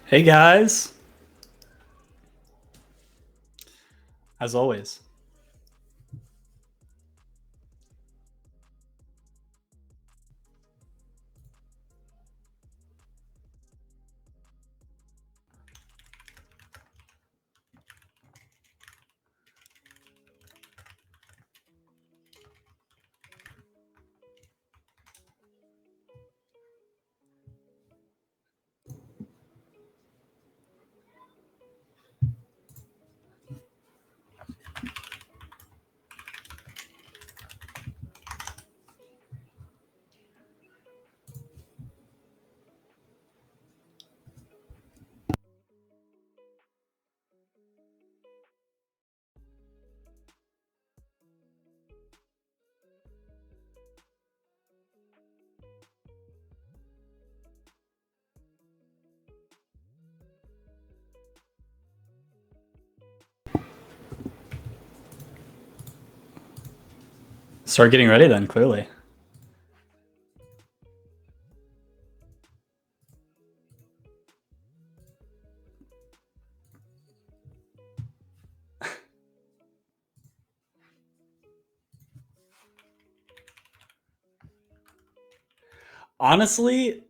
Hey guys, as always. Start getting ready then, clearly. Honestly,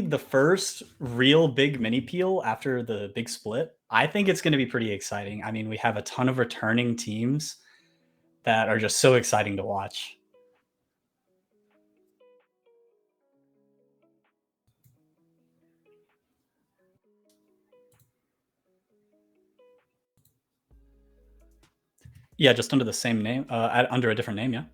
the first real big mini peel after the big split, I think it's going to be pretty exciting. I mean, we have a ton of returning teams that are just so exciting to watch. Yeah, just under the same name, under a different name, yeah.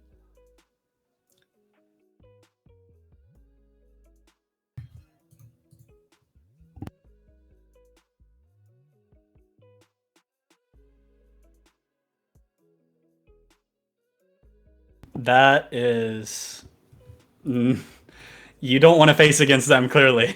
That is. You don't want to face against them, clearly.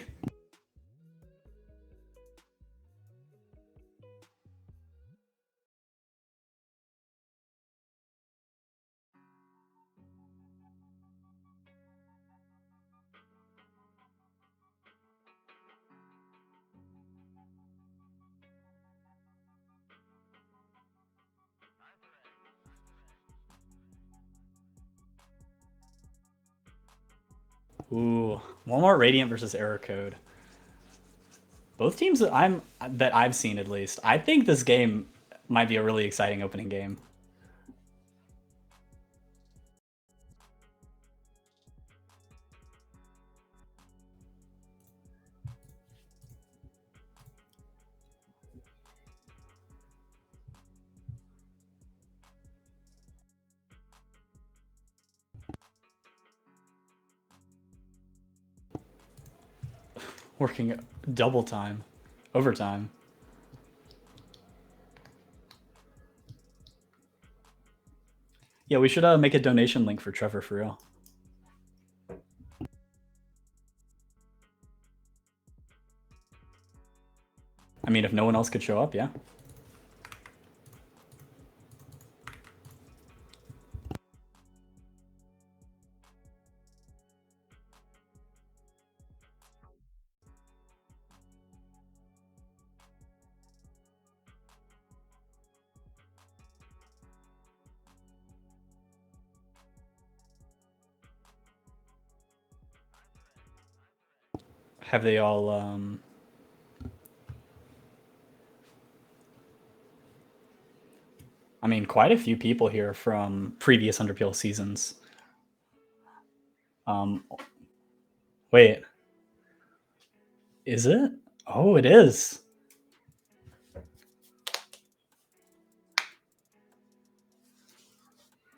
Ooh, Walmart Radiant versus Error Code. Both teams that I've seen at least. I think this game might be a really exciting opening game. Working double time, overtime. Yeah, we should make a donation link for Trevor for real. I mean, if no one else could show up, yeah. Have they all? I mean, quite a few people here from previous Underpeel seasons. Um, wait, is it? Oh, it is.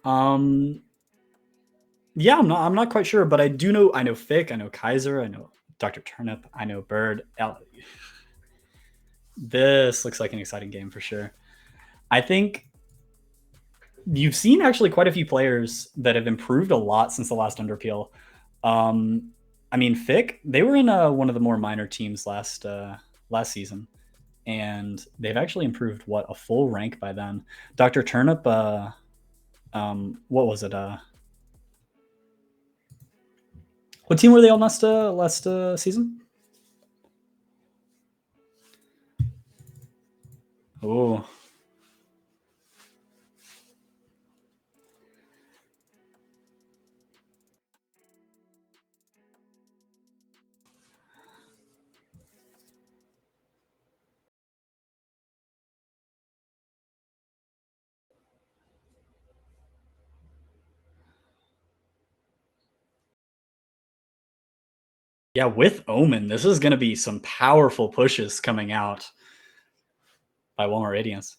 Um, yeah, I'm not quite sure, but I do know. I know Fick. I know Kaiser. I know Dr. Turnip. I know Bird. This looks like an exciting game for sure. I think you've seen actually quite a few players that have improved a lot since the last Underpeel. I mean, Fick, they were in one of the more minor teams last season, and they've actually improved a full rank by then. Dr. Turnip, what was it? What team were they on last season? Ooh. Yeah, with Omen, this is going to be some powerful pushes coming out by Walmart Radiance.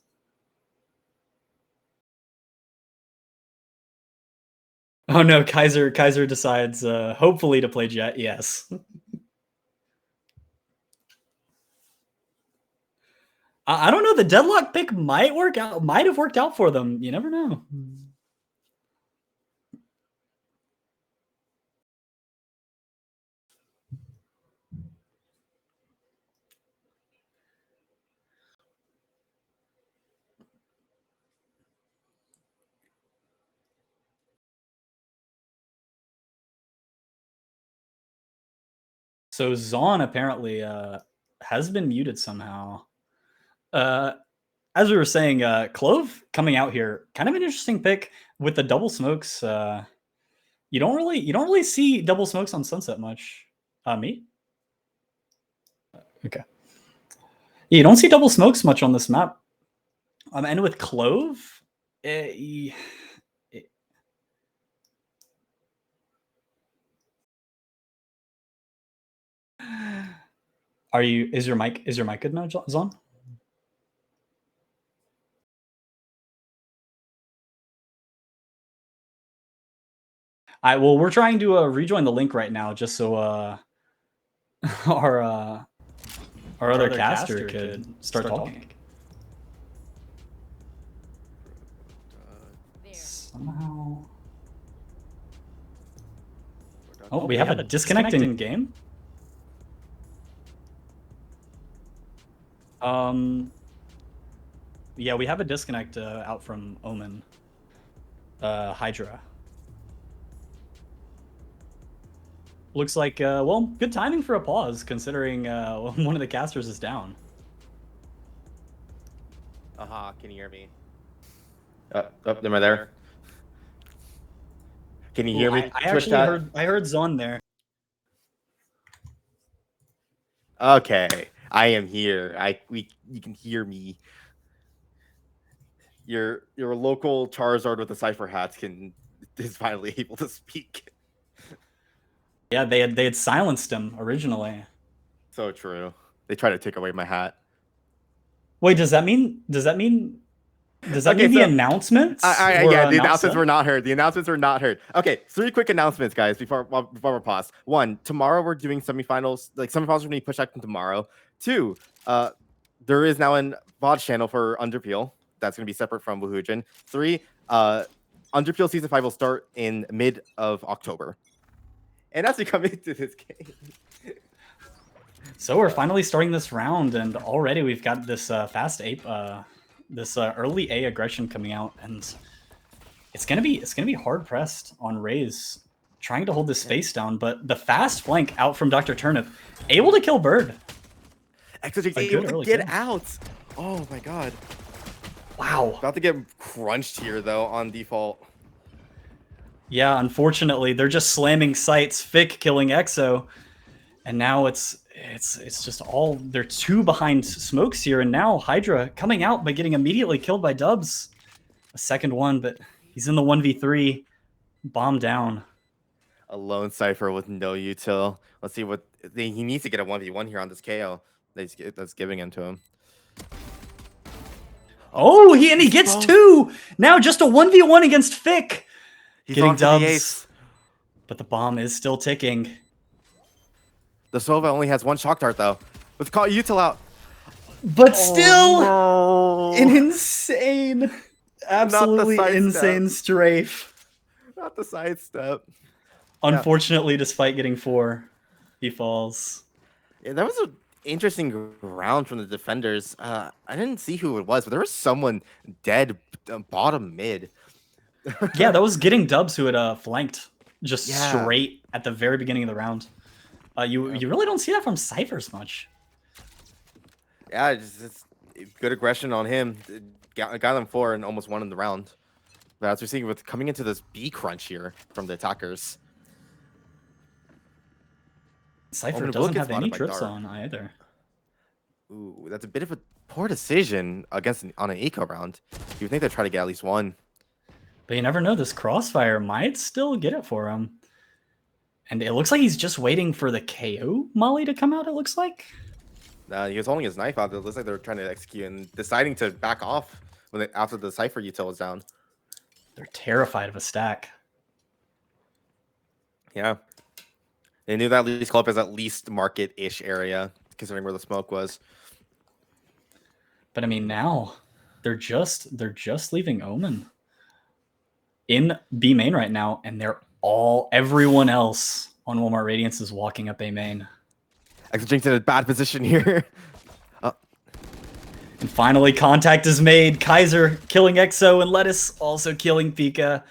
Oh no, Kaiser decides hopefully to play Jet. Yes. I don't know. The deadlock pick might have worked out for them. You never know. So Zon apparently has been muted somehow. As we were saying, Clove coming out here, kind of an interesting pick with the double smokes. You don't really see double smokes on Sunset much. Me? Okay. Yeah, you don't see double smokes much on this map. And with Clove, is your mic good now, Zon? Well, we're trying to rejoin the link right now, just so our other caster could start talking. Somehow. Oh, we have a disconnecting game. Yeah, we have a disconnect out from Omen. Hydra. Looks like, well, good timing for a pause, considering one of the casters is down. Aha, can you hear me? Am I there? Can you hear me? I actually heard Zon there. Okay, I am here. You can hear me. Your local Charizard with the Cypher hat is finally able to speak. Yeah, they had silenced him originally. So true. They tried to take away my hat. Wait, does that mean the announcements? The announcements were not heard. The announcements were not heard. Okay, 3 quick announcements, guys, before we pause. 1, tomorrow we're doing semifinals. Like, semifinals are going to be pushed out to tomorrow. 2, there is now an VOD channel for Underpeel. That's going to be separate from Woohoojin. 3, Underpeel Season 5 will start in mid of October. And as we come into this game... So we're finally starting this round, and already we've got this fast ape, this early A aggression coming out, and it's gonna be hard pressed on Raze trying to hold this space down. But the fast flank out from Dr. Turnip, able to kill Bird. Exotic's able to get out. Oh my god! Wow. About to get crunched here though on default. Yeah, unfortunately, they're just slamming sights. Fick killing Exo, and now it's just all they're 2 behind smokes here, and now Hydra coming out by getting immediately killed by Dubs. A second one, but he's in the 1v3, bomb down. A lone Cypher with no util. Let's see what he needs to get a 1v1 here on this KO that's giving him to him. Oh, he gets 2. Now just a 1v1 against Fick. He's getting on Dubs, the ace. But the bomb is still ticking. The Sova only has 1 shock dart though. Let's call util out. But still, an insane, absolutely insane strafe. Not the sidestep. Unfortunately, despite getting 4, he falls. Yeah, that was an interesting round from the defenders. I didn't see who it was, but there was someone dead bottom mid. Yeah, that was getting Dubs who had flanked just straight at the very beginning of the round. You really don't see that from Cyphers much. Yeah, Good aggression on him. Got them 4 and almost won in the round. But as we're seeing with coming into this B crunch here from the attackers. Cypher Omen will doesn't get have any spotted by trips Dar. on either. Ooh, that's a bit of a poor decision against on an eco round. You would think they'd try to get at least one. But you never know. This crossfire might still get it for him. And it looks like he's just waiting for the KO molly to come out, it looks like. He was holding his knife out. It looks like they were trying to execute and deciding to back off after the Cypher util was down. They're terrified of a stack. Yeah. They knew that Lee's Club is at least market-ish area, considering where the smoke was. But I mean, now they're just leaving Omen in B main right now, and everyone else on Walmart Radiance is walking up A main. Jinx in a bad position here. And finally, contact is made. Kaiser killing Exo and Lettuce also killing Pika.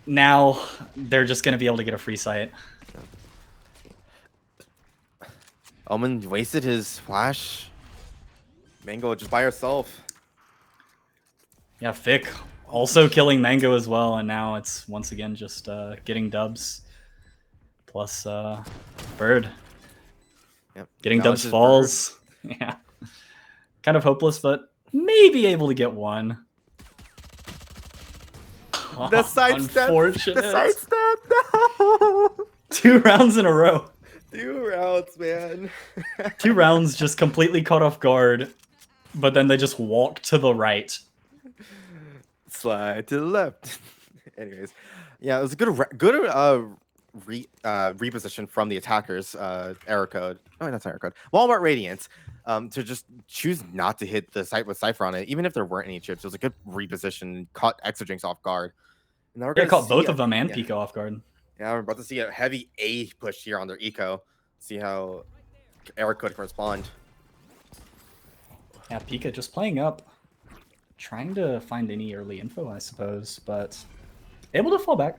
Now they're just going to be able to get a free sight. Omen wasted his flash. Mango just by herself. Yeah, Fick also killing Mango as well, and now it's once again just getting dubs. Plus Bird. Yep. Getting dubs falls. Yeah. Kind of hopeless, but maybe able to get one. The sidestep. Unfortunate. The sidestep. No. 2 rounds in a row. 2 rounds, man. 2 rounds just completely caught off guard, but then they just walk to the right. Slide to the left. Anyways, yeah, it was a good reposition from the attackers. Error code. Oh, that's error code. Walmart Radiance. To just choose not to hit the site with Cypher on it, even if there weren't any chips. It was a good reposition. Caught Exojinx off guard. And now we're Caught both of them and Pico off guard. Yeah, we're about to see a heavy A push here on their eco. See how Error code can respond. Yeah, Pika just playing up. Trying to find any early info, I suppose, but able to fall back.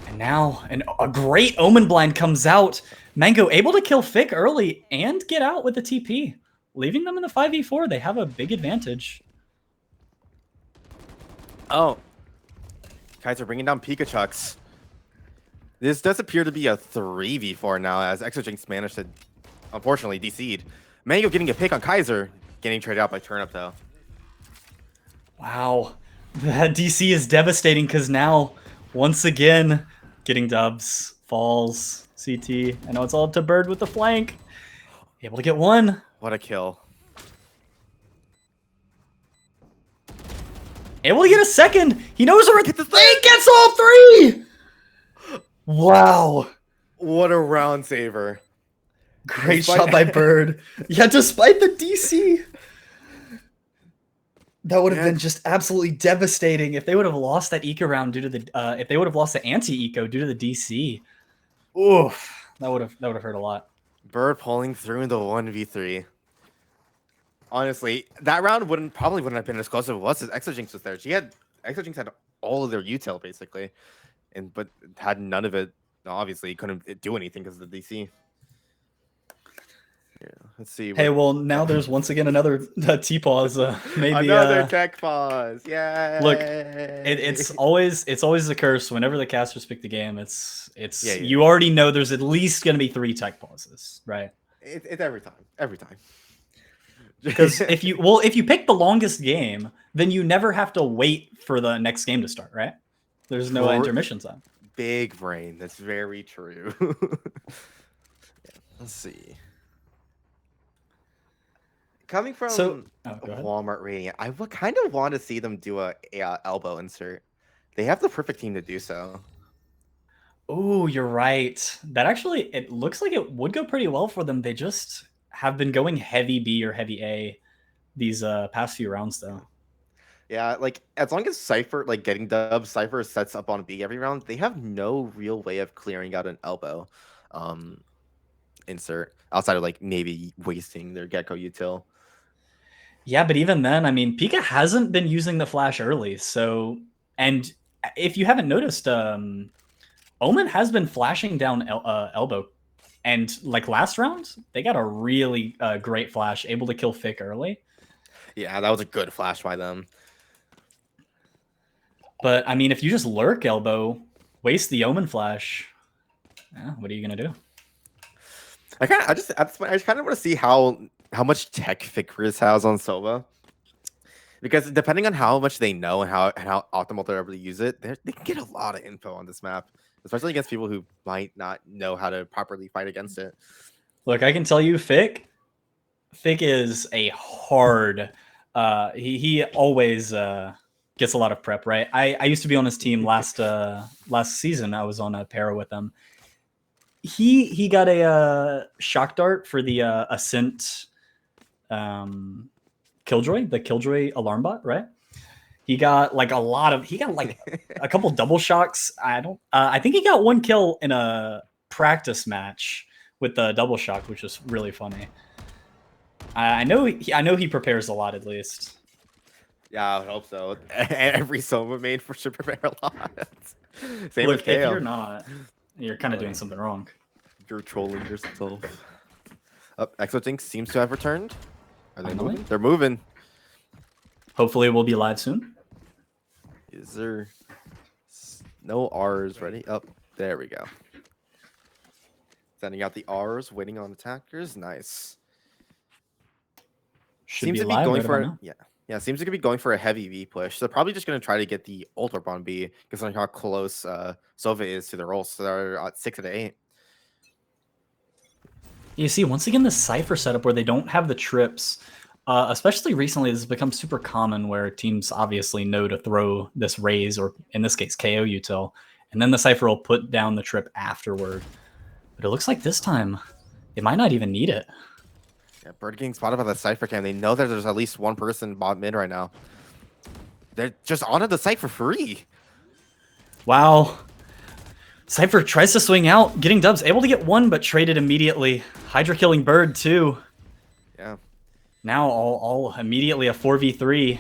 And now a great Omen blind comes out. Mango able to kill Fick early and get out with the TP. Leaving them in the 5v4. They have a big advantage. Oh. Kaiser bringing down Pikachucks. This does appear to be a 3v4 now, as Exojinx managed to, unfortunately, DC'd. Mango getting a pick on Kaiser. Getting traded out by Turnip, though. Wow. That DC is devastating because now, once again, getting dubs, falls, CT. I know it's all up to Bird with the flank. Able to get one. What a kill. Able to get a second. He knows where he gets all 3. Wow. What a round saver. Great shot by Bird. Yeah, despite the DC. That would have been just absolutely devastating if they would have lost that eco round due to the if they would have lost the anti-eco due to the DC. Oof. That would have hurt a lot. Bird pulling through in the 1v3. Honestly, that round probably wouldn't have been as close as it was as Exojinx was there. Exojinx had all of their util basically, but had none of it. Obviously, couldn't do anything because of the DC. Yeah, let's see. Hey, well, now there's once again another T-pause. Maybe another tech pause. Yeah. Look, it's always a curse. Whenever the casters pick the game, it's yeah. You already know there's at least going to be 3 tech pauses, right? It's every time. Because if you pick the longest game, then you never have to wait for the next game to start, right? There's no intermissions on. Big brain. That's very true. Let's see. Coming from Walmart Radiant, I would kind of want to see them do a elbow insert. They have the perfect team to do so. Oh, you're right. That actually, it looks like it would go pretty well for them. They just have been going heavy B or heavy A these past few rounds, though. Yeah, like as long as Cypher, like getting dubs, Cypher sets up on B every round, they have no real way of clearing out an elbow insert outside of like maybe wasting their Gecko util. Yeah, but even then, I mean, Pika hasn't been using the flash early. So, and if you haven't noticed, Omen has been flashing down elbow. And like last round, they got a really great flash, able to kill Fick early. Yeah, that was a good flash by them. But I mean, if you just lurk elbow, waste the Omen flash, what are you gonna do? I just kind of want to see how much tech Fikris has on Sova. Because depending on how much they know and how optimal they're able to use it, they can get a lot of info on this map, especially against people who might not know how to properly fight against it. Look, I can tell you, Fick is a hard. He always gets a lot of prep, right? I used to be on his team last season. I was on a pair with him. He got a shock dart for the Ascent Killjoy, the Killjoy alarm bot, right? He got like a couple double shocks. I think he got one kill in a practice match with the double shock, which was really funny. I know he prepares a lot at least. Yeah, I would hope so. Every Soma made should prepare a lot. Same Look, with KO. if you're not, you're kind of doing something wrong. You're trolling yourself. Exojinx seems to have returned. Are they Finally? moving? They're moving. Hopefully, we'll be live soon. Is there no R's ready? Oh, there we go. Sending out the R's, waiting on attackers. Nice. Seems to be going for yeah. Seems to be going for a heavy V push. They're probably just going to try to get the ult orb on B, considering how close Sova is to their ult. So they're at 6 out of 8. You see, once again, the Cypher setup where they don't have the trips, especially recently, this has become super common where teams obviously know to throw this raise, or in this case, KO util, and then the Cypher will put down the trip afterward. But it looks like this time, they might not even need it. Yeah, Bird getting spotted by the Cypher cam. They know that there's at least one person bot mid right now. They're just onto the site for free. Wow. Cypher tries to swing out, getting dubs, able to get one, but traded immediately. Hydra killing Bird, too. Yeah. Now all immediately a 4v3.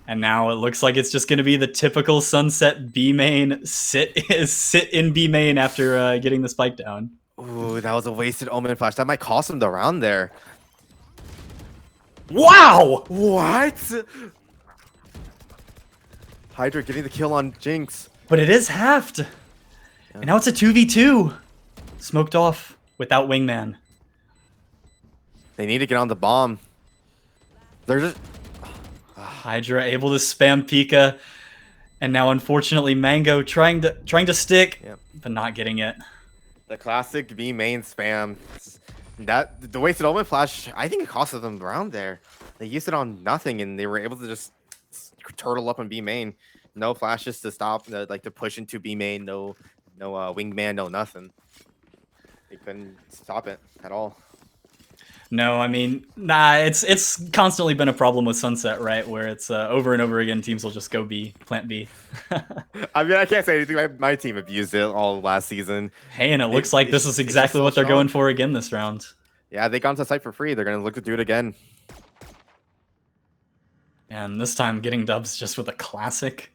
And now it looks like it's just going to be the typical Sunset B main sit in B main after getting the spike down. Ooh, that was a wasted Omen flash. That might cost him the round there. Wow! What? Hydra getting the kill on Jinx. But it is halved. Yeah. And now it's a 2v2. Smoked off without Wingman. They need to get on the bomb. They're just... Hydra able to spam Pika. And now unfortunately Mango trying to stick, but not getting it. The classic B main spam. The wasted Omen flash, I think it costed them the round there. They used it on nothing and they were able to just turtle up on B main. No flashes to stop, like to push into B main. No wingman, no nothing. They couldn't stop it at all. No, I mean, nah, it's constantly been a problem with Sunset, right? Where it's over and over again, teams will just go B, plant B. I mean, I can't say anything. My team abused it all last season. Hey, and it looks like this is exactly what they're going for again this round. Yeah, they got to site for free. They're going to look to do it again. And this time getting dubs just with a classic.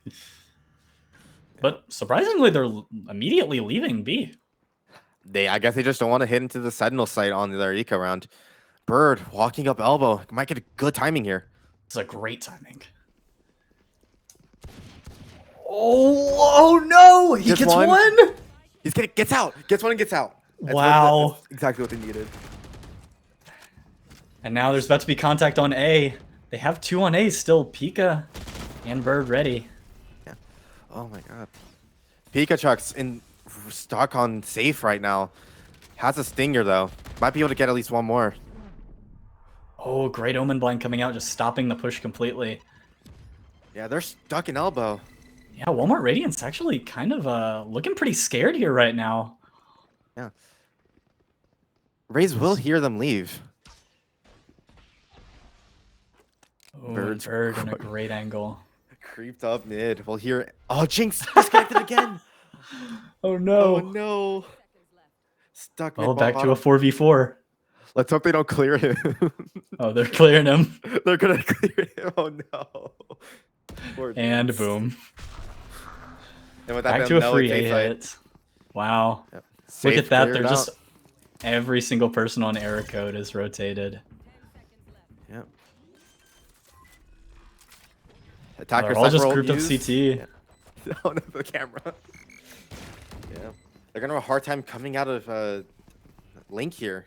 But surprisingly, they're immediately leaving B. I guess they just don't want to hit into the Sentinel site on their eco round. Bird walking up elbow. Might get a good timing here. It's a great timing. Oh no! He gets one? Gets out. Gets one and gets out. Wow. That's exactly what they needed. And now there's about to be contact on A. They have 2 on A still. Pika and Bird ready. Yeah. Oh my god. Pika Chuck's in stock on safe right now. Has a stinger though. Might be able to get at least one more. Oh, great Omen blind coming out, just stopping the push completely. Yeah, they're stuck in elbow. Yeah, Walmart Radiant's actually kind of looking pretty scared here right now. Yeah. Raze will hear them leave. Oh, Bird in a great angle. Creeped up mid. We'll hear... Oh, Jinx disconnected again. Oh, no. Oh, no. Stuck mid. Well, back to a 4v4. Let's hope they don't clear him. Oh, they're clearing him. They're going to clear him. Oh, no. Poor and Jinx. boom. And with that, back to a free A hit. Wow. Yep. Look at that. They're just... Every single person on error code is rotated. Yep. Attacker They're all just sniper grouped up used. CT. Yeah. Oh no, the camera. Yeah, they're gonna have a hard time coming out of Link here.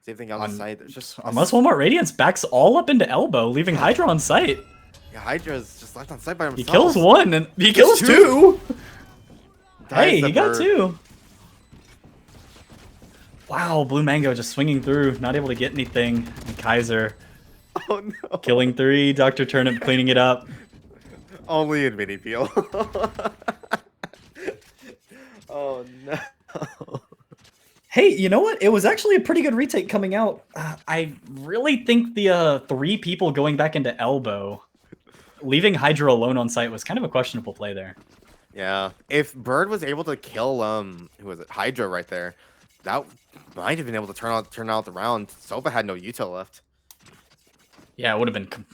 Same thing on the side. There's just unless Walmart Radiance backs all up into elbow, leaving Hydra on site. Yeah, Hydra's just left on site by himself. He kills one and he kills two. Hey, he got two. Wow, Blue Mango just swinging through, not able to get anything. And Kaiser killing 3. Dr. Turnip cleaning it up. Only in Minipeel. Oh no. Hey, you know what? It was actually a pretty good retake coming out. I really think the 3 people going back into elbow, leaving Hydra alone on site was kind of a questionable play there. Yeah, if Bird was able to kill who was it, Hydra right there, that might have been able to turn out the round. Sova had no util left. Yeah, it would have been.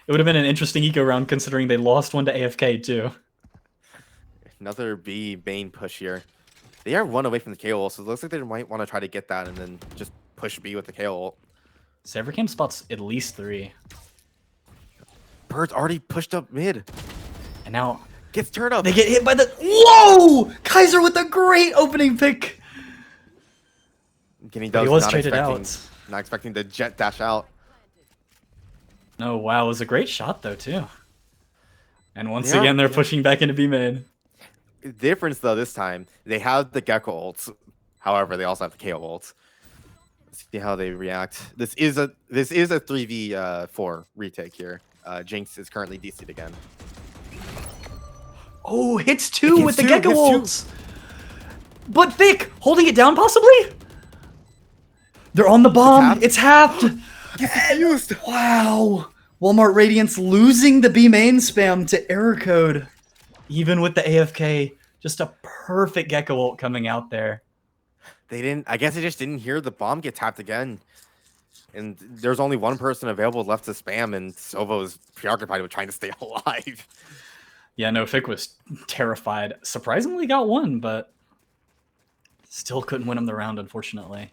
It would have been an interesting eco round considering they lost one to AFK too. Another B main push here. They are 1 away from the KO ult, so it looks like they might want to try to get that and then just push B with the KO ult. Severcam spots at least 3. Bird's already pushed up mid. And now gets turned up. They get hit by the... Whoa! Kaiser with a great opening pick. He was traded out. Not expecting the jet dash out. No, wow, it was a great shot though too. And once again, they're pushing back into B main. Difference though this time, they have the Gecko ults. However, they also have the KO ults. Let's see how they react. This is a 3v4 retake here. Jinx is currently DC'd again. Oh, hits 2 with the Gecko ults. But Vic holding it down possibly. They're on the bomb. It's halved. Used. Wow. Walmart Radiance losing the B main spam to error code. Even with the AFK, just a perfect Gecko ult coming out there. I guess they just didn't hear the bomb get tapped again. And there's only one person available left to spam, and Sova was preoccupied with trying to stay alive. Yeah, no, Fick was terrified. Surprisingly got one, but still couldn't win him the round, unfortunately.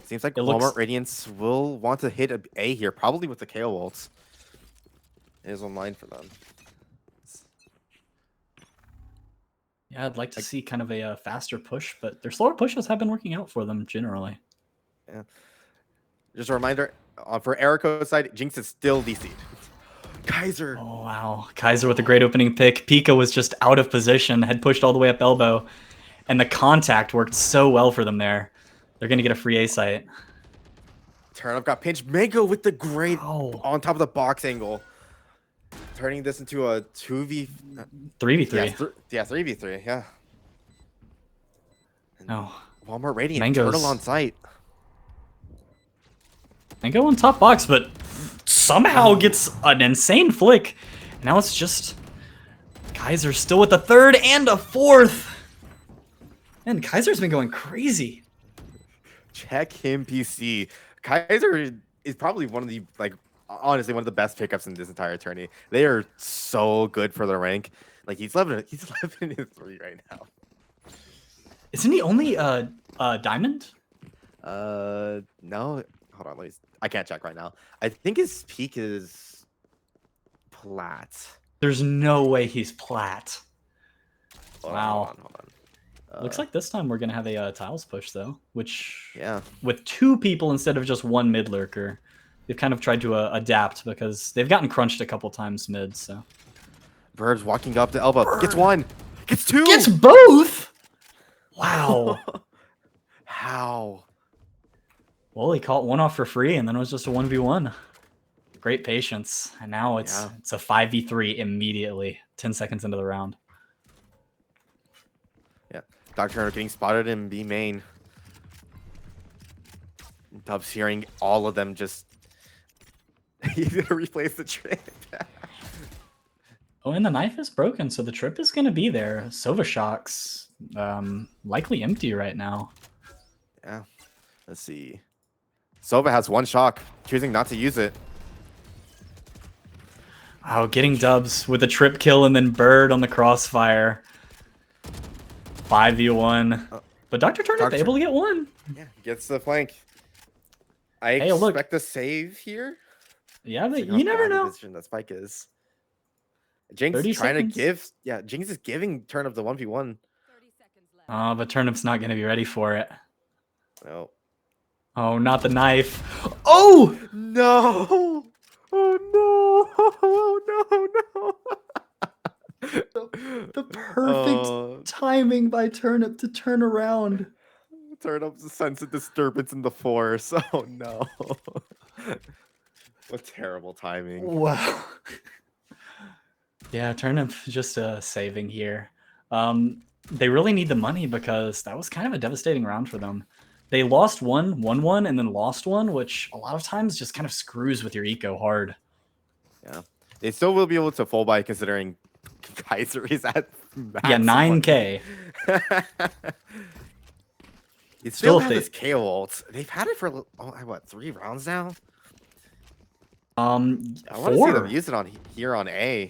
Seems like Walmart Radiance will want to hit A here, probably with the KO ults. It is online for them. Yeah, I'd like to see kind of a faster push, but their slower pushes have been working out for them generally. Yeah. Just a reminder, for Erico's side, Jinx is still DC'd. Kaiser. Oh, wow. Kaiser with a great opening pick. Pika was just out of position, had pushed all the way up elbow, and the contact worked so well for them there. They're going to get a free A site. Turnip got pinched. Mango with the great on top of the box angle. Turning this into a 3v3. Yeah, 3v3, yeah. No. Walmart Radiant, Turtle on site. Mango on top box, but somehow gets an insane flick. And now it's just Kaiser still with a 3rd and a 4th. Man, Kaiser's been going crazy. Check him, PC. Kaiser is probably one of the, honestly, one of the best pickups in this entire tourney. They are so good for their rank. Like, he's 11 and 3 right now. Isn't he only diamond? No. Hold on, I can't check right now. I think his peak is plat. There's no way he's plat. Wow. Hold on. Looks like this time we're gonna have a tiles push though, which with 2 people instead of just 1 mid lurker. They've kind of tried to adapt because they've gotten crunched a couple times mid. So Bird's walking up to elbow. Gets 1. Gets 2. Gets both. Wow. How? Well, he caught 1 off for free, and then it was just a 1v1. Great patience, and now it's a 5v3 immediately. 10 seconds into the round. Yeah, Dr. Turner getting spotted in B main. Dubs hearing all of them just. He's gonna replace the trip. Oh, and the knife is broken, so the trip is gonna be there. Sova Shock's likely empty right now. Yeah, let's see. Sova has 1 shock, choosing not to use it. Oh, getting dubs with a trip kill and then Bird on the crossfire. 5v1. But Dr. Turnip able to get 1. Yeah, gets the flank. I expect a save here. Yeah, but you never know. That Spike is. Jinx 30 trying seconds? to give. Yeah, Jinx is giving Turnip the 1v1. But Turnip's not going to be ready for it. No. Oh, not the knife. Oh! No! Oh no! Oh no! The perfect timing by Turnip to turn around. Turnip sense a disturbance in the force. Oh no! What terrible timing. Wow. Yeah, Turnip just saving here. They really need the money because that was kind of a devastating round for them. They lost one, won one, and then lost one, which a lot of times just kind of screws with your eco hard. Yeah, they still will be able to full buy considering Kaiser is at max. Yeah, 9K. They still have this KO ult. They've had it for what 3 rounds now. I want to see them use it on here on A.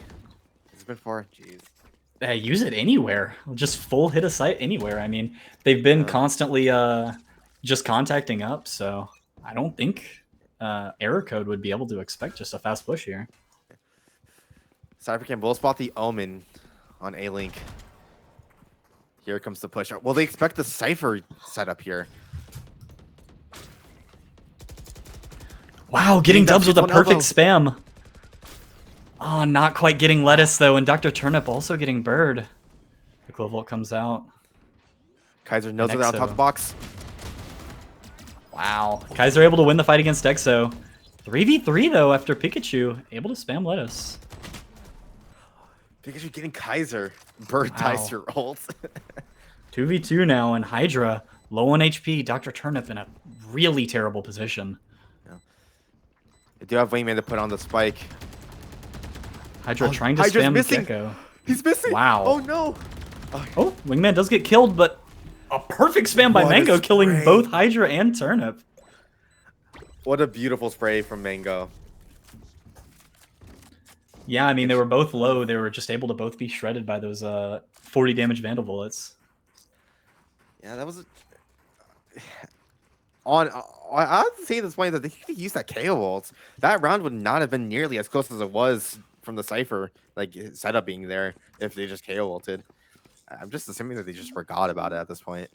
It's been 4. Jeez. Use it anywhere. Just full hit a site anywhere. I mean, they've been constantly just contacting up, so I don't think error code would be able to expect just a fast push here. Cypher will spot the Omen on A Link. Here comes the push. Well, they expect the Cypher setup here. Wow, getting dubs with a perfect spam. Oh, not quite getting lettuce, though, and Dr. Turnip also getting bird. The Clovolt comes out. Kaiser knows they're on top of the box. Wow. Kaiser able to win the fight against Exo. 3v3, though, after Pikachu. Able to spam lettuce. Pikachu getting Kaiser. Bird dice your ult. 2v2 now, and Hydra low on HP. Dr. Turnip in a really terrible position. Yeah. They do have Wingman to put on the spike. Hydra trying to spam Gecko. He's missing. Wow. Oh no. Oh, Wingman does get killed, but a perfect spam by Mango, killing both Hydra and Turnip. What a beautiful spray from Mango. Yeah, I mean, they were both low. They were just able to both be shredded by those 40 damage Vandal bullets. Yeah, that was... I have to say at this point that they could use that KO ult. That round would not have been nearly as close as it was from the Cypher, like setup being there, if they just KO ulted. I'm just assuming that they just forgot about it at this point.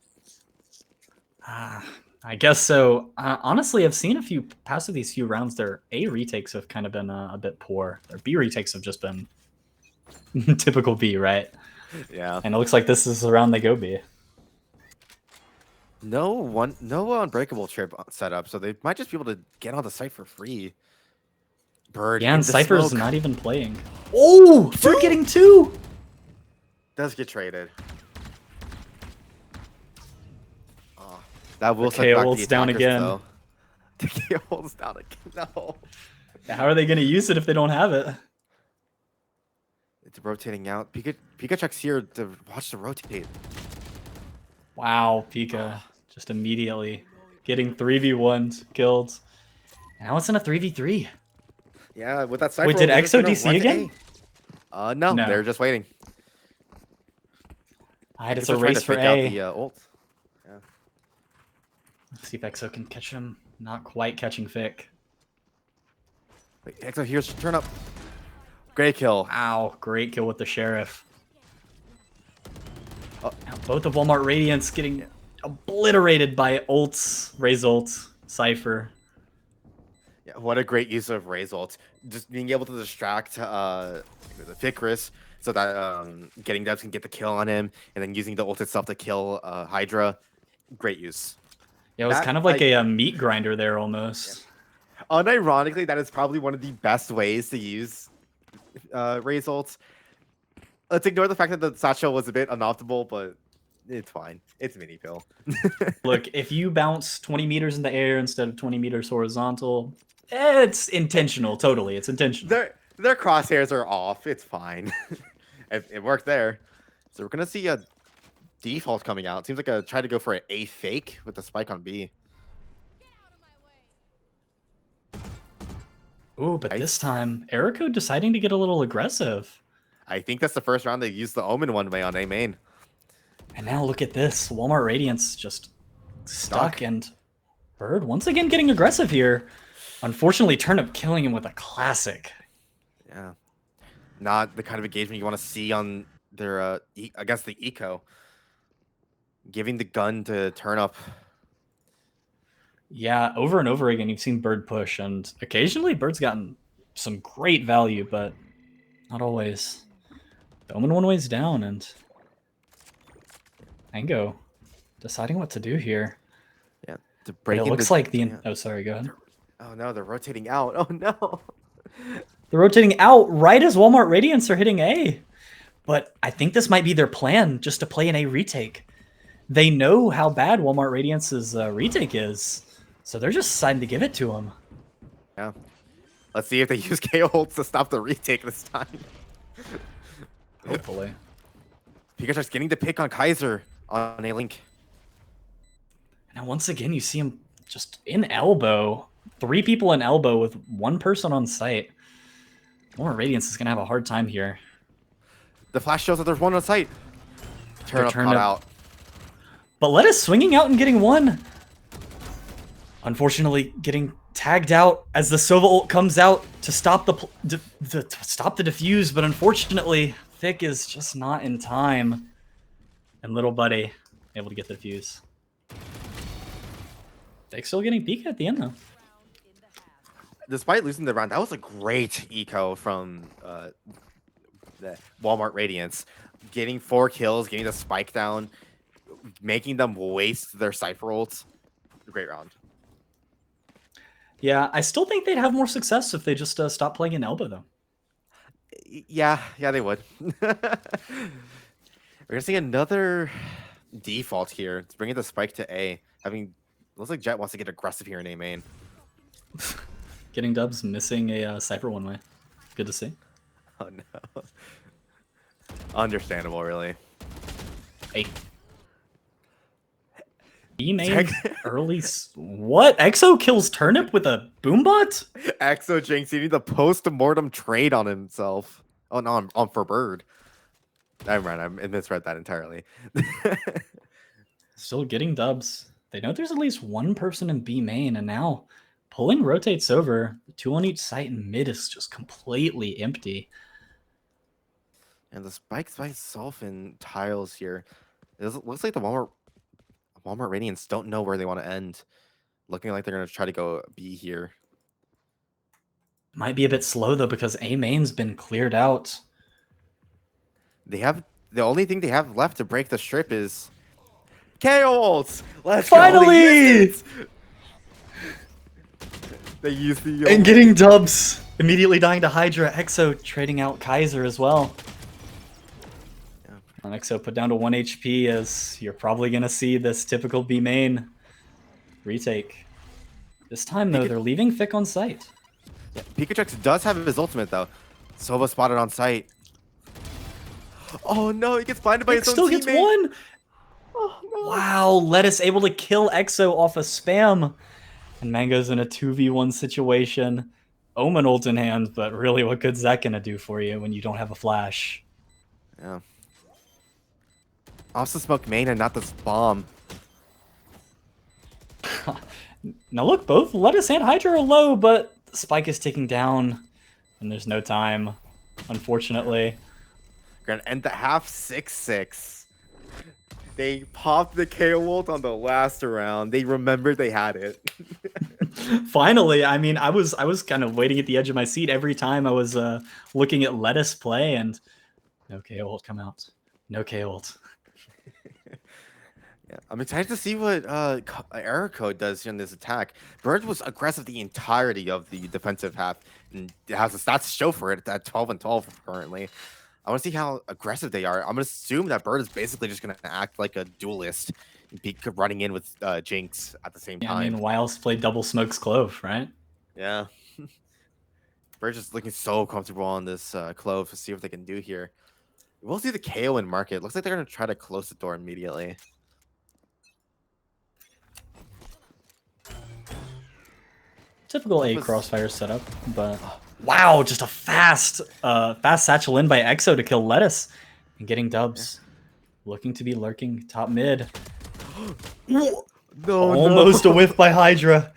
I guess so. Honestly, I've seen a few past of these few rounds. Their A retakes have kind of been a bit poor. Their B retakes have just been typical B, right? Yeah. And it looks like this is the round they go B. No unbreakable trip setup, so they might just be able to get on the site for free. Bird. Yeah, and Cypher's not even playing. Oh, they're getting 2. Does get traded. That will set back the attackers, down again. Though. The KO ult's down again. No. How are they going to use it if they don't have it? It's rotating out. Pika checks here to watch the rotate. Wow, Pika just immediately getting 3v1s killed. Now it's in a 3v3. Yeah, with that Cypher. Wait, did Exo DC again? No, they're just waiting. It's a race for A. The, ult. Yeah. Let's see if Exo can catch him. Not quite catching Fick. Wait, Exo, here's turn up. Great kill. Wow, great kill with the Sheriff. Now both of Walmart Radiance getting obliterated by ults, Ray's ult, Cypher. Yeah, what a great use of Ray's ult. Just being able to distract the Fikris so that getting devs can get the kill on him, and then using the ult itself to kill Hydra. Great use. Yeah, it was kind of like a meat grinder there almost. Yeah. Unironically, that is probably one of the best ways to use Ray's ult. Let's ignore the fact that the satchel was a bit unoptimal, but it's fine. It's Minipeel. Look, if you bounce 20 meters in the air instead of 20 meters horizontal, it's intentional. Totally, it's intentional. Their crosshairs are off. It's fine. It worked there. So we're gonna see a default coming out. Seems like a try to go for an A fake with the spike on B. Ooh, but this time, Erico deciding to get a little aggressive. I think that's the first round they used the Omen one way on A main. And now look at this. Walmart Radiance just stuck, and Bird once again getting aggressive here. Unfortunately, Turnip killing him with a classic. Yeah. Not the kind of engagement you want to see on their against the eco. Giving the gun to Turnip. Yeah, over and over again, you've seen Bird push, and occasionally Bird's gotten some great value, but not always. The Omen one way's down, and Mango deciding what to do here. Yeah, to But break it looks like the... Oh, sorry, go ahead. Oh no, they're rotating out. Oh no. They're rotating out right as Walmart Radiance are hitting A. But I think this might be their plan, just to play an A retake. They know how bad Walmart Radiance's retake is, so they're just deciding to give it to him. Yeah. Let's see if they use KO holds to stop the retake this time. Hopefully. Pikachu's getting the pick on Kaiser on a link. Now, once again, you see him just in elbow. 3 people in elbow with 1 person on site. Walmart Radiance is going to have a hard time here. The flash shows that there's 1 on site. Turnip caught out. But Lettuce swinging out and getting 1. Unfortunately, getting tagged out as the Sova ult comes out to stop the defuse, but unfortunately, Thick is just not in time. And Little Buddy able to get the defuse. Thick still getting Pika at the end, though. Despite losing the round, that was a great eco from the Walmart Radiance. Getting 4 kills, getting the spike down, making them waste their Cypher ults. Great round. Yeah, I still think they'd have more success if they just stopped playing in elbow, though. Yeah, they would. We're gonna see another default here. It's bringing the spike to A. Looks like Jet wants to get aggressive here in A main. Getting dubs, missing a Cypher one way. Good to see. Oh no. Understandable, really. Hey. B main early. What? Exo kills Turnip with a boombot? Exo Jinx, he needs a post-mortem trade on himself. Oh no, on for Bird. I'm right. I misread that entirely. Still getting dubs. They know there's at least 1 person in B main, and now pulling rotates over. 2 on each site, and mid is just completely empty. And the spikes by Self in tiles here. It looks like the Walmart Radiance don't know where they want to end. Looking like they're going to try to go B here. Might be a bit slow, though, because A main's been cleared out. The only thing they have left to break the strip is KO ults. Let's finally go. They used the and getting dubs. Immediately dying to Hydra. Exo trading out Kaiser as well. Yeah. Exo put down to 1 HP, as you're probably going to see this typical B main retake. This time, though, they're leaving Thick on site. Yeah, Pikachu does have his ultimate, though. Sova spotted on site. Oh no, he gets blinded by his own teammate. Still gets 1. Oh, no. Wow, Lettuce able to kill Exo off a spam. And Mango's in a 2v1 situation. Omen ult in hand, but really, what good's that going to do for you when you don't have a flash? Yeah. Also smoke main and not this bomb. Now look, both Lettuce and Hydra are low, but the spike is ticking down, and there's no time, unfortunately. We're gonna end the half 6-6. They popped the KO ult on the last round. They remembered they had it. Finally, I mean, I was kind of waiting at the edge of my seat every time I was looking at Lettuce play, and no KO ult come out. No KO ult. Yeah, I'm excited to see what error code does in this attack. Bird was aggressive the entirety of the defensive half, and it has the stats to show for it at 12 and 12 currently. I want to see how aggressive they are. I'm going to assume that Bird is basically just going to act like a duelist and be running in with Jinx at the same time. I mean, Wiles played double smokes Clove, right? Yeah. Bird's just looking so comfortable on this Clove to see what they can do here. We'll see the KO in market. Looks like they're going to try to close the door immediately. Typical A crossfire setup, but wow, just a fast satchel in by Exo to kill Lettuce and getting dubs. Yeah. Looking to be lurking top mid. Almost a whiff by Hydra.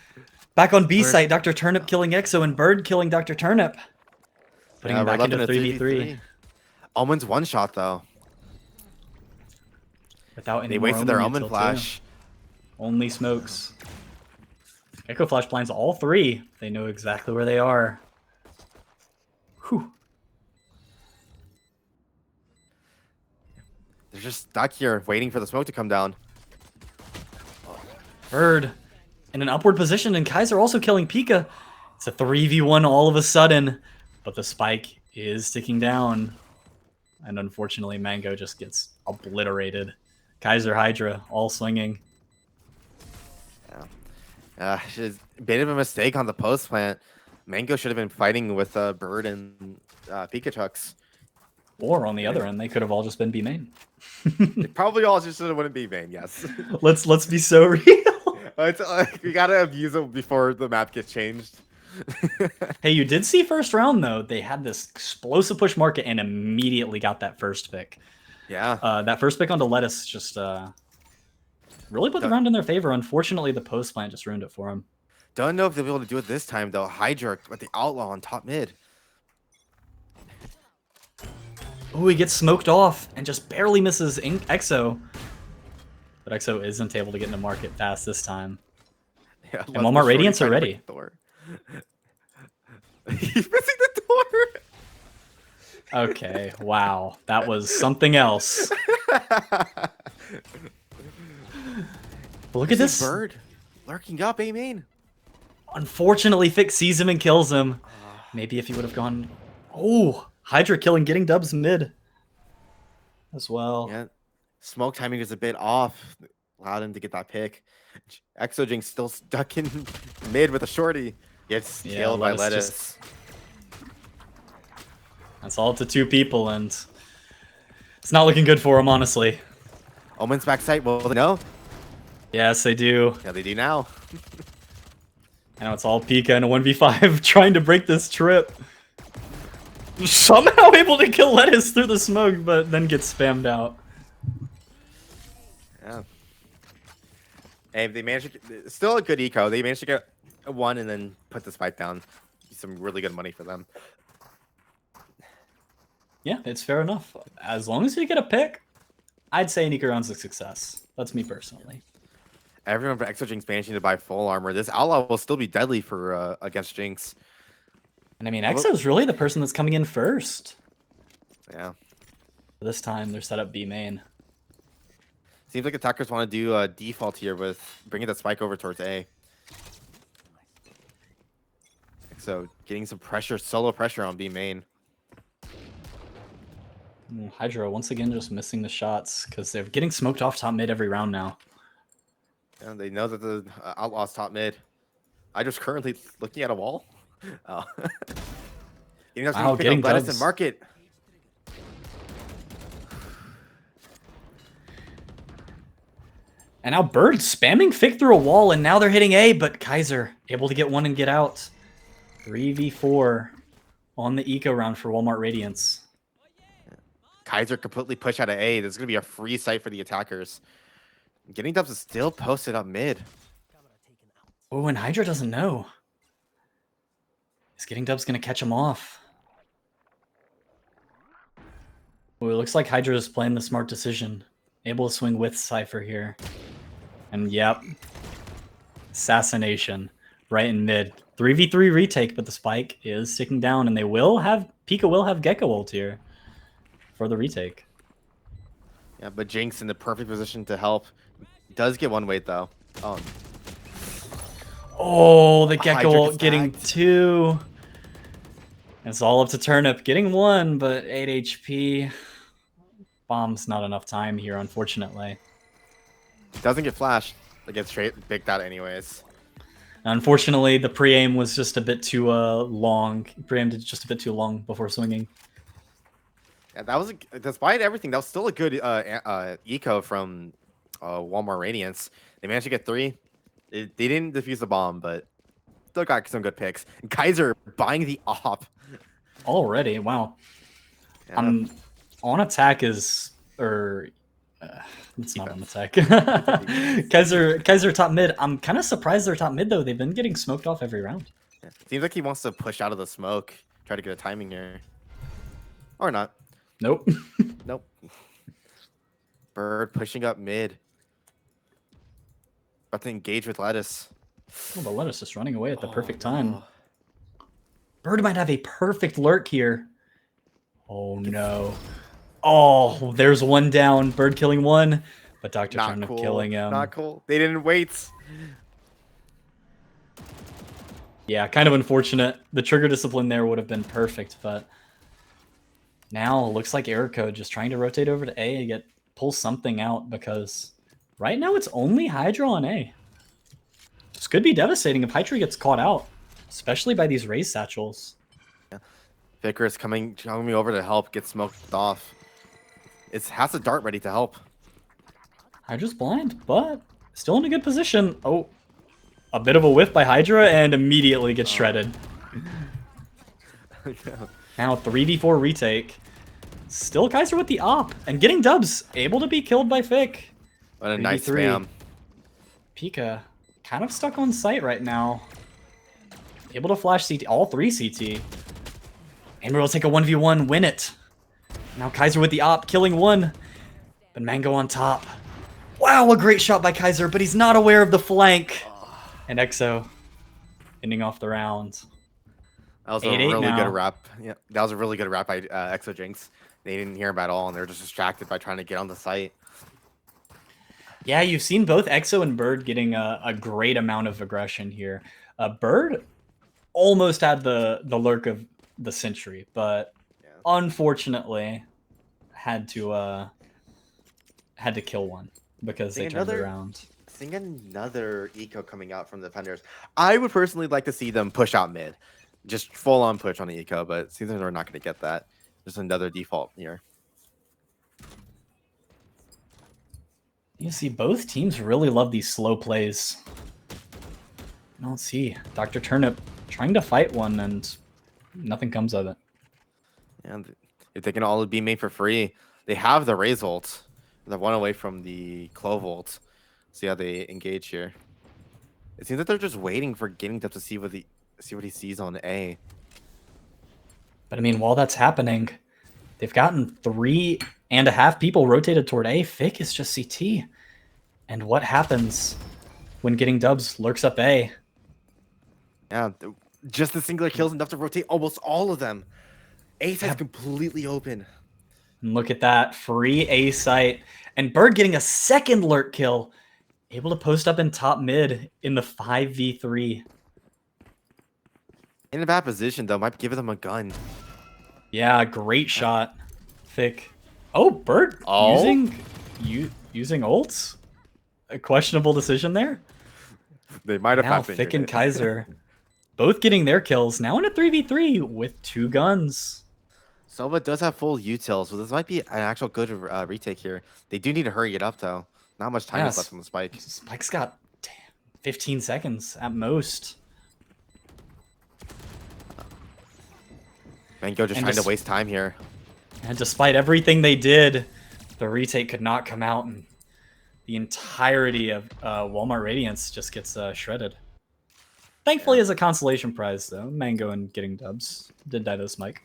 Back on B site, Dr. Turnip killing Exo and Bird killing Dr. Turnip. Putting him back into 3v3. Omen's one shot though. Without any They more wasted their Omen Omen flash. Only smokes. Echo Flash blinds all three. They know exactly where they are. Whew. They're just stuck here waiting for the smoke to come down. Bird in an upward position, and Kaiser also killing Pika. It's a 3v1 all of a sudden, but the spike is sticking down. And unfortunately, Mango just gets obliterated. Kaiser Hydra all swinging. Yeah. It's a bit of a mistake on the post plant. Mango should have been fighting with Bird and Pikachucks. Or on the other end, they could have all just been B main. They probably all just wouldn't be main, yes. Let's be so real. It's we gotta abuse it before the map gets changed. Hey, you did see first round though. They had this explosive push market and immediately got that first pick. Yeah. That first pick onto Lettuce just really put the round in their favor. Unfortunately, the post plant just ruined it for him. Don't know if they'll be able to do it this time though. Hydra with the Outlaw on top mid. Oh, he gets smoked off and just barely misses Exo. But Exo isn't able to get into market fast this time. Yeah, and Walmart Radiance are ready. He's missing the door. Okay, wow. That was something else. Look at this. Bird lurking up, A main. Unfortunately, Fix sees him and kills him. Maybe if he would have gone... Oh, Hydra killing, getting dubs mid as well. Yeah, smoke timing is a bit off. Allowed him to get that pick. Exojinx still stuck in mid with a shorty. Gets killed by Lettuce. That's all to two people, and it's not looking good for him, honestly. Omen's backside. Well, they know. Yes, they do. Yeah, they do now. Now it's all Pika and a 1v5 trying to break this trip. Somehow able to kill Lettuce through the smoke, but then gets spammed out. Yeah. Hey, they managed to, still a good eco. They managed to get a one and then put the spike down. Some really good money for them. Yeah, it's fair enough. As long as you get a pick, I'd say an eco round's a success. That's me personally. Everyone for Exojinx managing to buy full armor. This Outlaw will still be deadly for against Jinx. And I mean, Exo's really the person that's coming in first. Yeah. This time, they're set up B main. Seems like attackers want to do a default here with bringing that spike over towards A. So getting some pressure, solo pressure on B main. Hydra once again just missing the shots because they're getting smoked off top mid every round now. And they know that the Outlaw's top mid. Hydra's currently looking at a wall. Oh. Wow, getting Lettuce in market. And now Bird spamming Fig through a wall, and now they're hitting A, but Kaiser able to get one and get out. 3v4 on the eco round for Walmart Radiance. Kaiser completely pushed out of A. There's going to be a free site for the attackers. Getting dubs is still posted up mid. Oh, and Hydra doesn't know. Is Getting Dub's going to catch him off? Oh, it looks like Hydra is playing the smart decision. Able to swing with Cypher here. And yep. Assassination. Right in mid. 3v3 retake, but the spike is sticking down, and they will have... Pika will have Gecko ult here for the retake. Yeah, but Jinx in the perfect position to help. Does get one weight, though. Oh, the Gecko ult getting tagged. 2. It's all up to Turnip. Getting 1, but 8 HP. Bomb's not enough time here, unfortunately. Doesn't get flashed. It gets straight picked out anyways. Unfortunately, the pre-aim was just a bit too long. Pre-aimed just a bit too long before swinging. Yeah, that was, despite everything, that was still a good eco from Walmart Radiance. They managed to get 3. They didn't defuse the bomb, but still got some good picks. And Kaiser buying the op. Already, wow. Yeah. On attack is, or it's not on attack. Kaiser top mid. I'm kind of surprised they're top mid though. They've been getting smoked off every round. Yeah. Seems like he wants to push out of the smoke, try to get a timing here. Or not. Nope. Nope. Bird pushing up mid. About to engage with Lettuce. Well, the Lettuce is running away at the perfect time. No. Bird might have a perfect lurk here. Oh, no. Oh, there's one down. Bird killing one, but Dr. Turnip killing him. Not cool. They didn't wait. Yeah, kind of unfortunate. The trigger discipline there would have been perfect, but now it looks like Erico just trying to rotate over to A and pull something out, because right now it's only Hydra on A. This could be devastating if Hydra gets caught out, especially by these raise satchels. Yeah. Vickers coming over to help, get smoked off. It has a dart ready to help. Hydra's blind, but still in a good position. Oh, a bit of a whiff by Hydra and immediately gets shredded. Now 3v4 retake. Still Kaiser with the op and getting dubs. Able to be killed by Fick. What a nice spam. Pika kind of stuck on site right now. Able to flash CT, all 3 CT. And we'll take a 1v1, win it. Now Kaiser with the op, killing one. But Mango on top. Wow, a great shot by Kaiser, but he's not aware of the flank. And EXO ending off the round. That was a really good rap. Yeah, that was a really good rap by EXO Jinx. They didn't hear him at all, and they're just distracted by trying to get on the site. Yeah, you've seen both EXO and Bird getting a great amount of aggression here. Bird almost had the lurk of the century, but unfortunately had to kill one because they turned around. Seeing another eco coming out from the defenders. I would personally like to see them push out mid. Just full on push on the eco, but it seems like they're not going to get that. Just another default here. You see, both teams really love these slow plays. Let's see. Dr. Turnip trying to fight one, and nothing comes of it. And if they can all be made for free, they have the Raise ult. They're one away from the Clove ult. See how they engage here. It seems that they're just waiting for getting to see what he sees on A. But I mean, while that's happening, they've gotten 3.5 people rotated toward A. Fick is just CT. And what happens when getting dubs lurks up A? Yeah, just the singular kills enough to rotate almost all of them. A site's completely open. And look at that, free A site. And Bird getting a second lurk kill. Able to post up in top mid in the 5v3. In a bad position, though. Might give them a gun. Yeah, great shot. Thick. Oh, Bird using ults? A questionable decision there. They might have now Thick and Kaiser both getting their kills. Now in a 3v3 with 2 guns. Sova does have full util, so this might be an actual good retake here. They do need to hurry it up, though. Not much time is left on the spike. Spike's got 15 seconds at most. Mango just trying to waste time here. And despite everything they did, the retake could not come out, and the entirety of Walmart Radiance just gets shredded. Thankfully, as a consolation prize, though, Mango and getting dubs did die to this mic.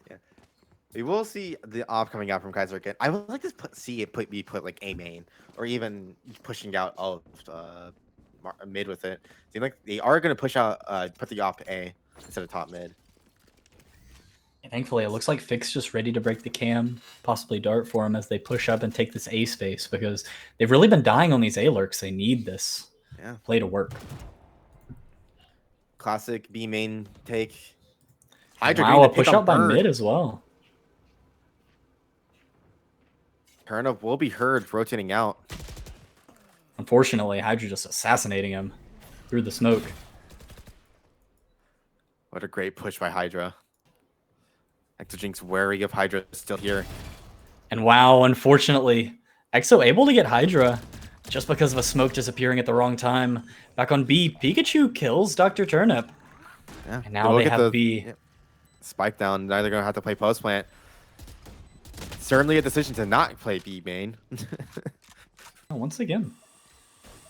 Yeah, we will see the op coming out from Kaiser again. I would like to see it be put like A main, or even pushing out all of mid with it. Seems like they are going to push out, put the op A instead of top mid. Thankfully, it looks like Fick's just ready to break the cam, possibly dart for him as they push up and take this A space, because they've really been dying on these A lurks. They need this play to work. Classic B main take. Wow, a push out by mid as well. Turnip will be heard rotating out. Unfortunately, Hydra just assassinating him through the smoke. What a great push by Hydra. ExoJinx wary of Hydra still here. And wow, unfortunately, Exo able to get Hydra just because of a smoke disappearing at the wrong time. Back on B, Pikachu kills Dr. Turnip. Yeah. And now they have B. Spike down. Now they're going to have to play post plant. Certainly a decision to not play B main. Once again,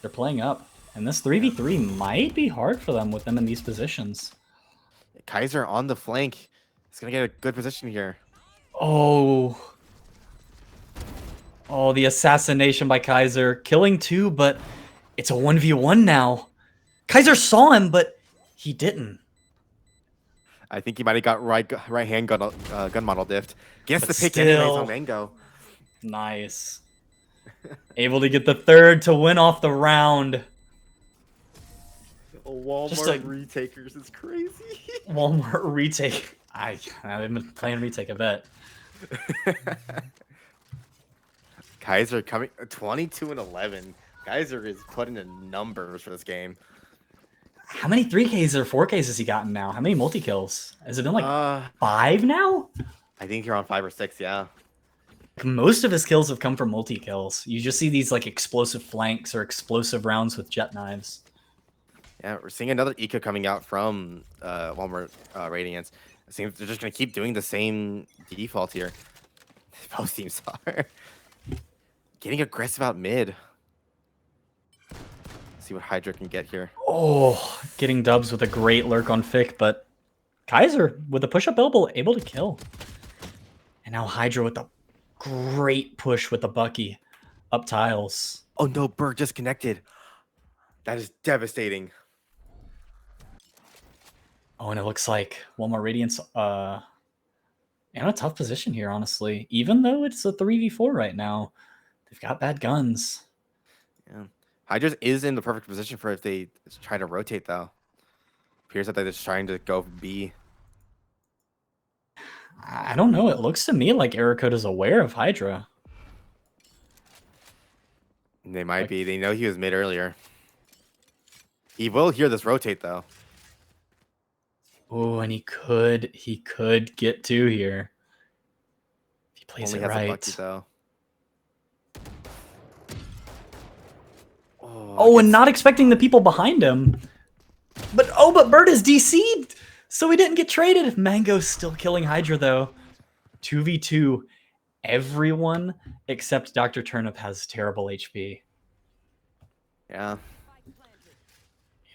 they're playing up. And this 3v3 might be hard for them with them in these positions. Kaiser on the flank. He's gonna get a good position here. Oh. Oh, the assassination by Kaiser. Killing 2, but it's a 1v1 now. Kaiser saw him, but he didn't. I think he might have got right hand gun model diffed. Gets But the pick anyways still. on Mango. Nice. Able to get the 3rd to win off the round. Walmart retakers is crazy. Walmart retake. I've been playing retake, I bet. Kaiser coming 22-11. Kaiser is putting in numbers for this game. How many 3Ks or 4Ks has he gotten now? How many multi-kills? Has it been like 5 now? I think you're on 5 or 6, yeah. Most of his kills have come from multi-kills. You just see these like explosive flanks or explosive rounds with jet knives. Yeah, we're seeing another eco coming out from Walmart Radiance. It seems they're just going to keep doing the same default here. Both teams are. Getting aggressive out mid. See what Hydra can get here. Oh, getting dubs with a great lurk on Fick, but Kaiser with a push-up elbow able to kill. And now Hydra with a great push with the Bucky up tiles. Oh no, Berg disconnected. That is devastating. Oh, and it looks like Walmart Radiance in a tough position here, honestly. Even though it's a 3v4 right now, they've got bad guns. Yeah. Hydra is in the perfect position for if they try to rotate, though. Appears that they're just trying to go B. I don't know. It looks to me like Ericode is aware of Hydra. They might be. They know he was mid earlier. He will hear this rotate, though. Oh, and he could get 2 here. If he plays Only it has right. a Bucky, though. Oh, and not expecting the people behind him. But Bird is DC'd, so he didn't get traded. Mango's still killing Hydra, though. 2v2. Everyone except Dr. Turnip has terrible HP. Yeah.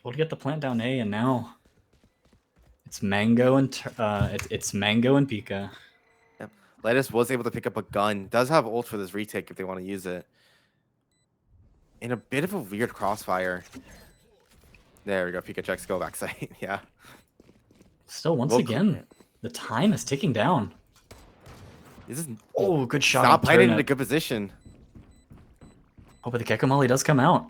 Able to get the plant down A, and now it's Mango and it's Mango and Pika. Yep. Lettuce was able to pick up a gun. Does have ult for this retake if they want to use it. In a bit of a weird crossfire. There we go. Pika checks go backside. Yeah. Still, once again, the time is ticking down. This is good shot. Not playing in a good position. Oh, but the Kekamali does come out.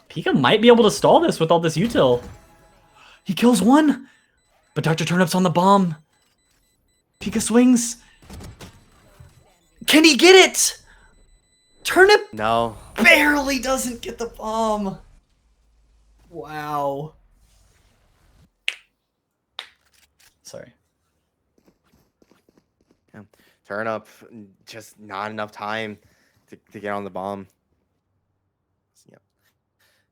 Pika might be able to stall this with all this util. He kills 1, but Dr. Turnip's on the bomb. Pika swings. Can he get it? Turnip No. barely doesn't get the bomb. Wow. Sorry. Yeah. Turnip, just not enough time to get on the bomb. Yep.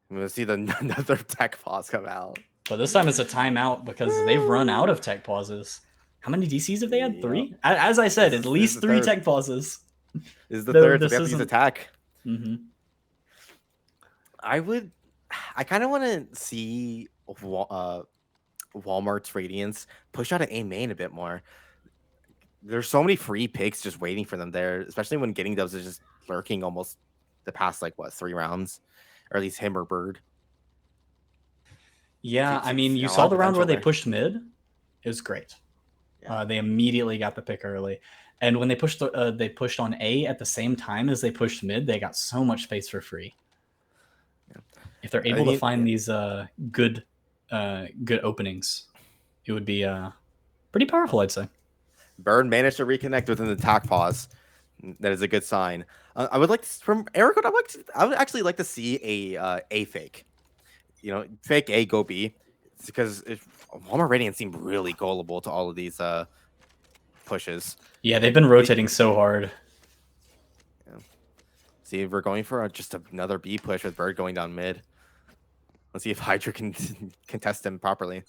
I'm going to see another tech pause come out. But this time it's a timeout because they've run out of tech pauses. How many DCs have they had? 3? As I said, at least 3 tech pauses. This is the third, so they have to use attack. Mm-hmm. I kind of want to see Walmart's Radiance push out an A main a bit more. There's so many free picks just waiting for them there, especially when getting those is just lurking almost the past, 3 rounds, or at least him or Bird. Yeah, I mean, you saw the round where they pushed mid. It was great. Yeah. They immediately got the pick early. And when they pushed on A at the same time as they pushed mid, they got so much space for free. Yeah. If they're able to find these good openings, it would be pretty powerful, I'd say. Bird managed to reconnect within the attack pause. That is a good sign. I would like from Eric. I would actually like to see a fake. Fake A, go B. It's because Walmart Radiant seemed really gullible to all of these pushes. Yeah, they've been rotating so hard. Yeah. See, we're going for just another B push with Bird going down mid. Let's see if Hydra can contest him properly.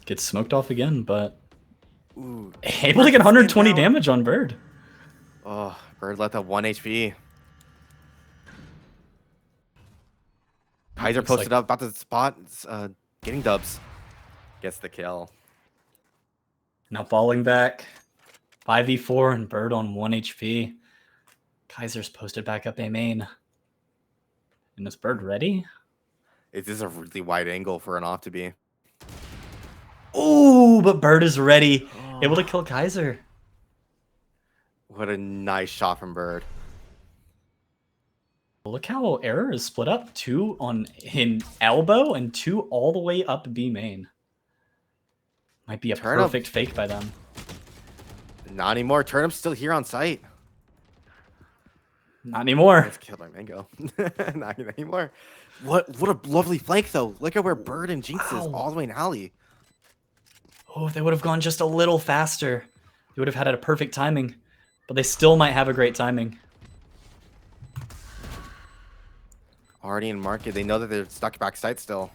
Gets smoked off again, but able to get 120 damage on Bird. Oh, Bird let that 1 HP. Kaiser posted up about the spot, getting dubs. Gets the kill. Now falling back. 5v4 and Bird on 1 HP. Kaiser's posted back up A main. And is Bird ready? Is this a really wide angle for an off to be? Ooh, but Bird is ready. Able to kill Kaiser. What a nice shot from Bird. Look how Error is split up. 2 in elbow and 2 all the way up B main. Might be a perfect fake by them. Not anymore. Turnip's still here on site. Not anymore. Let's kill our Mango. Not anymore. What a lovely flank though. Look at where Bird and Jinx is all the way in alley. Oh, if they would have gone just a little faster, they would have had a perfect timing. But they still might have a great timing. Already in market. They know that they're stuck back site still.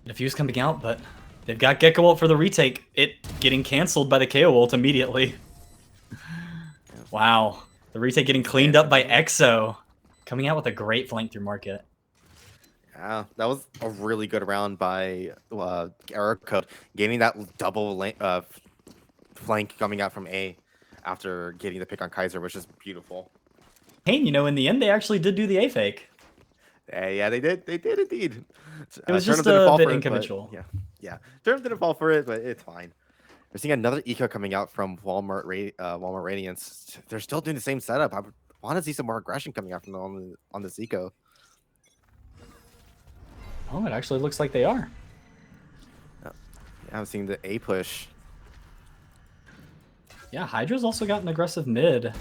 Diffuse coming out, but they've got Gecko ult for the retake. It getting canceled by the KO ult immediately. Wow. The retake getting cleaned up by EXO. Coming out with a great flank through market. Yeah, that was a really good round by Error Code. Gaining that double flank coming out from A after getting the pick on Kaiser, which is beautiful. Hey, you know, in the end, they actually did do the A fake. Yeah, they did. They did indeed. It was just a bit unconventional. Yeah. Turnip didn't fall for it, but it's fine. We're seeing another eco coming out from Walmart Radiance. They're still doing the same setup. I want to see some more aggression coming out from them on this eco. Oh, it actually looks like they are. Yeah, I'm seeing the A push. Yeah, Hydra's also got an aggressive mid.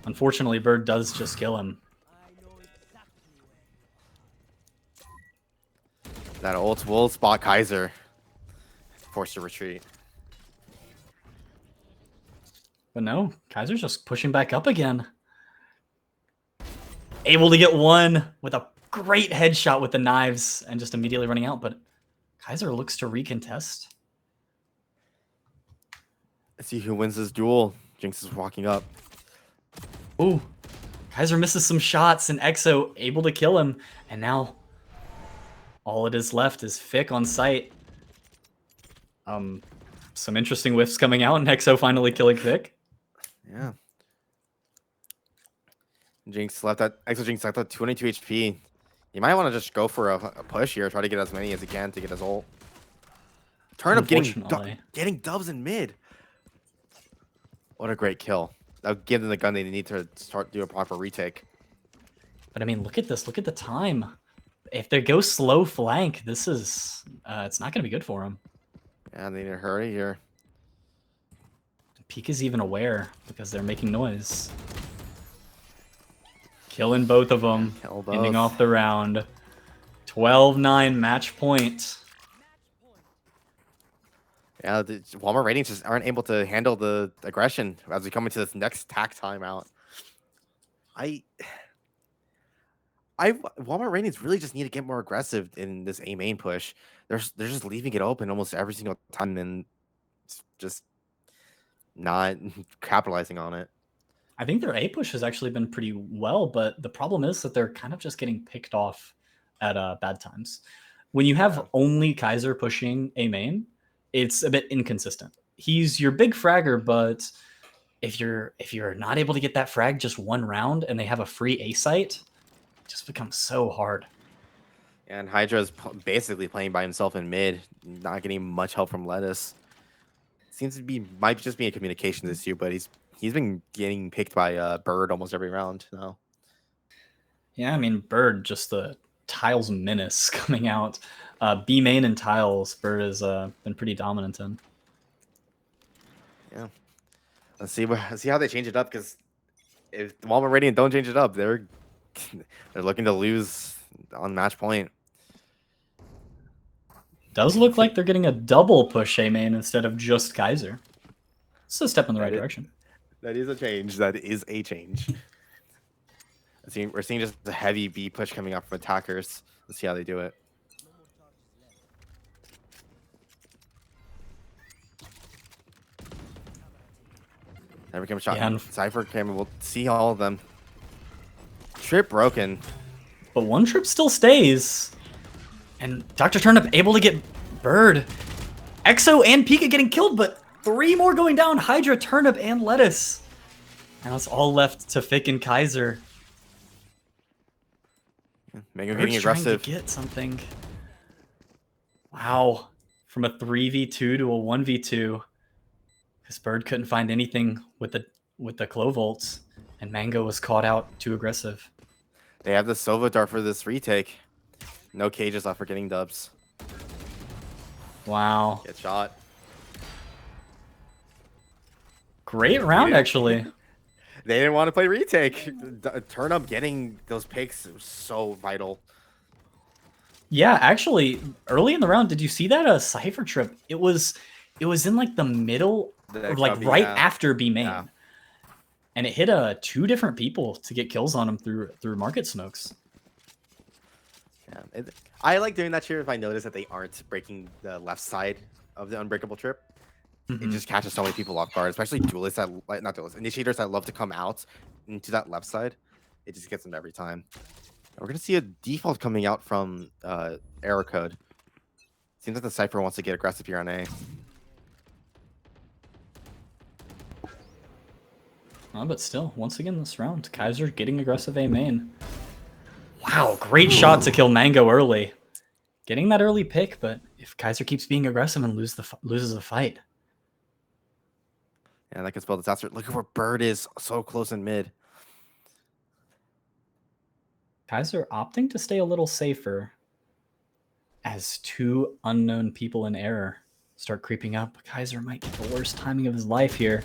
Unfortunately, Bird does just kill him. That ult will spot Kaiser. Forced to retreat. But no, Kaiser's just pushing back up again. Able to get one with a great headshot with the knives and just immediately running out. But Kaiser looks to recontest. Let's see who wins this duel. Jinx is walking up. Ooh, Kaiser misses some shots and EXO able to kill him. And now all it is left is Fick on site. Some interesting whiffs coming out and EXO finally killing Fick. Yeah. Jinx left that EXO Jinx left at 22 HP. You might want to just go for a push here, try to get as many as you can to get his ult. Turnip getting dubs in mid. What a great kill. That'll give them the gun they need to start do a proper retake. But I mean, look at this. Look at the time. If they go slow flank, this is it's not going to be good for them. Yeah, they need to hurry here. Peak is even aware because they're making noise. Killing both of them. Ending off the round. 12-9 match point. Yeah, the Walmart ratings just aren't able to handle the aggression as we come into this next tack timeout. Walmart ratings really just need to get more aggressive in this A main push. They're just leaving it open almost every single time and just not capitalizing on it. I think their A push has actually been pretty well, but the problem is that they're kind of just getting picked off at bad times. When you have only Kaiser pushing A main, it's a bit inconsistent. He's your big fragger, but if you're not able to get that frag just one round and they have a free A site, it just becomes so hard. And Hydra's basically playing by himself in mid, not getting much help from Lettuce. Seems to be might just be a communication issue, but he's been getting picked by Bird almost every round now. Yeah, I mean Bird, just the Tiles menace coming out. B main and Tiles, Bird has been pretty dominant in. Yeah, let's see how they change it up, because if Walmart Radiant don't change it up, they're looking to lose on match point. Does look like they're getting a double push A main instead of just Kaiser. It's a step in the right direction. That is a change. That is a change. We're seeing just a heavy B push coming up from attackers. Let's see how they do it. Never came a shot. Yeah, Cypher came. We'll see all of them. Trip broken. But one trip still stays. And Dr. Turnip able to get Bird. Exo and Pika getting killed, but 3 more going down. Hydra, Turnip, and Lettuce. Now it's all left to Fick and Kaiser. Mango getting aggressive. Trying to get something. Wow. From a 3v2 to a 1v2. Because Bird couldn't find anything with the Clovolts. And Mango was caught out too aggressive. They have the Sova Dart for this retake. No cages left for getting dubs. Wow. Get shot. Great round, actually. They didn't want to play retake. Turnip getting those picks was so vital. Yeah, actually, early in the round, did you see that Cypher trip? It was in like the middle, or like right after B main. Yeah. And it hit 2 different people to get kills on them through market smokes. Yeah, I like doing that here if I notice that they aren't breaking the left side of the unbreakable trip. It just catches so many people off guard, especially duelists that not duelists, initiators that love to come out into that left side. It just gets them every time. And we're gonna see a default coming out from error code. Seems like the Cypher wants to get aggressive here on A. But still, once again this round, Kaiser getting aggressive A main. Wow, great shot to kill Mango early. Getting that early pick, but if Kaiser keeps being aggressive and loses the fight. Yeah, that can spell disaster. Look at where Bird is, so close in mid. Kaiser opting to stay a little safer as 2 unknown people in error start creeping up. Kaiser might get the worst timing of his life here.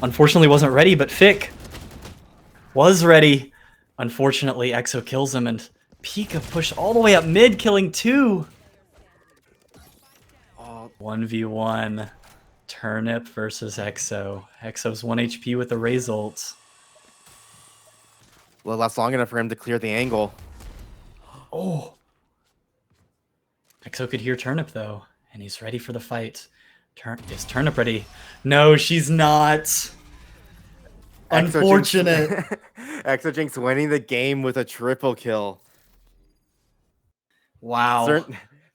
Unfortunately wasn't ready, but Fick was ready. Unfortunately, Exo kills him, and Pika pushed all the way up mid, killing 2. 1v1. Turnip versus Exo. Exo's 1 HP with the Raze ult. Well, that's long enough for him to clear the angle. Oh. Exo could hear Turnip, though, and he's ready for the fight. Is Turnip ready? No, she's not. Unfortunate. Exojinx winning the game with a triple kill. Wow.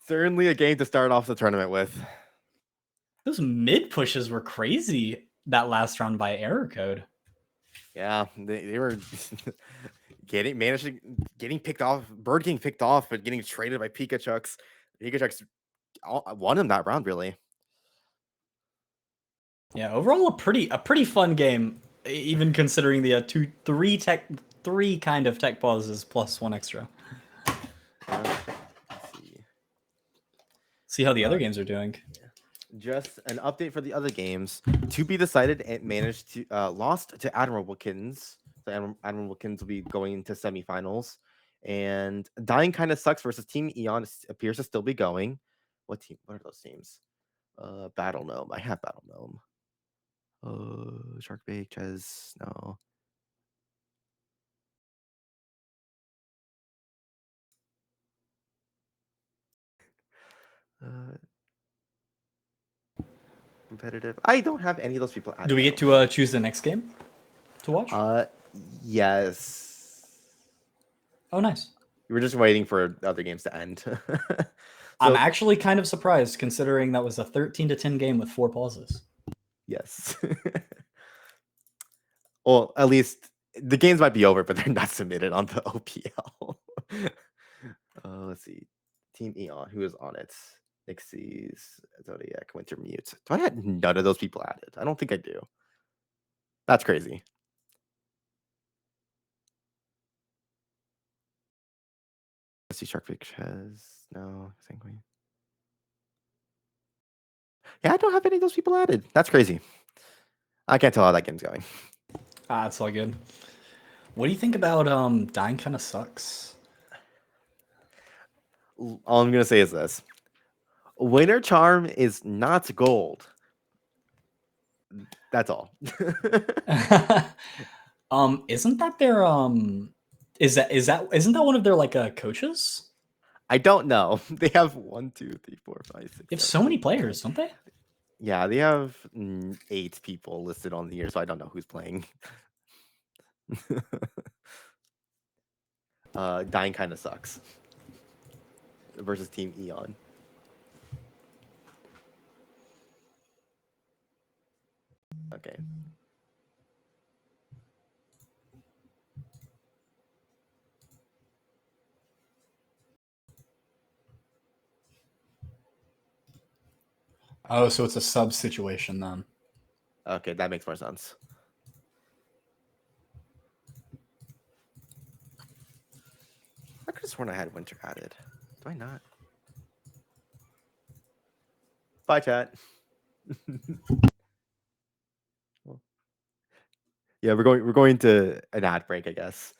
Certainly a game to start off the tournament with. Those mid pushes were crazy that last round by error code. Yeah, they were getting picked off. Bird getting picked off, but getting traded by Pikachucks. Pikachucks won him that round, really. Yeah, overall a pretty fun game, even considering the 3 kind of tech pauses plus 1 extra. Let's see how the other games are doing. Just an update for the other games. To be decided, it managed to lost to Admirable Kittens. So Admirable Kittens will be going into semifinals. And dying kind of sucks versus Team Eon appears to still be going. What are those teams? Battle Gnome. I have Battle Gnome. Sharkbait, Ches, no. Competitive. I don't have any of those people. Do we get to choose the next game to watch? Yes. Oh, nice. We were just waiting for other games to end. I'm actually kind of surprised, considering that was a 13-10 game with 4 pauses. Yes. Well, at least the games might be over, but they're not submitted on the OPL. Let's see. Team Eon, who is on it? Nixies, Zodiac, Wintermute. Do I have none of those people added? I don't think I do. That's crazy. Let's see, Sharkfish has no Sanguine. Yeah, I don't have any of those people added. That's crazy. I can't tell how that game's going. It's all good. What do you think about dying kind of sucks? All I'm gonna say is this. Winter Charm is not gold. That's all. Isn't that their isn't that one of their like coaches? I don't know. They have 1, 2, 3, 4, 5, 6. They have so many players, don't they? Yeah, they have 8 people listed on here, so I don't know who's playing. dying kind of sucks versus Team Eon. Okay. Oh, so it's a sub situation then. Okay, that makes more sense. I could have sworn I had winter added. Do I not? Bye, chat. Yeah, we're going to an ad break, I guess.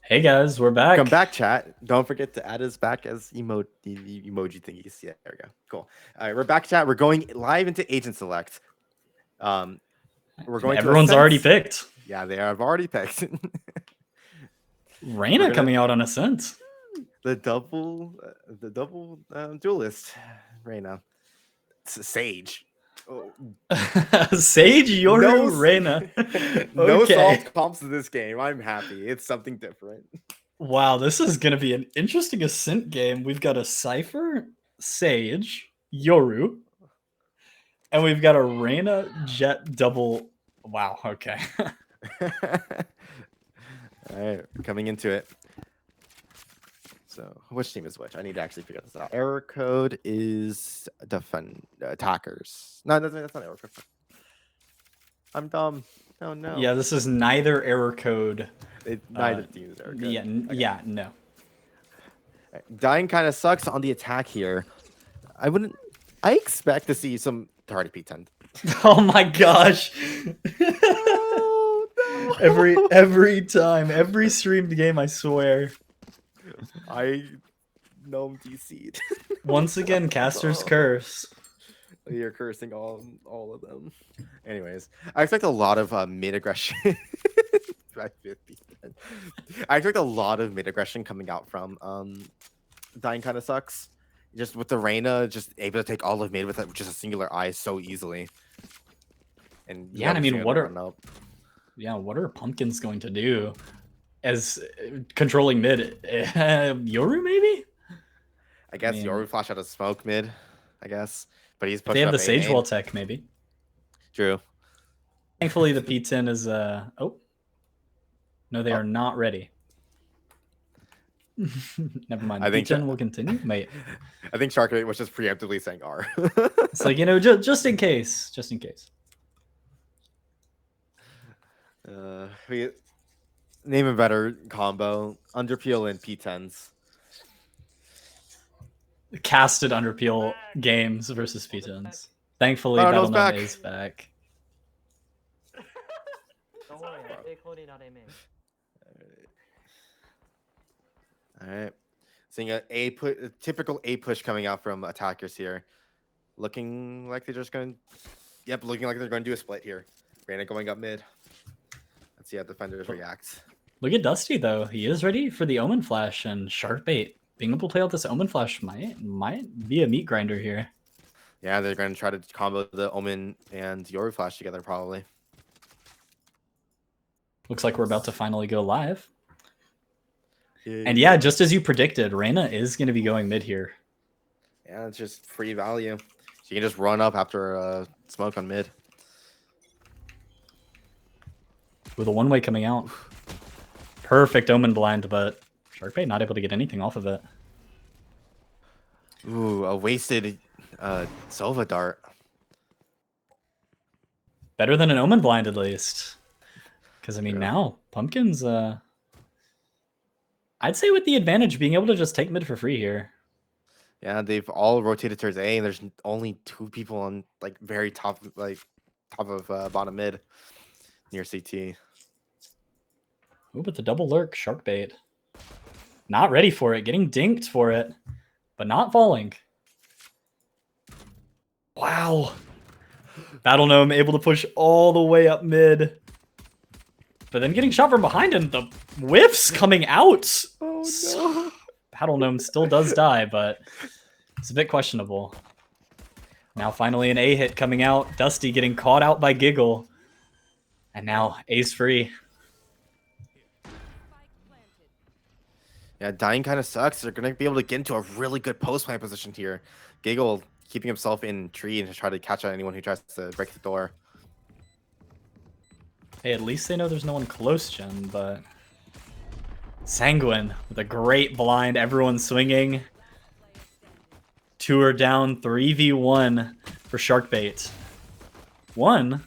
Hey guys, we're back. Come back, chat. Don't forget to add us back as the emoji thingies. Yeah, there we go. Cool. All right, we're back, chat. We're going live into Agent Select. We're going Everyone's to already picked. Yeah, they have already picked. Reyna coming out on Ascent. The double duelist, Reyna. Sage. Oh. Sage, Yoru, Reyna. No soft comps to this game. I'm happy. It's something different. Wow, this is going to be an interesting Ascent game. We've got a Cypher, Sage, Yoru, and we've got a Reyna Jet double. Wow, okay. All right, coming into it. So, which team is which? I need to actually figure this out. Error code is attackers. No, that's not error code. I'm dumb. Oh no. Yeah, this is neither error code. Neither team is error code. Yeah, okay. Yeah, no. Dying kind of sucks on the attack here. I expect to see some tardy P10. Oh my gosh. Oh, no. Every time, every streamed game, I swear. I know DC'd. Once again, caster's curse. You're cursing all of them. Anyways, I expect a lot of mid aggression. I expect a lot of mid aggression coming out from Dying kind of sucks. Just with the Reyna, just able to take all of mid with just a singular eye so easily. And yeah, I mean, what are pumpkins going to do as controlling mid? Yoru maybe? I guess Yoru flash out of smoke mid. I guess, but he's pushing. They have the Sage wall tech maybe. True. Thankfully, the P10 is oh no, they are not ready. Never mind. I think P10 will continue. Mate, I think Sharkbait was just preemptively saying R. It's like, you know, just in case, just in case. We name a better combo: Underpeel and P10s. Casted Underpeel games versus P10s. Thankfully, BattleNet is back. All right, seeing a typical A push coming out from attackers here, looking like they're just going. Yep, looking like they're going to do a split here. Reyna going up mid. Let's see how defenders react. Look at Dusty though; he is ready for the Omen Flash, and Sharkbait being able to play out this Omen Flash might be a meat grinder here. Yeah, they're going to try to combo the Omen and Yoru Flash together probably. Looks like we're about to finally go live. And yeah, just as you predicted, Reyna is going to be going mid here. Yeah, it's just free value. So you can just run up after smoke on mid. With a one-way coming out. Perfect Omen blind, but Sharkbait not able to get anything off of it. Ooh, a wasted Sova dart. Better than an Omen blind at least. Because, I mean, now, Pumpkins... I'd say with the advantage, being able to just take mid for free here. Yeah, they've all rotated towards A, and there's only two people on like very top of bottom mid near CT. Oh, but the double lurk, Sharkbait. Not ready for it, getting dinked for it, but not falling. Wow. Battle Gnome able to push all the way up mid. But then getting shot from behind and the whiffs coming out. Oh no. Battle Gnome still does die, but it's a bit questionable. Now finally an A hit coming out. Dusty getting caught out by Giggle. And now A's free. Yeah, Dying kind of sucks. They're going to be able to get into a really good post-plant position here. Giggle keeping himself in tree and to try to catch out anyone who tries to break the door. Hey, at least they know there's no one close, Jen, but... Sanguine with a great blind. Everyone swinging. Two are down. 3v1 for Sharkbait. One.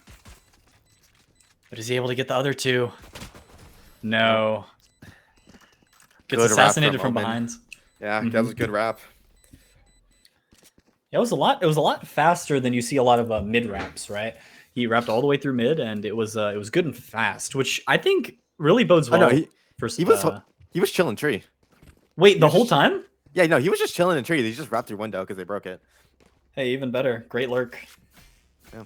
But is he able to get the other two? No. Gets assassinated from behind. Yeah, that was a good wrap. Yeah, it was a lot faster than you see a lot of mid wraps, right? He wrapped all the way through mid, and it was good and fast, which I think really bodes well. He was He was chilling tree. Wait, the whole time? Yeah, no, he was just chilling in tree. They just wrapped through window because they broke it. Hey, even better. Great lurk. Yeah.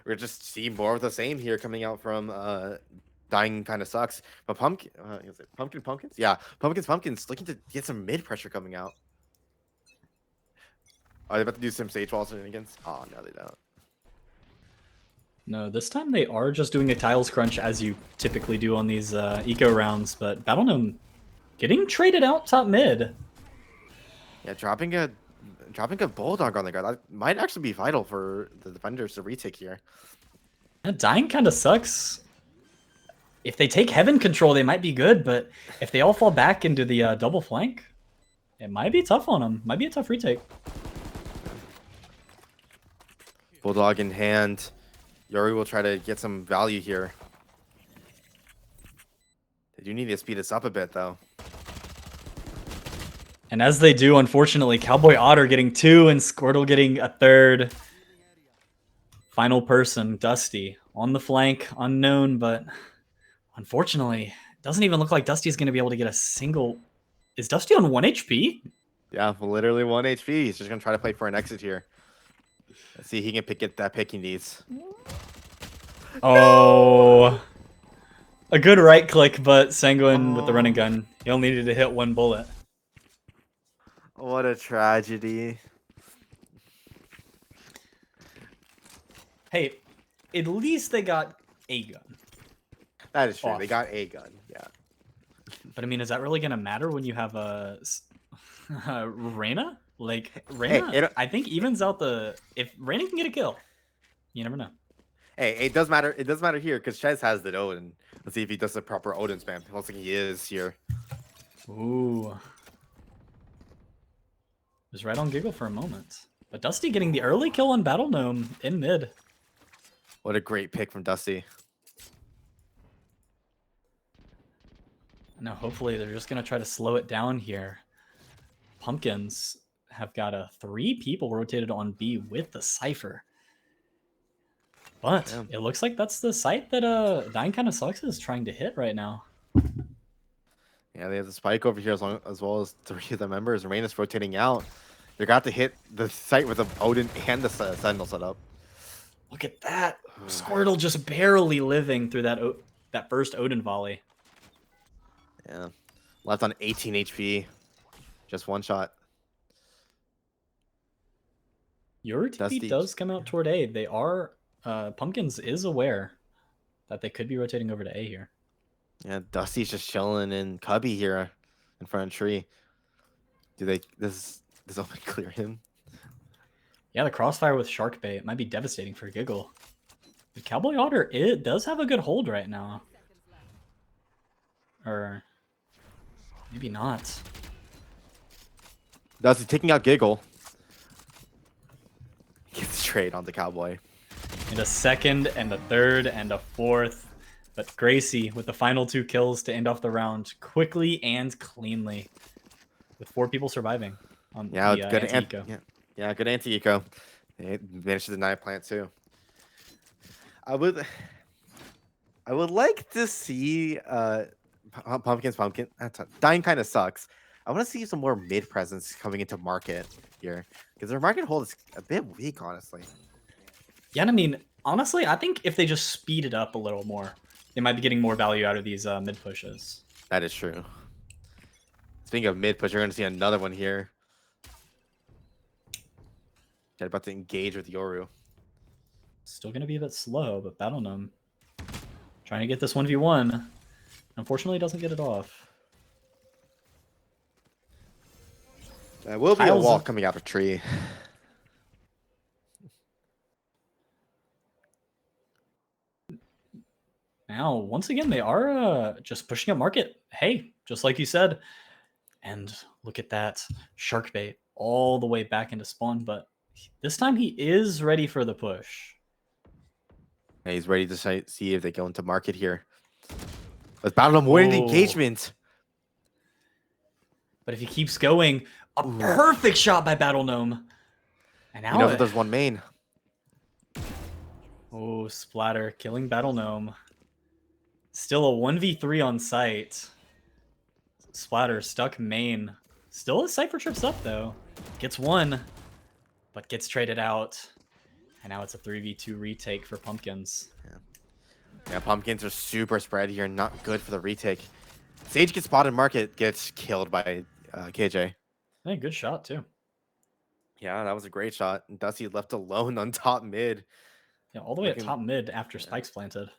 We're just seeing more of the same here coming out from Dying kind of sucks. But is it Pumpkins? Yeah, Pumpkins looking to get some mid pressure coming out. Are they about to do some Sage Wall against? Oh, no, they don't. No, this time they are just doing a tiles crunch as you typically do on these eco rounds, but Battle Gnome getting traded out top mid. Yeah, dropping a Bulldog on the guard. That might actually be vital for the defenders to retake here. Yeah, dying kind of sucks. If they take Heaven control, they might be good, but if they all fall back into the double flank, it might be tough on them. Might be a tough retake. Bulldog in hand. Yuri will try to get some value here. They do need to speed this up a bit, though. And as they do, unfortunately, Cowboy Otter getting 2 and Squirtle getting a 3rd. Final person, Dusty, on the flank, unknown, but unfortunately, it doesn't even look like Dusty's going to be able to get a single... Is Dusty on 1 HP? Yeah, literally 1 HP. He's just going to try to play for an exit here. Let's see if he can get that pick he needs. Oh. No! A good right click, but Sanguine with the running gun. He only needed to hit 1 bullet. What a tragedy. Hey, at least they got a gun. That is true. They got a gun, yeah. But I mean, is that really going to matter when you have a Reyna? Like, Reyna, hey, I think evens out the... If Reyna can get a kill, you never know. Hey, it does matter. It does matter here because Chez has the Odin. Let's see if he does the proper Odin spam. It looks like he is here. Ooh. Was right on Giggle for a moment. But Dusty getting the early kill on Battle Gnome in mid. What a great pick from Dusty. Now, hopefully they're just going to try to slow it down here. Pumpkins have got 3 people rotated on B with the Cypher. But it looks like that's the site that Dying Kinda Sucks is trying to hit right now. Yeah, they have the spike over here as well as 3 of the members. Rain is rotating out. They got to hit the site with the Odin and the Sentinel setup. Look at that. Squirtle just barely living through that first Odin volley. Yeah. Left on 18 HP. Just 1 shot. Your TP does come out toward A. They are... Pumpkins is aware that they could be rotating over to A here. Yeah, Dusty's just chilling in Cubby here in front of tree. Do they... Does open clear him? Yeah, the crossfire with Shark Bait might be devastating for Giggle. But Cowboy Otter, it does have a good hold right now. Or... maybe not. Dusty taking out Giggle. Gets trade on the Cowboy. And a 2nd, and a 3rd, and a 4th. But Gracie with the final 2 kills to end off the round quickly and cleanly. With 4 people surviving. On yeah, the, good anti-eco. Yeah, good anti-eco. They managed to deny a plant too. I would like to see Dying Kinda Sucks. I want to see some more mid presence coming into market here because their market hold is a bit weak, honestly. Yeah, I mean, honestly, I think if they just speed it up a little more, they might be getting more value out of these mid pushes. That is true. Speaking of mid push, you're going to see another one here. They're about to engage with Yoru. Still going to be a bit slow, but Battle Gnome trying to get this 1v1. Unfortunately, doesn't get it off. There will be a wall coming out of tree. Now, once again, they are just pushing up market. Hey, just like you said. And look at that Shark Bait all the way back into spawn. But this time he is ready for the push. Yeah, he's ready to see if they go into market here. But Battle Gnome winning engagement. But if he keeps going, a perfect shot by Battle Gnome. And now he knows that there's one main. Oh, Splatter killing Battle Gnome. Still a 1v3 on site. Splatter stuck main. Still a Cypher trips up though. Gets one, but gets traded out. And now it's a 3v2 retake for Pumpkins. Yeah, Pumpkins are super spread here. Not good for the retake. Sage gets spotted, Market gets killed by KJ. Hey, good shot too. Yeah, that was a great shot. And Dusty left alone on top mid. Yeah, all the way at top mid after spikes planted.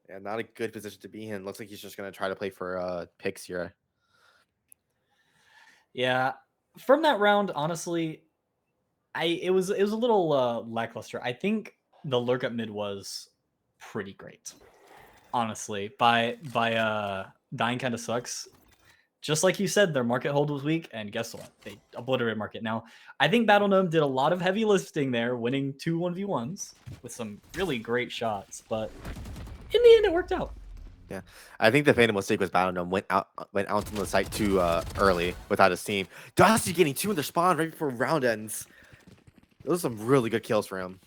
Yeah, not a good position to be in. Looks like he's just gonna try to play for picks here. Yeah, from that round, honestly, it was a little lackluster. I think the lurk up mid was pretty great. Honestly, by dying kind of sucks. Just like you said, their market hold was weak, and guess what? They obliterated market. Now, I think Battle Gnome did a lot of heavy lifting there, winning 2 1v1s with some really great shots, but in the end, it worked out. Yeah, I think the fatal mistake was Battle Gnome went out on the site too early without his team. Dusty getting 2 in their spawn right before round ends. Those are some really good kills for him.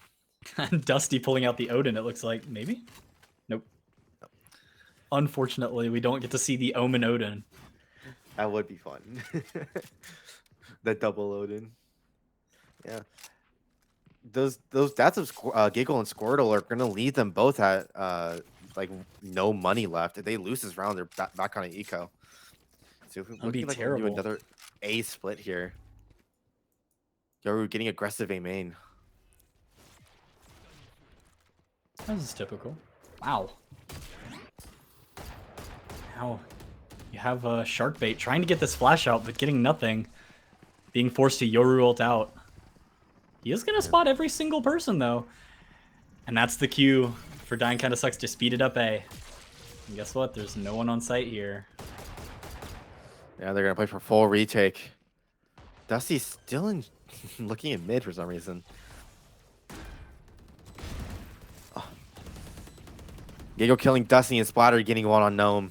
Dusty pulling out the Odin, it looks like. Maybe? Nope. Unfortunately, we don't get to see the Omen Odin. That would be fun. The double Odin. Yeah. Those deaths of Giggle and Squirtle are gonna leave them both at like no money left. If they lose this round, they're back on an eco. So if That'd be like terrible. do another A split here. Yoru getting aggressive A main. This is typical. Wow. Now you have Sharkbait trying to get this flash out, but getting nothing. Being forced to Yoru ult out. He is going to spot every single person, though. And that's the cue for Dying Kinda Sucks to speed it up A. And guess what? There's no one on site here. Yeah, they're going to play for full retake. Dusty's still in looking at mid for some reason. Oh. Gigo killing Dusty and Splatter getting one on Gnome.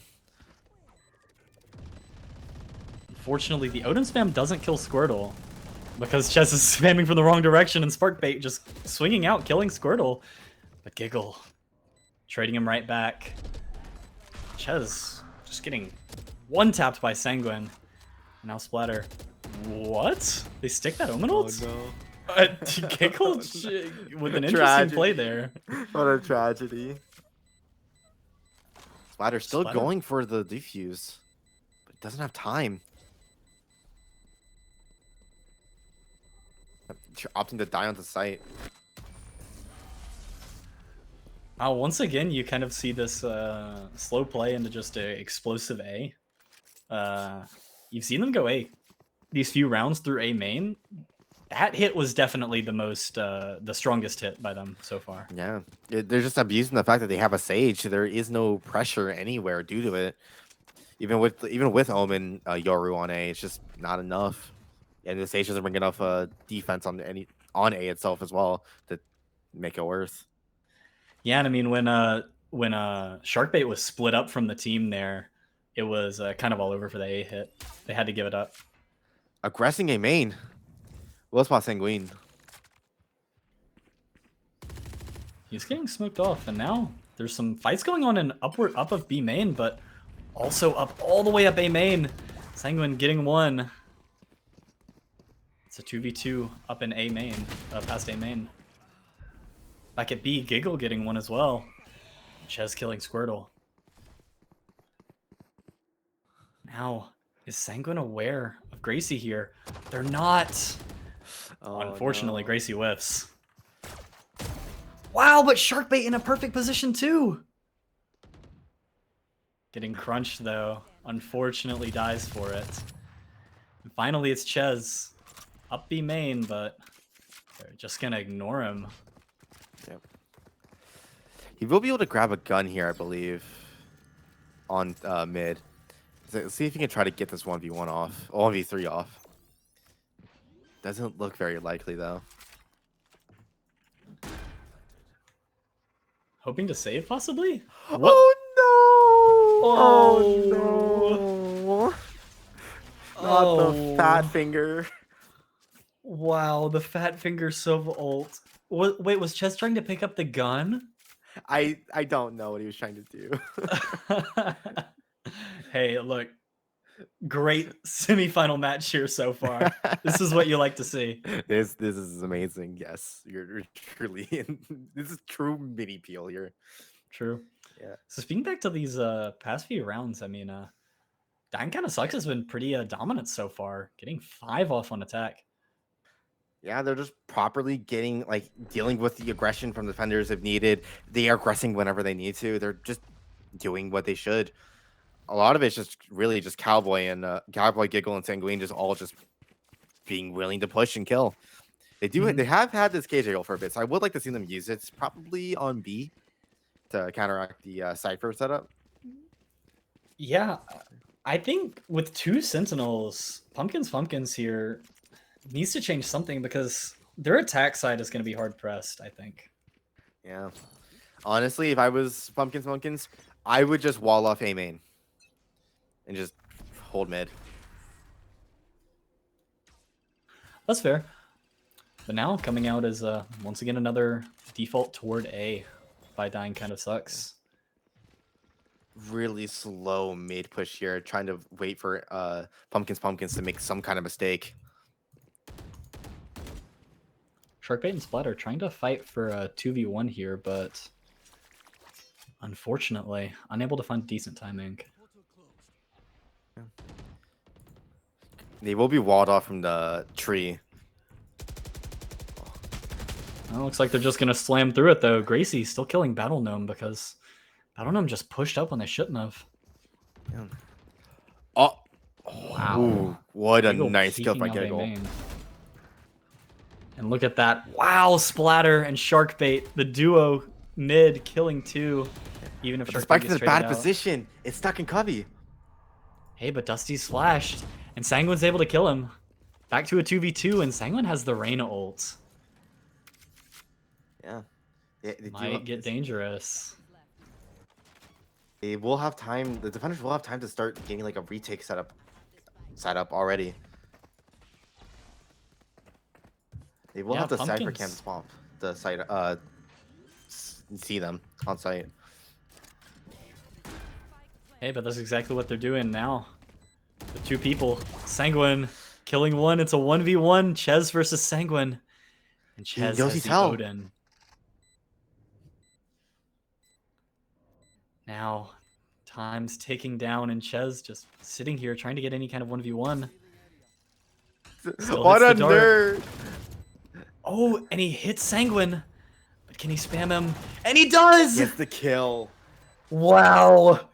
Unfortunately, the Odin spam doesn't kill Squirtle. Because Ches is spamming from the wrong direction and Sparkbait just swinging out, killing Squirtle. But Giggle trading him right back. Ches just getting one-tapped by Sanguine. Now Splatter. What? They stick that Omen ult? Oh, no. Giggle with an interesting play there. What a tragedy. Splatter still going for the defuse, but doesn't have time. Opting to die on the site. Once again, you kind of see this slow play into just an explosive A. You've seen them go A these few rounds through A main. That hit was definitely the strongest hit by them so far. Yeah, they're just abusing the fact that they have a Sage. There is no pressure anywhere due to it. Even with Omen Yoru on A, it's just not enough. And the Sage doesn't bring enough defense on A itself as well to make it worse. Yeah, and I mean when Sharkbait was split up from the team there, it was kind of all over for the A hit. They had to give it up. Aggressing A main. Well spot Sanguine. He's getting smoked off, and now there's some fights going on in up of B main, but also up all the way up A main. Sanguine getting one. It's a 2v2 up in A main, past A main. Back at B, Giggle getting one as well. Ches killing Squirtle. Now, is Sanguine aware of Gracie here? They're not. Oh, unfortunately, no. Gracie whiffs. Wow, but Sharkbait in a perfect position too. Getting crunched though. Unfortunately dies for it. And finally, it's Ches. Up B main, but they're just gonna ignore him. Yep. He will be able to grab a gun here, I believe, on mid. Let's see if he can try to get this 1v1 off, 1v3 off. Doesn't look very likely though. Hoping to save, possibly? What? Oh no! Oh no! Not the fat finger. Wow, the fat finger Sova ult. Wait, was Ches trying to pick up the gun? I don't know what he was trying to do. Hey, look. Great semifinal match here so far. This is what you like to see. This is amazing. Yes, you're truly in. This is true mini peel here. True. Yeah. So speaking back to these past few rounds, I mean, Dying Kinda Sucks has been pretty dominant so far, getting 5 off on attack. Yeah, they're just properly getting like dealing with the aggression from defenders if needed. They are aggressing whenever they need to. They're just doing what they should. A lot of it's just really just Cowboy and Cowboy, Giggle, and Sanguine just all just being willing to push and kill. They do. They have had this KJ ult for a bit, so I would like to see them use it. It's probably on B to counteract the Cypher setup. Yeah, I think with 2 Sentinels, Pumpkins here needs to change something because their attack side is going to be hard pressed, I think. Yeah. Honestly, if I was Pumpkins, I would just wall off A main and just hold mid. That's fair. But now coming out is once again another default toward A by Dying Kinda Sucks. Really slow mid push here, trying to wait for Pumpkins to make some kind of mistake. Sharkbait and Splatter trying to fight for a 2v1 here, but unfortunately unable to find decent timing. They will be walled off from the tree. Well, looks like they're just going to slam through it, though. Gracie's still killing Battle Gnome because Battle Gnome just pushed up when they shouldn't have. Yeah. Oh, wow. Ooh, what a Giggle nice kill by peeking out A Giggle. main. And look at that. Wow, Splatter and Sharkbait, the duo mid killing 2. Even if But Sharkbait the spike gets is in a bad traded out. position. It's stuck in Cubby. Hey, but Dusty's flashed, and Sanguine's able to kill him. Back to a 2v2, and Sanguine has the Reyna ult. Yeah. They Might get dangerous. They will have time. The defenders will have time to start getting like a retake setup already. They will have the Cypher cam swamp. The site see them on site. Hey, but that's exactly what they're doing now. The 2 people. Sanguine killing 1. It's a 1v1. Ches versus Sanguine. And Ches has the Odin. Now, time's ticking down, and Ches just sitting here trying to get any kind of 1v1. What a nerd! Oh, and he hits Sanguine. But can he spam him? And he does! Gets the kill. Wow.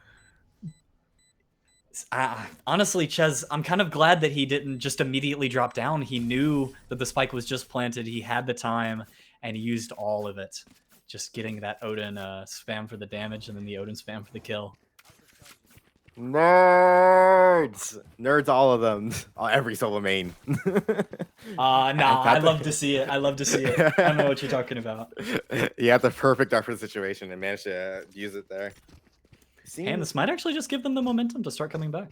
Honestly, Ches, I'm kind of glad that he didn't just immediately drop down. He knew that the spike was just planted. He had the time, and he used all of it. Just getting that Odin spam for the damage, and then the Odin spam for the kill. Nerds! Nerds, all of them. Every solo main. I love to see it. I love to see it. I don't know what you're talking about. You have the perfect art for the situation and managed to use it there. And this might actually just give them the momentum to start coming back.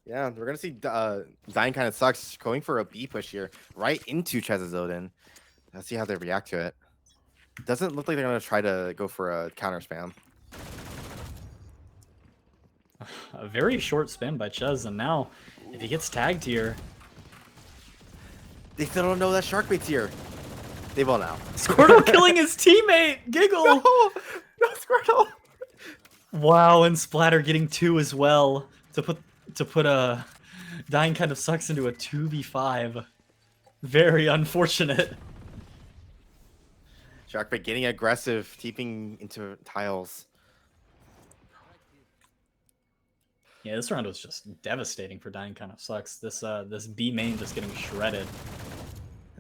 Yeah, we're going to see Dying Kinda Sucks going for a B push here, right into Chez's Odin. Let's see how they react to it. Doesn't look like they're going to try to go for a counter spam. A very short spam by Ches, and now if he gets tagged here... They still don't know that Sharkbait's here. They will now. Squirtle killing his teammate! Giggle! No Squirtle! Wow, and Splatter getting 2 as well to put a Dying Kinda Sucks into a 2v5. Very unfortunate. Sharkbait getting aggressive, teeping into tiles. Yeah, this round was just devastating for Dying Kinda Sucks. This B main just getting shredded.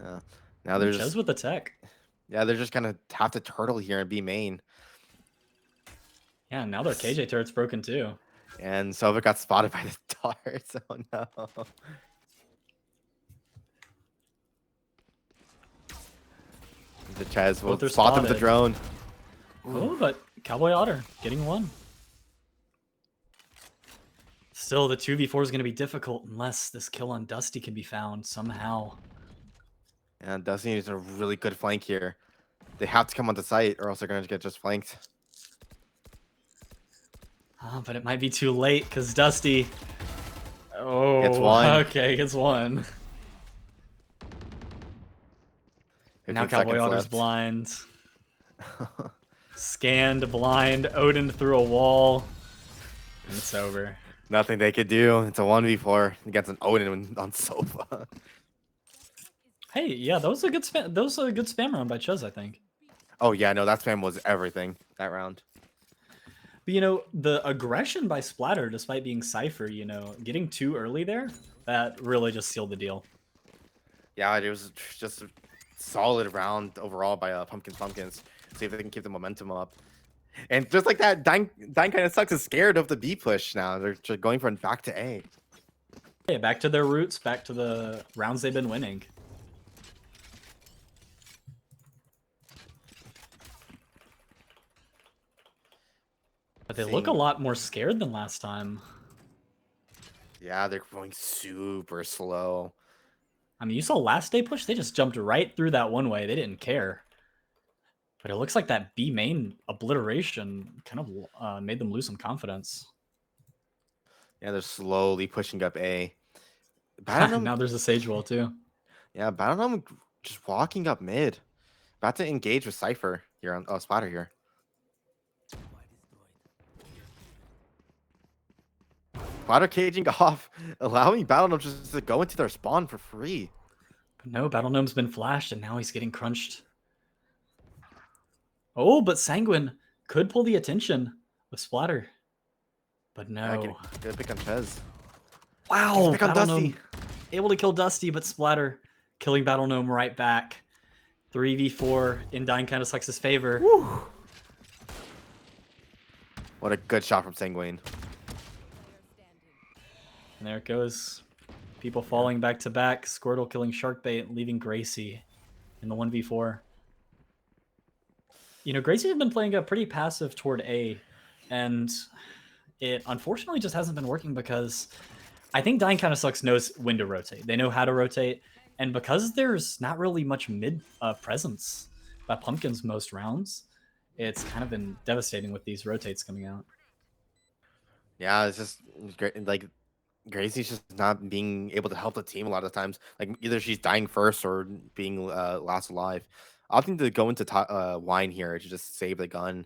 Yeah. Now there's Ches with the tech. Yeah, they're just gonna have to turtle here and B main. Yeah, now their KJ turret's broken too. And Sova got spotted by the darts. Oh no. The Ches will spot them with the drone. Oh, but Cowboy Otter getting 1. Still, the 2v4 is going to be difficult unless this kill on Dusty can be found somehow. And Dusty needs a really good flank here. They have to come on the site or else they're going to get just flanked. But it might be too late because Dusty Oh, Gets one. okay, gets one. Now 15 Cowboy seconds Otter's left. blind. Scanned blind. Odin through a wall. And it's over. Nothing they could do. It's a 1v4 against an Odin on Sofa. Hey, yeah, that was a good spam. That was a good spam round by Chuz, I think. Oh yeah, no, that spam was everything that round. But you know, the aggression by Splatter, despite being Cypher, you know, getting too early there, that really just sealed the deal. Yeah, it was just a solid round overall by Pumpkins. See if they can keep the momentum up. And just like that, Dying kind of sucks is scared of the B push now. They're just going from back to A. Hey, back to their roots, back to the rounds they've been winning. But they look a lot more scared than last time. Yeah, they're going super slow. I mean, you saw last day push, they just jumped right through that one way. They didn't care. But it looks like that B main obliteration kind of made them lose some confidence. Yeah, they're slowly pushing up A. Now there's a Sage wall too. Yeah, Battle just walking up mid. About to engage with Cypher here on Splatter here. Splatter caging off, allowing Battle just to go into their spawn for free. But no, Battle Gnome's been flashed and now he's getting crunched. Oh, but Sanguine could pull the attention with Splatter. But no. Yeah, good pick on Chez. Wow, Pick on Dusty. Able to kill Dusty, but Splatter killing Battle Gnome right back. 3v4 in Dying Kinda Sucks' favor. Woo. What a good shot from Sanguine. And there it goes. People falling back to back. Squirtle killing Sharkbait, leaving Gracie in the 1v4. You know, Gracie has been playing a pretty passive toward A, and it unfortunately just hasn't been working because I think Dying Kinda Sucks knows when to rotate. They know how to rotate, and because there's not really much mid presence by Pumpkins most rounds, it's kind of been devastating with these rotates coming out. Yeah, it's just great. Like Gracie's just not being able to help the team a lot of times. Like either she's dying first or being last alive. Opting to go into wine here to just save the gun.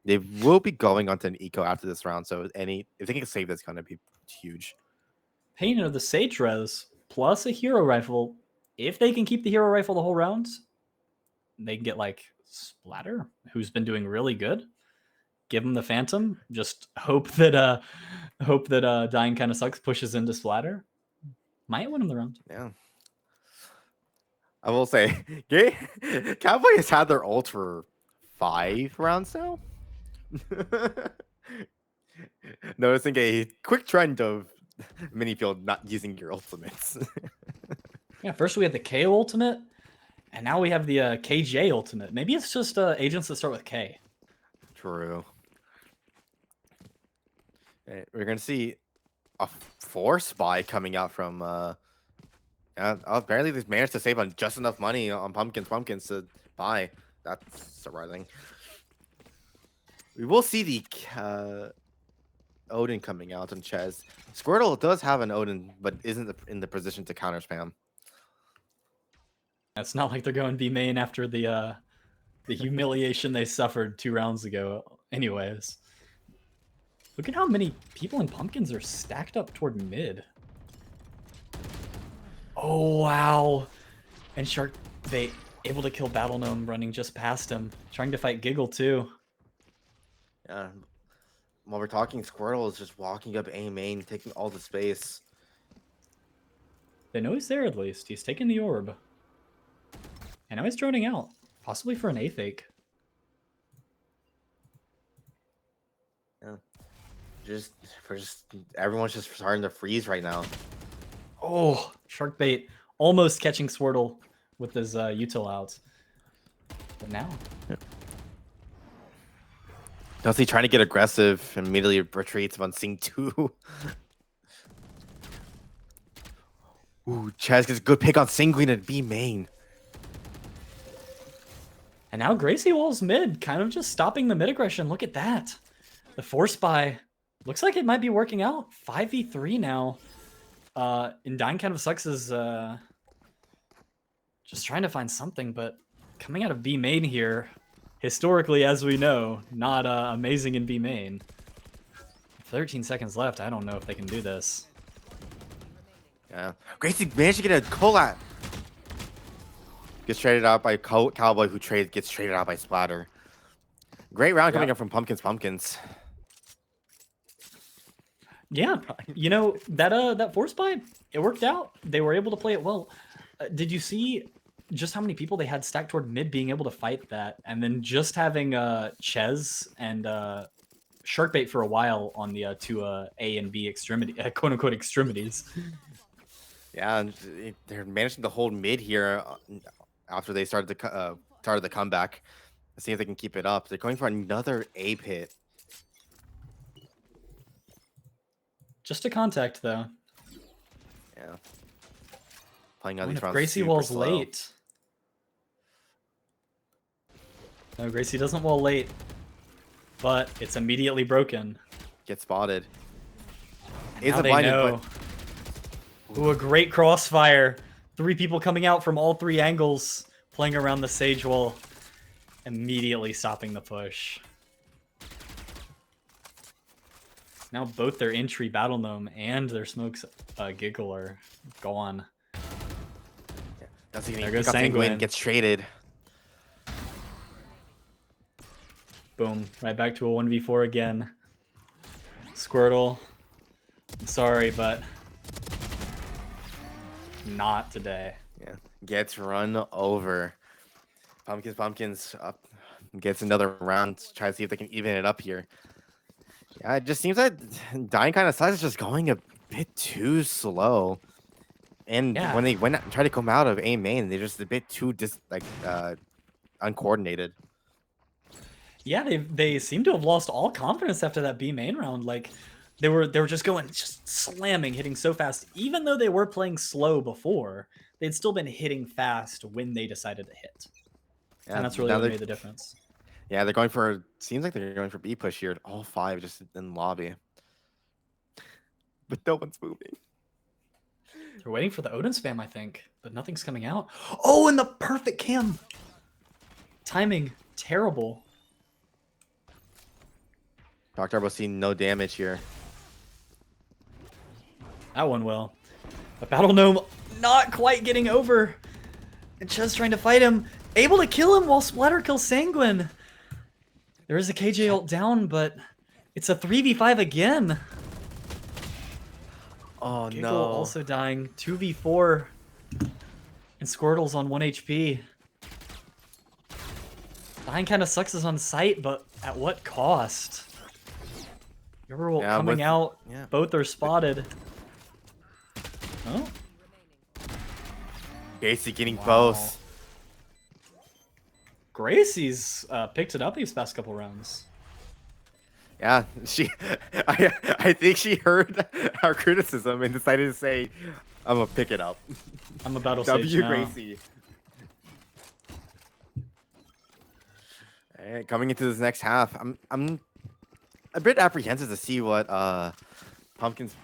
They will be going onto an eco after this round, so if they can save this, gonna be huge. Hey, you know, the Sage Res plus a hero rifle, if they can keep the hero rifle the whole round, they can get like Splatter, who's been doing really good. Give him the Phantom. Just hope that Dying Kinda Sucks pushes into Splatter. Might win him the round. Yeah. I will say, Cowboy has had their ult for 5 rounds now. Noticing a quick trend of Minipeel not using your ultimates. Yeah, first we had the KO ultimate, and now we have the KJ ultimate. Maybe it's just agents that start with K. True. We're gonna see a force buy coming out from. Apparently, they've managed to save on just enough money on pumpkins to buy. That's surprising. We will see the Odin coming out on Chez. Squirtle does have an Odin, but isn't in the position to counter spam. It's not like they're going B main after the humiliation they suffered 2 rounds ago. Anyways, look at how many people in pumpkins are stacked up toward mid. Oh wow! And Sharkbait able to kill Battle Gnome running just past him, trying to fight Giggle too. Yeah. While we're talking, Squirtle is just walking up A main, taking all the space. They know he's there at least. He's taking the orb. And now he's droning out, possibly for an A fake. Yeah. Everyone's just starting to freeze right now. Oh, Sharkbait almost catching Squirtle with his util out. But now. Yep. Dusty trying to get aggressive and immediately retreats on seeing 2. Ooh, Chaz gets a good pick on Sanguine at B main. And now Gracie walls mid, kind of just stopping the mid aggression. Look at that. The force buy looks like it might be working out. 5v3 now. And Dying kind of sucks is just trying to find something, but coming out of B main here, historically, as we know, not amazing in B main. 13 seconds left. I don't know if they can do this. Yeah. Gracie managed to get a collat. Gets traded out by Cowboy, who gets traded out by Splatter. Great round coming up from Pumpkins. Yeah, you know, that force buy, it worked out. They were able to play it well. Did you see just how many people they had stacked toward mid being able to fight that, and then just having Ches and Sharkbait for a while on the two A and B extremity, quote unquote extremities. Yeah, and they're managing to hold mid here after they started the comeback. Let's see if they can keep it up. They're going for another A pit. Just a contact though. Yeah. Playing out these rounds Gracie super walls slow. late. No, Gracie doesn't wall late, but it's immediately broken. Get spotted. Now they know. Ooh, a great crossfire. 3 people coming out from all 3 angles, playing around the Sage wall, immediately stopping the push. Now both their entry Battle Gnome and their Smokes Giggle are gone. Yeah, there goes Sanguine. Gets traded. Boom. Right back to a 1v4 again. Squirtle. I'm sorry, but not today. Yeah. Gets run over. Pumpkins up. Gets another round to try to see if they can even it up here. Yeah, it just seems like Dying kind of sucks. Is just going a bit too slow. And when they try to come out of A main, they're just a bit too uncoordinated. Yeah, they seem to have lost all confidence after that B main round. Like they were just slamming, hitting so fast. Even though they were playing slow before, they'd still been hitting fast when they decided to hit. Yeah, and that's really what made the difference. Yeah, they're going for seems like they're going for B push here. All 5 just in lobby. But no one's moving. They're waiting for the Odin spam, I think, but nothing's coming out. Oh, and the perfect cam. Timing terrible. Dr. Arbo seeing no damage here. That one will. But Battle Gnome not quite getting over. And Ches trying to fight him. Able to kill him while Splatter kills Sanguine. There is a KJ ult down, but it's a 3v5 again. Oh, Giggle no. also dying. 2v4. And Squirtle's on 1 HP. Dying kind of sucks is on site, but at what cost? Everyone coming out. Yeah. Both are spotted. Oh. Basically getting both. Gracie's picked it up these past couple rounds. Yeah, I think she heard our criticism and decided to say, "I'm gonna pick it up." I'm a battle sage now. Gracie. All right, coming into this next half, I'm a bit apprehensive to see what Pumpkins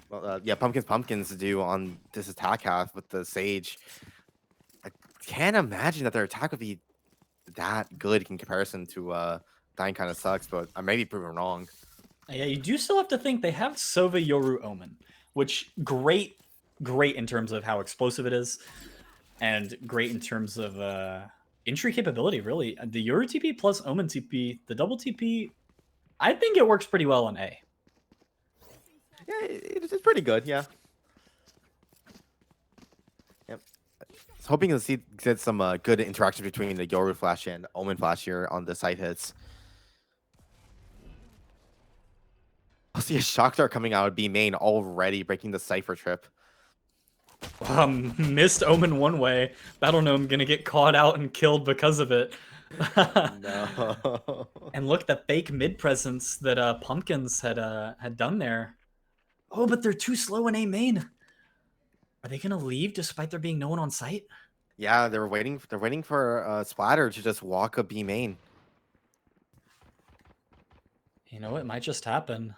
do on this attack half with the Sage. I can't imagine that their attack would be that good in comparison to Dying kind of sucks, but I may be proven wrong. Yeah, you do still have to think they have Sova Yoru Omen, which great in terms of how explosive it is, and great in terms of entry capability, really. The Yoru TP plus Omen TP, the double TP, I think it works pretty well on A. Yeah, it's pretty good, yeah. Yep. Hoping to get some good interaction between the Yoru Flash and Omen Flash here on the side hits. I'll see a Shock Dart coming out of B main already, breaking the Cypher trip. Missed Omen one way. Battle Gnome gonna get caught out and killed because of it. No. And look, the fake mid presence that Pumpkins had done there. Oh, but they're too slow in A main. Are they gonna leave despite there being no one on site? Yeah, they're waiting. They're waiting for Splatter to just walk a B main. You know, it might just happen.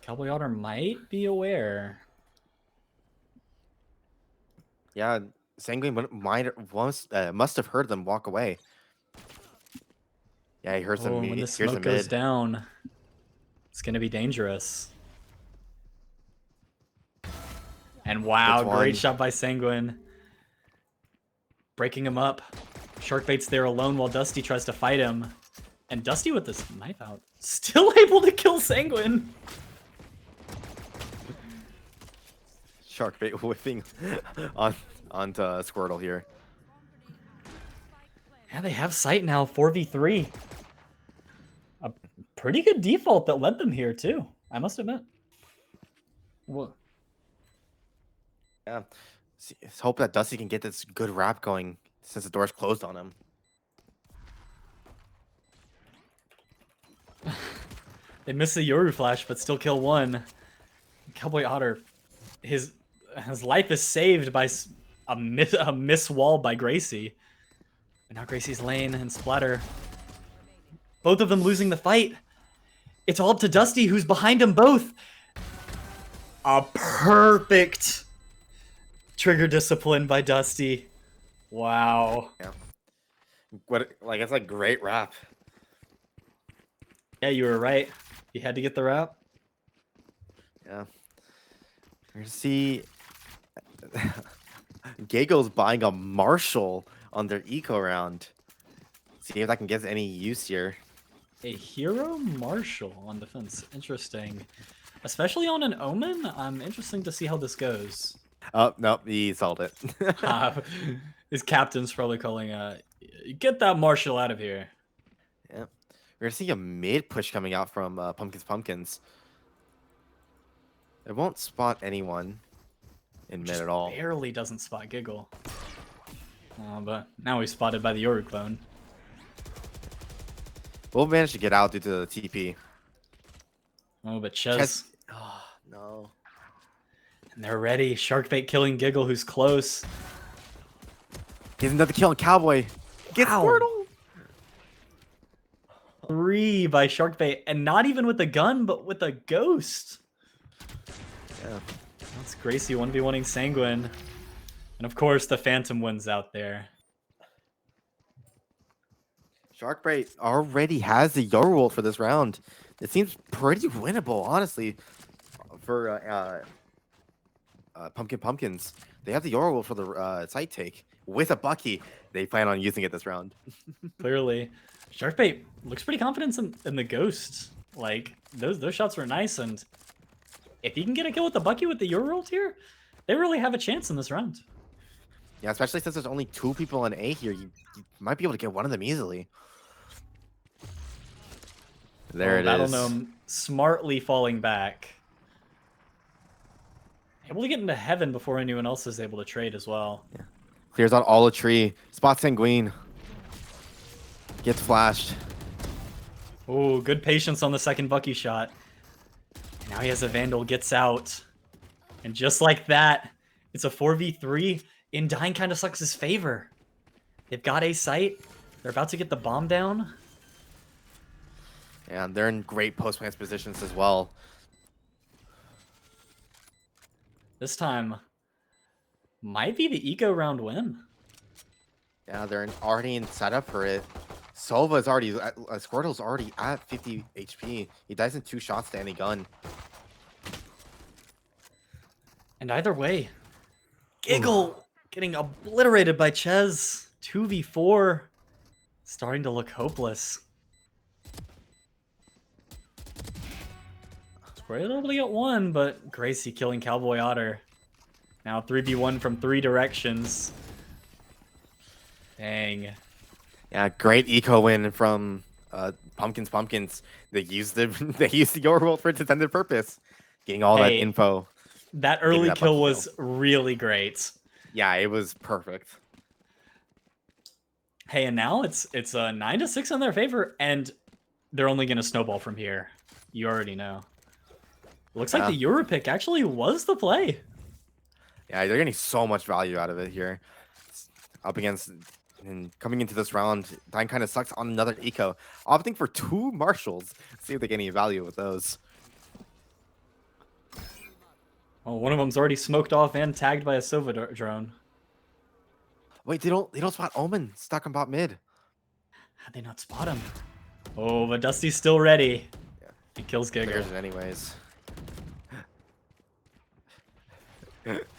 Cowboy Otter might be aware. Yeah, Sanguine must have heard them walk away. Yeah, he hears Oh, them. when the Here's the smoke goes mid. down, it's going to be dangerous. And wow, Gets great one. shot by Sanguine. Breaking him up. Sharkbait's there alone while Dusty tries to fight him. And Dusty with this knife out, still able to kill Sanguine. Sharkbait whiffing onto Squirtle here. Yeah, they have sight now, 4v3. A pretty good default that led them here, too, I must admit. Whoa. Yeah. Let's hope that Dusty can get this good wrap going since the door's closed on him. They miss a Yoru flash, but still kill one. Cowboy Otter, his life is saved by a miss wall by Gracie. And now Gracie's lane and Splatter. Both of them losing the fight. It's all up to Dusty, who's behind them both. A perfect trigger discipline by Dusty. Wow. Yeah. It's like great wrap. Yeah, you were right. You had to get the wrap. Yeah. We're gonna see Giggle's buying a Marshall on their eco round. See if that can get any use here. A hero Marshall on defense. Interesting. Especially on an Omen. Interesting to see how this goes. Oh, no, he sold it. His captain's probably calling, get that Marshall out of here. Yeah. We're gonna see a mid push coming out from Pumpkins. It won't spot anyone in mid at all. Barely doesn't spot Giggle. But now he's spotted by the Yoru clone. We'll manage to get out due to the TP. Oh, but Ches. Oh, no. And they're ready. Sharkbait killing Giggle, who's close. Gets another kill on Cowboy. Gets Squirtle. 3 by Sharkbait. And not even with a gun, but with a ghost. Yeah. That's Gracie 1v1ing Sanguine. And of course, the Phantom wins out there. Sharkbait already has the Yoru for this round. It seems pretty winnable, honestly, for Pumpkins. They have the Yoru for the site take with a Bucky. They plan on using it this round. Clearly. Sharkbait looks pretty confident in the ghost. Like, those shots were nice, and if he can get a kill with the Bucky with the Yoru here, they really have a chance in this round. Yeah, especially since there's only 2 people in A here. You might be able to get one of them easily. There it is. Battlenome smartly falling back. Able to get into heaven before anyone else is able to trade as well. Yeah. Clears out all the tree. Spots Sanguine. Gets flashed. Oh, good patience on the second Bucky shot. Now he has a Vandal, gets out. And just like that, it's a 4v3 in Dying Kinda Sucks' favor. They've got a site. They're about to get the bomb down. And they're in great post-plants positions as well. This time might be the eco round win. Yeah, they're already in setup for it. Sova's already, Squirtle's already at 50 HP. He dies in 2 shots to any gun. And either way, Giggle getting obliterated by Ches. 2v4. Starting to look hopeless. We're able to get one, but Gracie killing Cowboy Otter. Now 3v1 from 3 directions. Dang. Yeah, great eco win from Pumpkins. They used the Yoru for its intended purpose, getting all that info. That early kill was really great. Yeah, it was perfect. Hey, and now it's 9-6 in their favor, and they're only going to snowball from here. You already know. Looks like the Yoru pick actually was the play. Yeah, they're getting so much value out of it here. Up against and coming into this round, Dying Kinda Sucks on another eco, opting for 2 Marshalls. See if they get any value with those. Oh, one of them's already smoked off and tagged by a Sova drone. Wait, they don't spot Omen stuck on bot mid. How'd they not spot him? Oh, but Dusty's still ready. Yeah. He kills Giggle. Clears it anyways.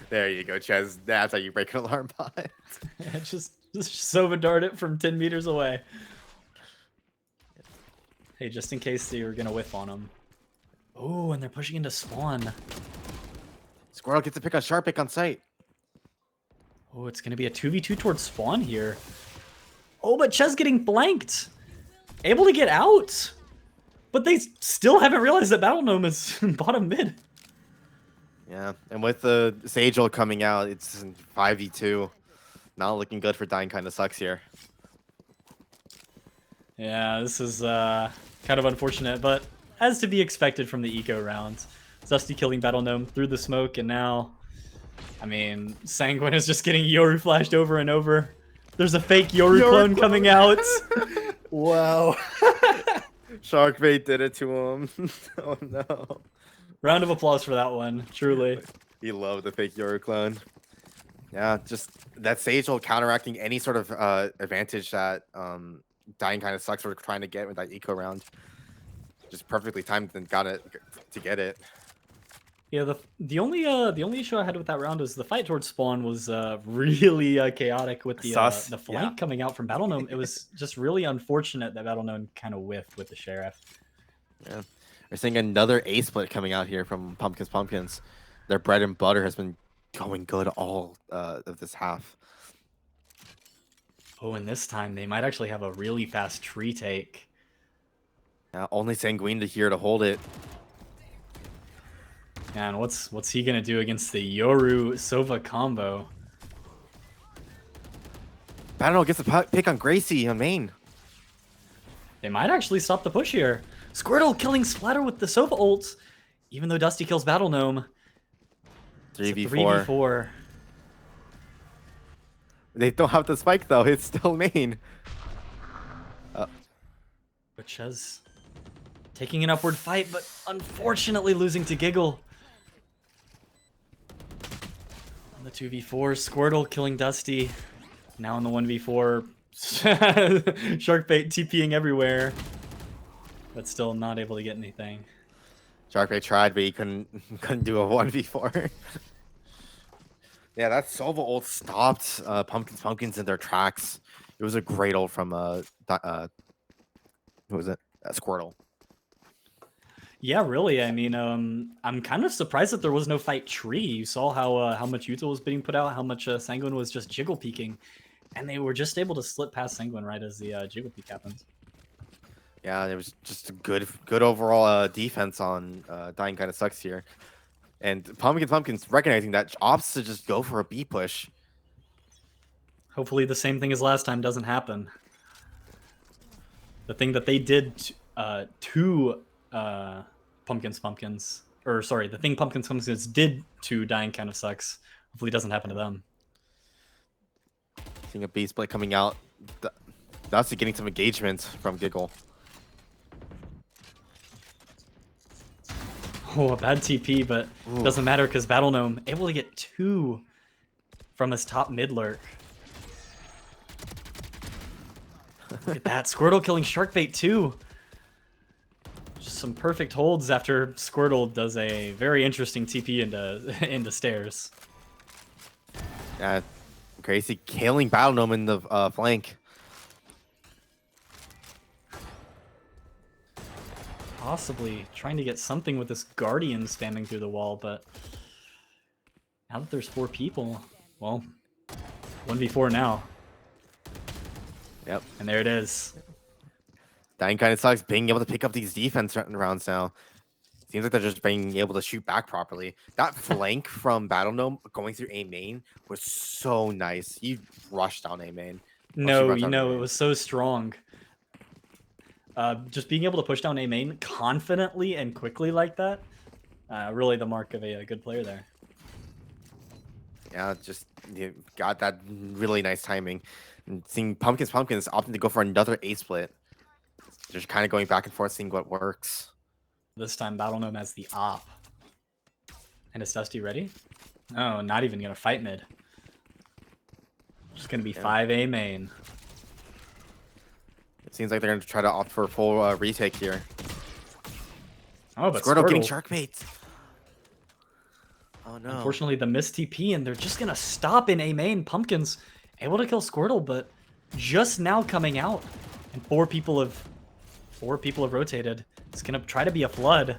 There you go, Ches. That's how you break an alarm bot. just Sova dart it from 10 meters away. Hey, just in case they were gonna whiff on him. Oh, and they're pushing into spawn. Squirrel gets to pick a sharp pick on site. Oh, it's gonna be a 2v2 towards spawn here. Oh, but Ches getting blanked. Able to get out. But they still haven't realized that Battle Gnome is bottom mid. Yeah, and with the Sage ult coming out, it's 5v2. Not looking good for Dying Kinda Sucks here. Yeah, this is kind of unfortunate, but as to be expected from the eco round. Dusty killing Battle Gnome through the smoke, and now, I mean, Sanguine is just getting Yoru flashed over and over. There's a fake Yoru clone coming out. Wow. Sharkbait did it to him. Oh no. Round of applause for that one, truly. He loved the fake Yoru clone. Yeah, just that Sage ult counteracting any sort of advantage that Dying Kinda Sucks were trying to get with that eco round. Just perfectly timed and got it to get it. Yeah, the only issue I had with that round is the fight towards spawn was really chaotic with the flank coming out from Battle Gnome. It was just really unfortunate that Battle Gnome kind of whiffed with the Sheriff. Yeah, we're seeing another A split coming out here from Pumpkins. Their bread and butter has been going good all of this half. Oh, and this time they might actually have a really fast tree take. Yeah, only Sanguine here to hold it. And what's he gonna do against the Yoru Sova combo? Battle gets a pick on Gracie on main. They might actually stop the push here. Squirtle killing Splatter with the Sova ult, even though Dusty kills Battle Gnome. 3v4. They don't have the spike though. It's still main. Which has taking an upward fight, but unfortunately losing to Giggle. On the 2v4, Squirtle killing Dusty. Now on the 1v4, Sharkbait TPing everywhere, but still not able to get anything. Sharkbait tried, but he couldn't do a 1v4. Yeah, that Sova ult stopped Pumpkins in their tracks. It was a great ult from who was it? Squirtle. Yeah, really. I mean, I'm kind of surprised that there was no fight tree. You saw how much Yuta was being put out, how much Sanguine was just jiggle peeking, and they were just able to slip past Sanguine right as the jiggle peek happens. Yeah, it was just a good overall defense on Dying Kinda Sucks here. And Pumpkins recognizing that opts to just go for a B push. Hopefully the same thing as last time doesn't happen. The thing that they did to Pumpkins, or sorry, the thing Pumpkins did to Dying Kinda Sucks. Hopefully it doesn't happen to them. Seeing a B split coming out. That's getting some engagement from Giggle. Oh, a bad TP, but it doesn't matter because Battle Gnome able to get 2 from his top mid lurk. Look at that. Squirtle killing Sharkbait too. Just some perfect holds after Squirtle does a very interesting TP into stairs. Yeah, Gracie killing Battle Gnome in the flank. Possibly trying to get something with this Guardian spamming through the wall, but now that there's 4 people, well, 1v4 now. Yep. And there it is. Dying Kinda Sucks being able to pick up these defense rounds now. Seems like they're just being able to shoot back properly. That flank from Battle Gnome going through A main was so nice. He rushed down A main. No, you know, it was so strong. Just being able to push down A main confidently and quickly like that, really the mark of a good player there. Yeah, just got that really nice timing. And seeing Pumpkins opting to go for another A split. Just kind of going back and forth, seeing what works. This time Battle Gnome has the op. And is Dusty ready? Oh, not even gonna fight mid. Just gonna be 5A main. It seems like they're gonna try to opt for a full retake here. Oh, but Squirtle getting Squirtle, shark bait. Oh no. unfortunately, the missed TP, and they're just gonna stop in A main. Pumpkins able to kill Squirtle, but just now coming out, and four people have rotated. It's gonna try to be a flood,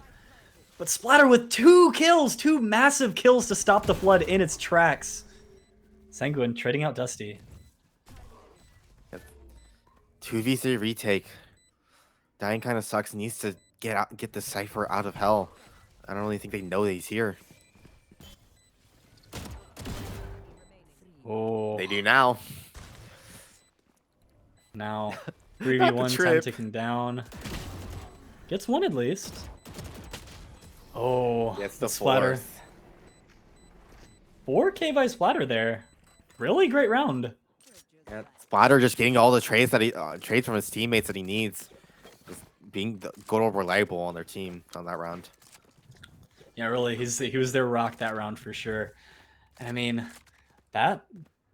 but Splatter with 2 kills, 2 massive kills to stop the flood in its tracks. Sanguine trading out Dusty. 2v3 retake. Dying kind of sucks. Needs to get the Cypher out of hell. I don't really think they know that he's here. Oh, They do now. Now 3v1 time ticking down. Gets one at least. Oh, Gets the Splatter. 4K by Splatter there. Really great round. Yeah, Splatter just getting all the trades that he trades from his teammates that he needs. Just being good or reliable on their team on that round. Yeah, really, he was their rock that round for sure. And I mean, that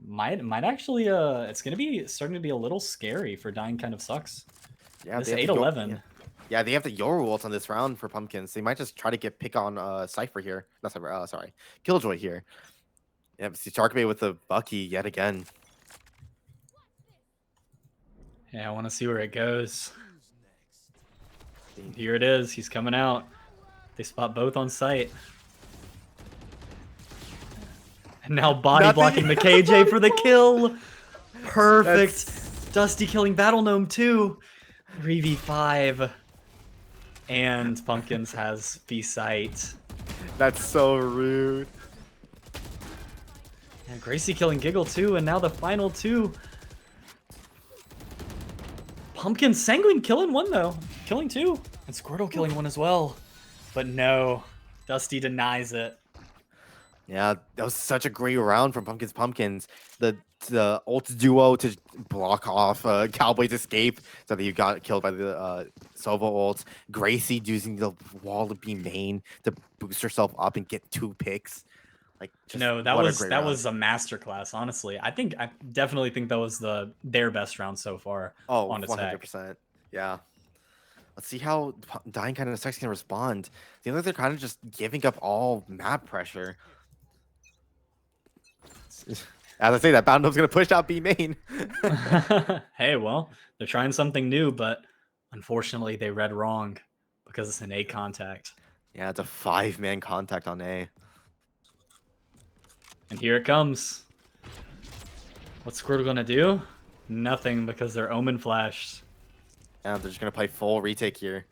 might actually it's gonna be starting to be a little scary for Dying kind of sucks. Yeah, this 8-11. Yeah, they have the Yoru ult on this round for Pumpkins. They might just try to get pick on Cypher here. Not Cypher, sorry, Killjoy here. Yeah, see Sharkbait with the Bucky yet again. Yeah, I want to see where it goes. Here it is. He's coming out. They spot both on site. And now body blocking the KJ for the kill. Perfect. Dusty killing Battle Gnome too. 3v5. And Pumpkins has B site. That's so rude. And Gracie killing Giggle too, and now the final 2. Pumpkin Sanguine killing 1 though. Killing 2. And Squirtle killing 1 as well. But no. Dusty denies it. Yeah, that was such a great round from Pumpkins. The ult duo to block off Cowboy's escape so that he got killed by the Sova ult. Gracie using the wall to be main to boost herself up and get 2 picks. Like, no, that was a masterclass. Honestly, I definitely think that was their best round so far. Oh, on attack. 100%. Yeah. Let's see how Dying kind of sucks can respond. Seems like they're kind of just giving up all map pressure. As I say, that Bound Gnome's going to push out B main. Hey, well, they're trying something new, but unfortunately they read wrong because it's an A contact. Yeah, it's a 5-man contact on A. And here it comes. What's Squirtle going to do? Nothing, because they're Omen flashed. Yeah, they're just going to play full retake here.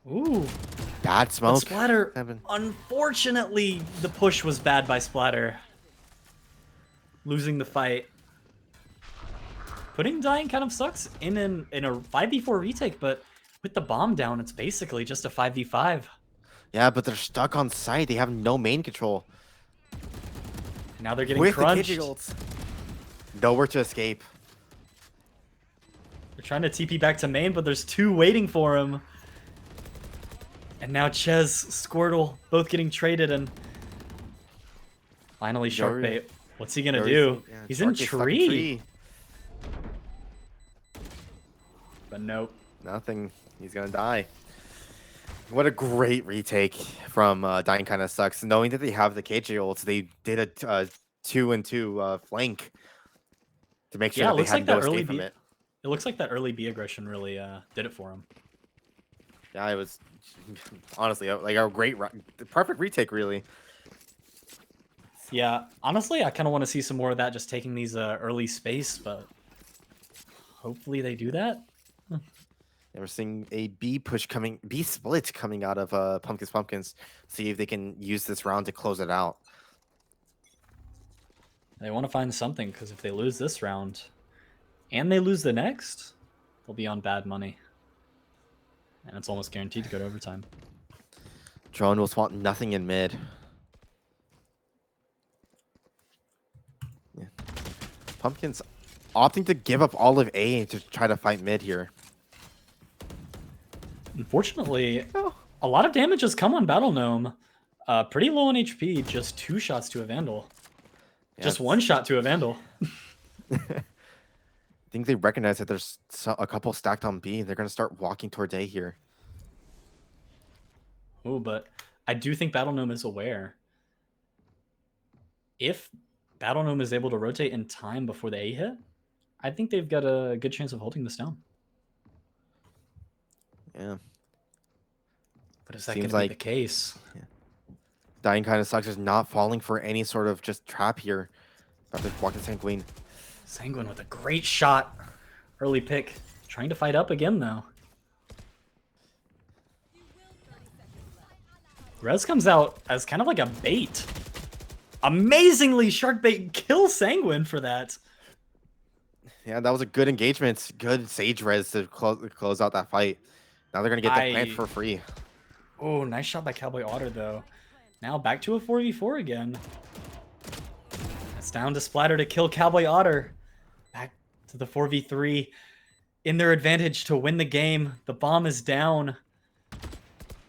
Ooh. Bad smoke. But Splatter, unfortunately, the push was bad by Splatter. Losing the fight. Putting Dying kind of sucks in a 5v4 retake, but with the bomb down, it's basically just a 5v5. Yeah, but they're stuck on site. They have no main control. Now they're getting crunched. Nowhere to escape. They're trying to TP back to main, but there's 2 waiting for him. And now Ches, Squirtle, both getting traded, and finally Sharkbait. What's he gonna do? Yeah, He's in tree. But nope. Nothing. He's gonna die. What a great retake from Dying Kinda Sucks. Knowing that they have the KJ ults, they did a 2-2 flank to make sure that they had no escape from it. It looks like that early B aggression really did it for him. Yeah, it was honestly like a great, perfect retake, really. Yeah, honestly, I kind of want to see some more of that, just taking these early space, but hopefully they do that. And we're seeing a B split coming out of Pumpkins. See if they can use this round to close it out. They want to find something, because if they lose this round and they lose the next, they'll be on bad money. And it's almost guaranteed to go to overtime. Drone will want nothing in mid. Yeah. Pumpkins opting to give up all of A to try to fight mid here. Unfortunately, a lot of damage has come on Battle Gnome. Pretty low on HP, just 2 shots to a Vandal. Yeah, Just one shot to a Vandal. I think they recognize that there's a couple stacked on B. They're going to start walking towards A here. Oh, but I do think Battle Gnome is aware. If Battle Gnome is able to rotate in time before the A hit, I think they've got a good chance of holding this down. Yeah. But is that going to be the case? Yeah. Dying kind of sucks, just not falling for any sort of just trap here. About to walk in Sanguine. Sanguine with a great shot. Early pick. Trying to fight up again, though. Rez comes out as kind of like a bait. Amazingly, Sharkbait kills Sanguine for that. Yeah, that was a good engagement. Good Sage Res to close out that fight. Now they're going to get the plant for free. Oh, nice shot by Cowboy Otter, though. Now back to a 4v4 again. It's down to Splatter to kill Cowboy Otter. Back to the 4v3. In their advantage to win the game. The bomb is down.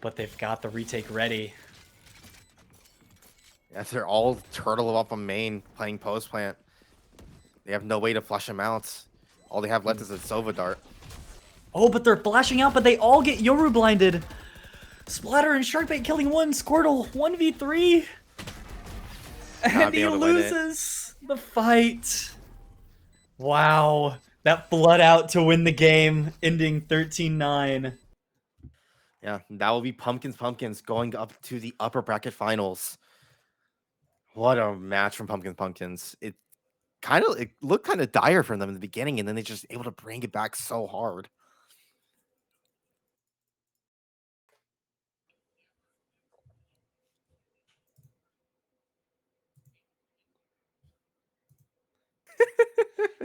But they've got the retake ready. Yes, they're all turtle up on main playing post plant. They have no way to flush them out. All they have left is a Sova dart. Oh, but they're flashing out, but they all get Yoru blinded. Splatter and Sharkbait killing one. Squirtle 1v3. And he loses the fight. Wow. That blood out to win the game, ending 13-9. Yeah, that will be Pumpkins going up to the upper bracket finals. What a match from Pumpkins. It looked kind of dire for them in the beginning, and then they just able to bring it back so hard.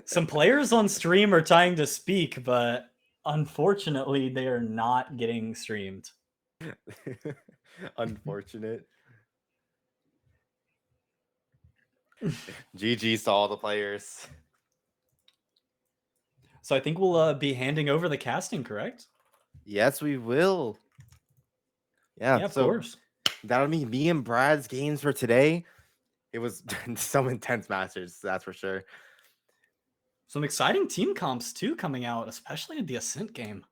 Some players on stream are trying to speak, but unfortunately, they are not getting streamed. Unfortunate. GG saw all the players. So I think we'll be handing over the casting, correct? Yes, we will. Yeah, of course. That'll be me and Brad's games for today. It was some intense matches, that's for sure. Some exciting team comps too coming out, especially in the Ascent game.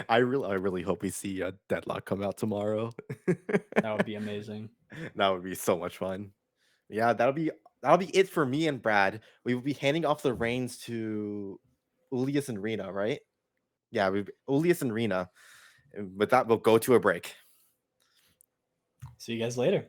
I really hope we see a Deadlock come out tomorrow. That would be amazing. That would be so much fun. Yeah, that'll be it for me and Brad. We will be handing off the reins to Ulias and Rena, right? Yeah, Ulias and Rena. And with that, we'll go to a break. See you guys later.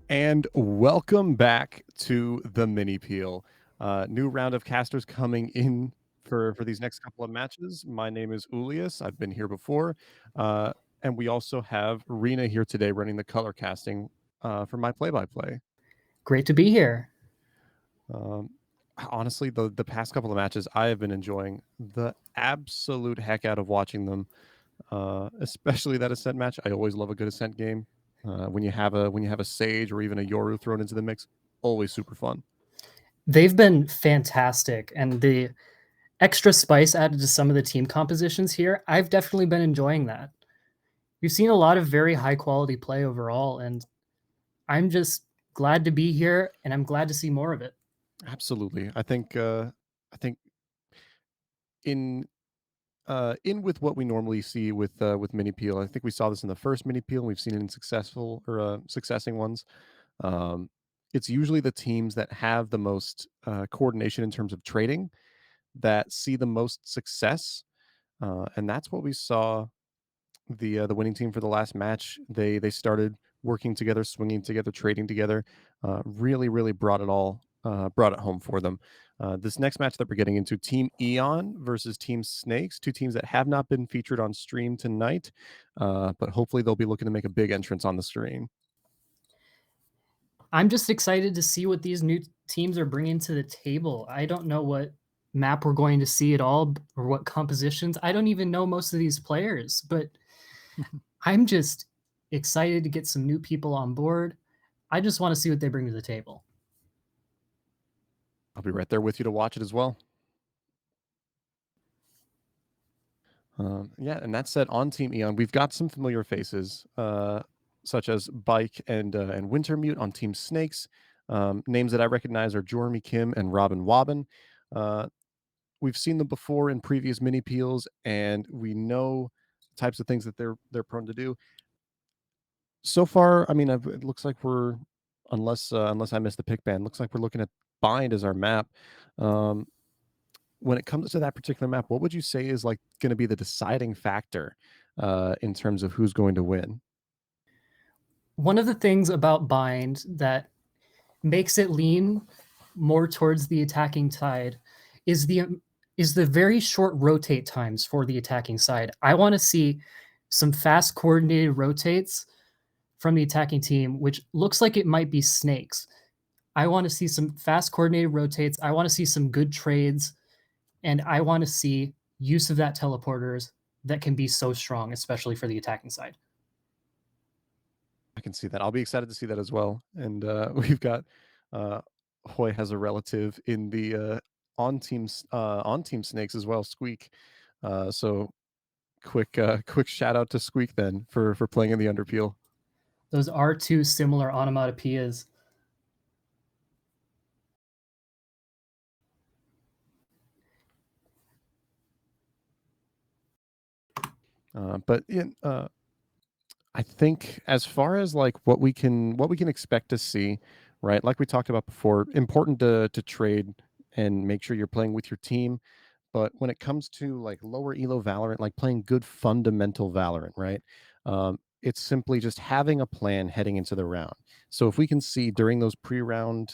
And welcome back to the Minipeel. New round of casters coming in for these next couple of matches. My name is Ulius. I've been here before. And we also have Rena here today running the color casting for my play-by-play. Great to be here. Honestly, the past couple of matches, I have been enjoying the absolute heck out of watching them. Especially that Ascent match. I always love a good Ascent game. When you have a Sage or even a Yoru thrown into the mix, always super fun. They've been fantastic, and the extra spice added to some of the team compositions here, I've definitely been enjoying that. We've seen a lot of very high quality play overall, and I'm just glad to be here, and I'm glad to see more of it. Absolutely, I think in with what we normally see with mini peel. I think we saw this in the first mini peel. We've seen it in successful or successing ones. Um, it's usually the teams that have the most coordination in terms of trading that see the most success, and that's what we saw. The winning team for the last match, they started working together, swinging together, trading together. Really brought brought it home for them. This next match that we're getting into, Team Eon versus Team Snakes, two teams that have not been featured on stream tonight, but hopefully they'll be looking to make a big entrance on the screen. I'm just excited to see what these new teams are bringing to the table. I don't know what map we're going to see at all or what compositions. I don't even know most of these players, but I'm just excited to get some new people on board. I just want to see what they bring to the table. I'll be right there with you to watch it as well. Yeah, and that said, on Team Eon, we've got some familiar faces, such as Bike and Wintermute on Team Snakes. Names that I recognize are Jormy Kim and Robin Wobbin. We've seen them before in previous mini peels, and we know the types of things that they're prone to do. So far, I mean, it looks like we're, unless I missed the pick band, looks like we're looking at Bind as our map. When it comes to that particular map, what would you say is like going to be the deciding factor in terms of who's going to win? One of the things about Bind that makes it lean more towards the attacking side is the very short rotate times for the attacking side. I want to see some fast coordinated rotates from the attacking team, which looks like it might be Snakes. I want to see some fast coordinated rotates. I want to see some good trades, and I want to see use of that teleporters that can be so strong, especially for the attacking side. I can see that. I'll be excited to see that as well. And we've got Hoy has a relative in the on team Snakes as well, Squeak. So quick shout out to Squeak then for playing in the Underpeel. Those are two similar onomatopoeias. But I think as far as like what we can expect to see, right? Like we talked about before, important to trade and make sure you're playing with your team. But when it comes to like lower elo Valorant, like playing good fundamental Valorant, right? It's simply just having a plan heading into the round. So if we can see during those pre-round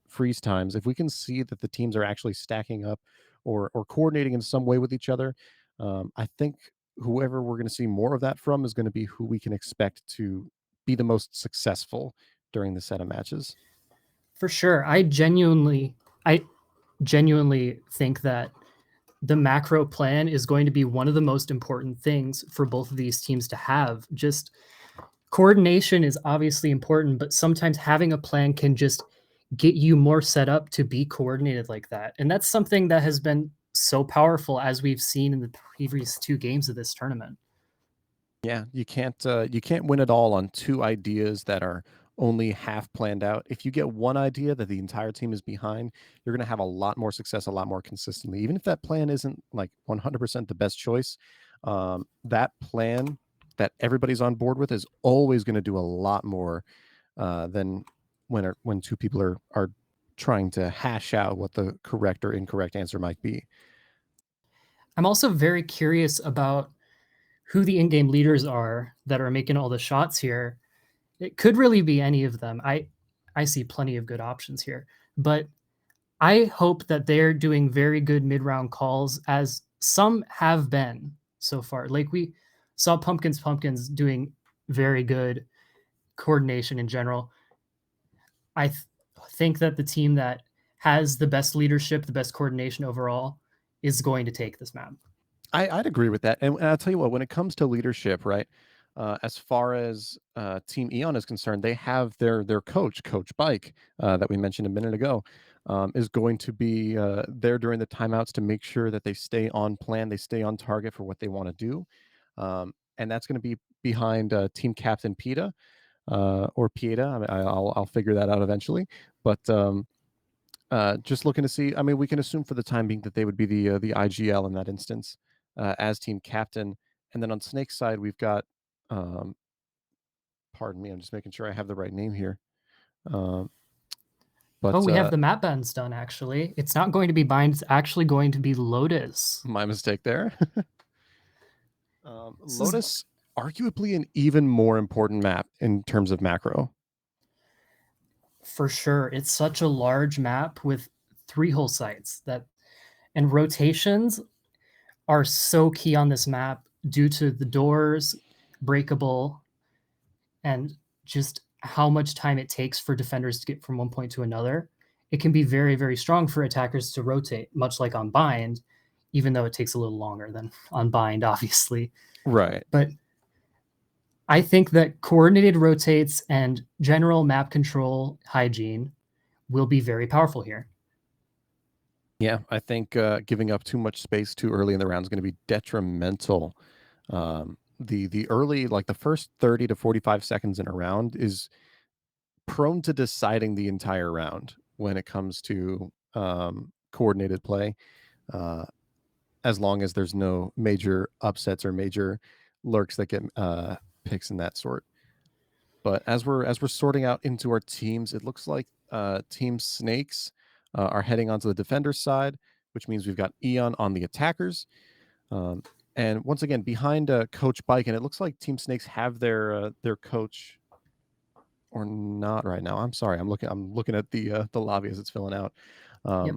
freeze times, if we can see that the teams are actually stacking up or coordinating in some way with each other, I think whoever we're going to see more of that from is going to be who we can expect to be the most successful during the set of matches. For sure. I genuinely think that the macro plan is going to be one of the most important things for both of these teams to have. Just coordination is obviously important, but sometimes having a plan can just get you more set up to be coordinated like that. And that's something that has been so powerful as we've seen in the previous two games of this tournament. Yeah, you can't win it all on two ideas that are only half planned out. If you get one idea that the entire team is behind, you're going to have a lot more success, a lot more consistently. Even if that plan isn't like 100% the best choice, that plan that everybody's on board with is always going to do a lot more than when two people are trying to hash out what the correct or incorrect answer might be. I'm also very curious about who the in-game leaders are that are making all the shots here. It could really be any of them. I see plenty of good options here, but I hope that they're doing very good mid-round calls, as some have been so far. Like we saw Pumpkins doing very good coordination in general. I think that the team that has the best leadership, the best coordination overall, is going to take this map. I'd agree with that. And I'll tell you what, when it comes to leadership, right? As far as Team Eon is concerned, they have their coach, Coach Bike, that we mentioned a minute ago, is going to be there during the timeouts to make sure that they stay on plan, they stay on target for what they want to do. And that's going to be behind Team Captain PETA, or Pieta. I mean, I'll figure that out eventually. But just looking to see. I mean, we can assume for the time being that they would be the IGL in that instance, as team captain. And then on Snake's side, we've got. Um, pardon me, I'm just making sure I have the right name here. But Oh, we have the map bands done, actually. It's not going to be Bind, it's actually going to be Lotus. My mistake there. Lotus, arguably an even more important map in terms of macro. For sure. It's such a large map with 3 hull sites and rotations are so key on this map due to the doors, breakable, and just how much time it takes for defenders to get from one point to another. It can be very, very strong for attackers to rotate, much like on Bind, even though it takes a little longer than on Bind, obviously. Right. But I think that coordinated rotates and general map control hygiene will be very powerful here. Yeah, I think giving up too much space too early in the round is going to be detrimental. The early, like the first 30 to 45 seconds in a round, is prone to deciding the entire round when it comes to coordinated play, as long as there's no major upsets or major lurks that get picks in that sort. But as we're sorting out into our teams, it looks like Team Snakes are heading onto the defender's side, which means we've got Eon on the attackers. And once again, behind Coach Bike, and it looks like Team Snakes have their coach, or not right now. I'm sorry. I'm looking at the lobby as it's filling out. Yep.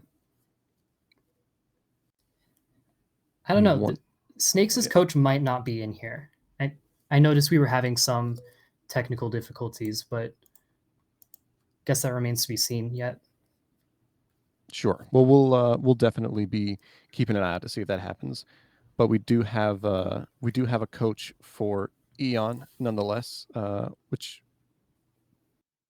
I don't know. Snakes' coach might not be in here. I noticed we were having some technical difficulties, but guess that remains to be seen yet. Sure. Well, we'll definitely be keeping an eye out to see if that happens. But we do have a coach for Eon nonetheless, which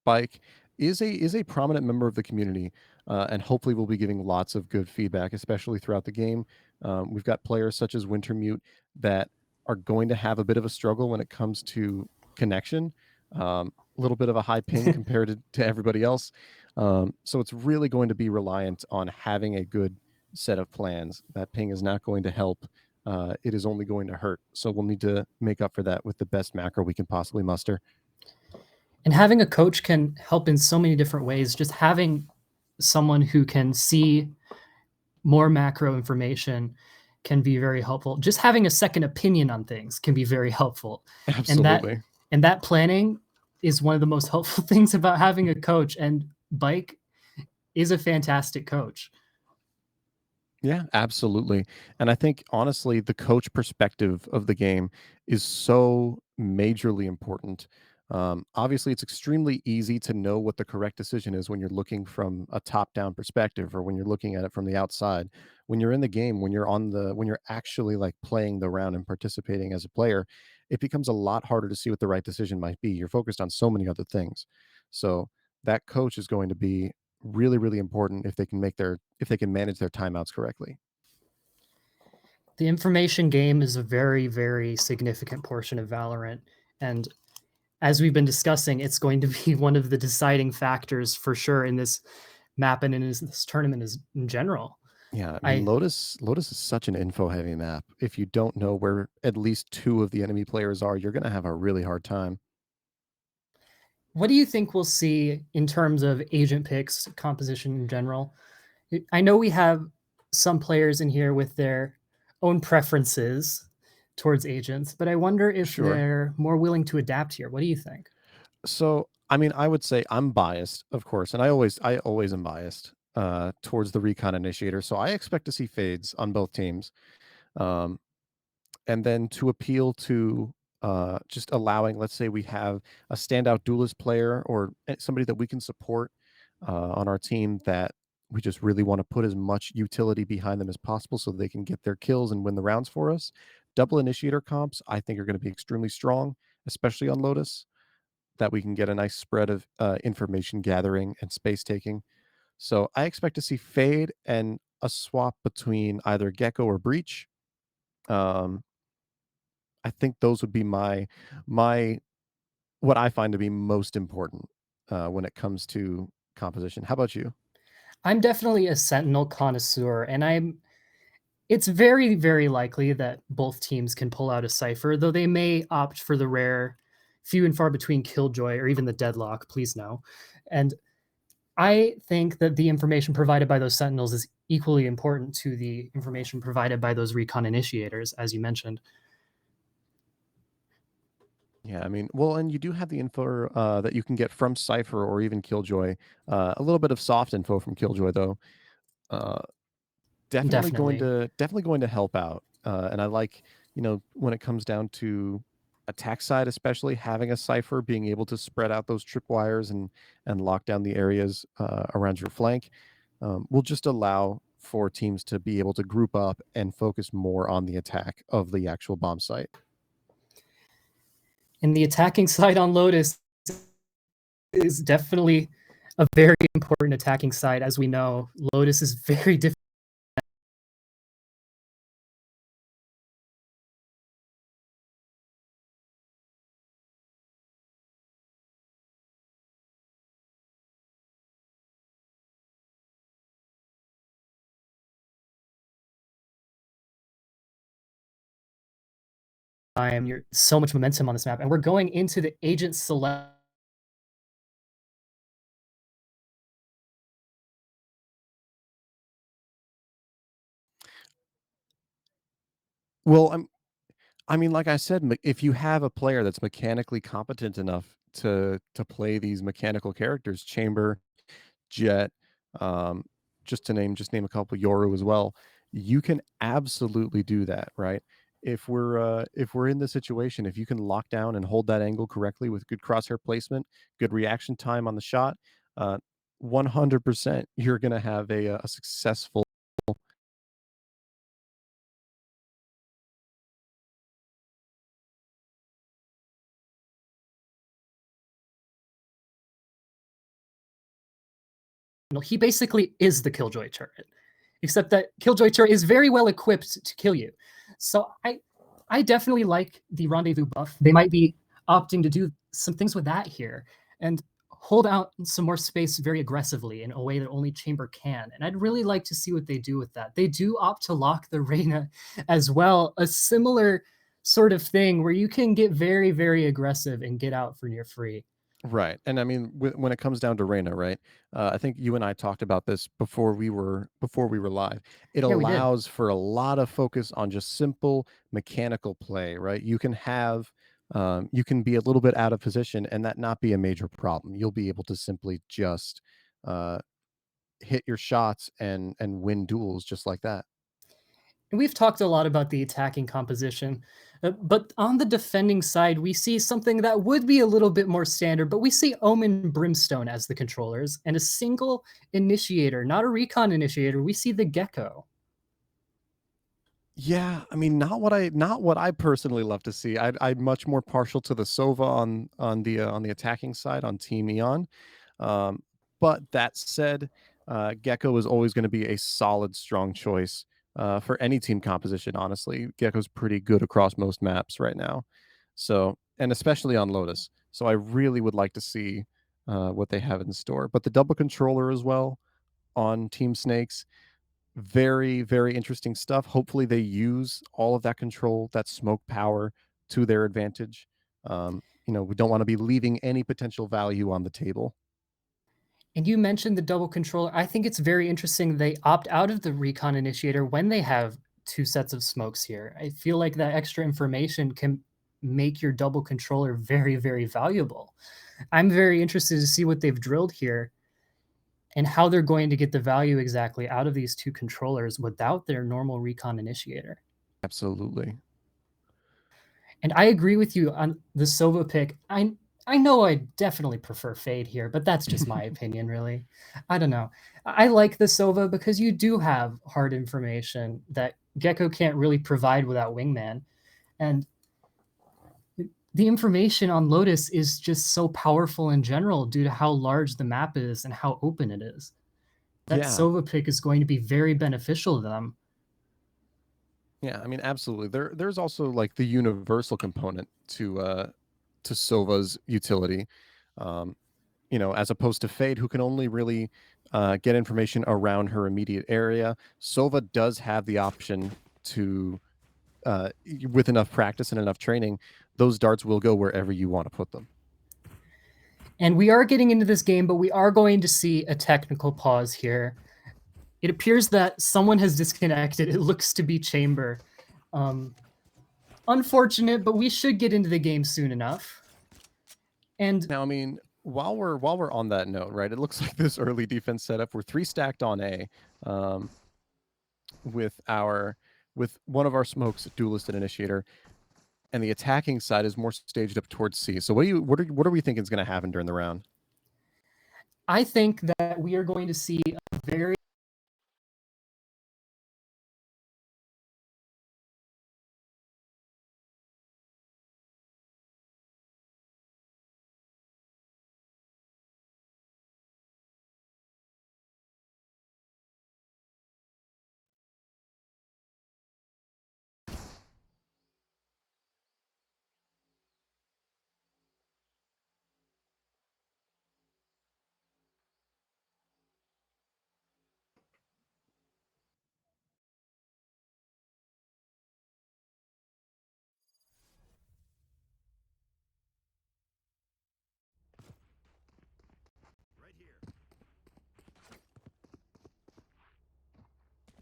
Bike is a prominent member of the community, and hopefully we'll be giving lots of good feedback, especially throughout the game. We've got players such as Wintermute that are going to have a bit of a struggle when it comes to connection. A little bit of a high ping compared to everybody else. So it's really going to be reliant on having a good set of plans. That ping is not going to help. It is only going to hurt. So we'll need to make up for that with the best macro we can possibly muster. And having a coach can help in so many different ways. Just having someone who can see more macro information can be very helpful. Just having a second opinion on things can be very helpful. Absolutely. And that planning is one of the most helpful things about having a coach. And Bike is a fantastic coach. Yeah, absolutely. And I think honestly, the coach perspective of the game is so majorly important. Obviously, it's extremely easy to know what the correct decision is when you're looking from a top-down perspective, or when you're looking at it from the outside. When you're in the game, when you're actually like playing the round and participating as a player, it becomes a lot harder to see what the right decision might be. You're focused on so many other things. So that coach is going to be really, really important if they can manage their timeouts correctly. The information game is a very, very significant portion of Valorant. And as we've been discussing, it's going to be one of the deciding factors for sure in this map and in this tournament in general. Yeah, I mean, Lotus is such an info-heavy map. If you don't know where at least 2 of the enemy players are, you're going to have a really hard time. What do you think we'll see in terms of agent picks, composition in general? I know we have some players in here with their own preferences towards agents, but I wonder if they're more willing to adapt here. What do you think? So, I mean, I would say I'm biased, of course, and I always am biased towards the recon initiator. So I expect to see fades on both teams. Um, and then to appeal to just allowing, let's say we have a standout duelist player or somebody that we can support on our team that we just really want to put as much utility behind them as possible so they can get their kills and win the rounds for us. Double initiator comps, I think, are going to be extremely strong, especially on Lotus, that we can get a nice spread of information gathering and space taking. So I expect to see fade and a swap between either Gecko or Breach. Um, I think those would be my what I find to be most important when it comes to composition. How about you? I'm definitely a Sentinel connoisseur, and it's very, very likely that both teams can pull out a Cypher, though they may opt for the rare, few and far between Killjoy or even the Deadlock, please no. And I think that the information provided by those Sentinels is equally important to the information provided by those recon initiators, as you mentioned. Yeah, I mean, well, and you do have the info that you can get from Cypher or even Killjoy. A little bit of soft info from Killjoy, though. Uh, Definitely. definitely going to help out. And I like, when it comes down to attack side, especially having a Cypher being able to spread out those tripwires and lock down the areas around your flank will just allow for teams to be able to group up and focus more on the attack of the actual bomb site. And the attacking side on Lotus is definitely a very important attacking side. As we know, Lotus is very difficult. You're so much momentum on this map, and we're going into the agent select. Well, I mean, like I said, if you have a player that's mechanically competent enough to play these mechanical characters, Chamber, Jet, um, just name a couple, Yoru as well, you can absolutely do that, right? If we're in the situation, if you can lock down and hold that angle correctly with good crosshair placement, good reaction time on the shot, uh, 100% you're going to have a successful. He basically is the Killjoy turret, except that Killjoy turret is very well equipped to kill you. So I definitely like the rendezvous buff. They might be opting to do some things with that here and hold out some more space very aggressively in a way that only Chamber can. And I'd really like to see what they do with that. They do opt to lock the Reyna as well, a similar sort of thing where you can get very, very aggressive and get out for near free. Right. And I mean, when it comes down to Reyna, right? I think you and I talked about this before we were live. It Yeah, we did. allows for a lot of focus on just simple mechanical play, right? You can be a little bit out of position and that not be a major problem. You'll be able to simply just uh, hit your shots and win duels just like that. And we've talked a lot about the attacking composition, but on the defending side, we see something that would be a little bit more standard, but we see Omen Brimstone as the controllers and a single initiator, not a recon initiator. We see the Gecko. Yeah, I mean, not what I personally love to see. I'm much more partial to the Sova on the attacking side on Team Eon. Um, but that said, Gecko is always going to be a solid, strong choice for any team composition. Honestly, Gecko's pretty good across most maps right now. So, and especially on Lotus. So I really would like to see what they have in store. But the double controller as well on Team Snakes, very, very interesting stuff. Hopefully, they use all of that control, that smoke power to their advantage. We don't want to be leaving any potential value on the table. And you mentioned the double controller. I think it's very interesting they opt out of the recon initiator when they have two sets of smokes here. I feel like that extra information can make your double controller very, very valuable. I'm very interested to see what they've drilled here and how they're going to get the value exactly out of these two controllers without their normal recon initiator. Absolutely. And I agree with you on the Sova pick. I know I definitely prefer Fade here, but that's just my opinion, really. I don't know. I like the Sova because you do have hard information that Gecko can't really provide without Wingman. And the information on Lotus is just so powerful in general due to how large the map is and how open it is. That Sova pick is going to be very beneficial to them. Yeah, I mean, absolutely. There's also like the universal component to Sova's utility, you know, as opposed to Fade, who can only really get information around her immediate area. Sova does have the option to, with enough practice and enough training, those darts will go wherever you want to put them. And we are getting into this game, but we are going to see a technical pause here. It appears that someone has disconnected. It looks to be Chamber. Unfortunate, but we should get into the game soon enough. And now, I mean, while we're on that note, right? It looks like this early defense setup. We're 3 stacked on A, with one of our smokes, Duelist and Initiator, and the attacking side is more staged up towards C. So what are we thinking is going to happen during the round? I think that we are going to see a very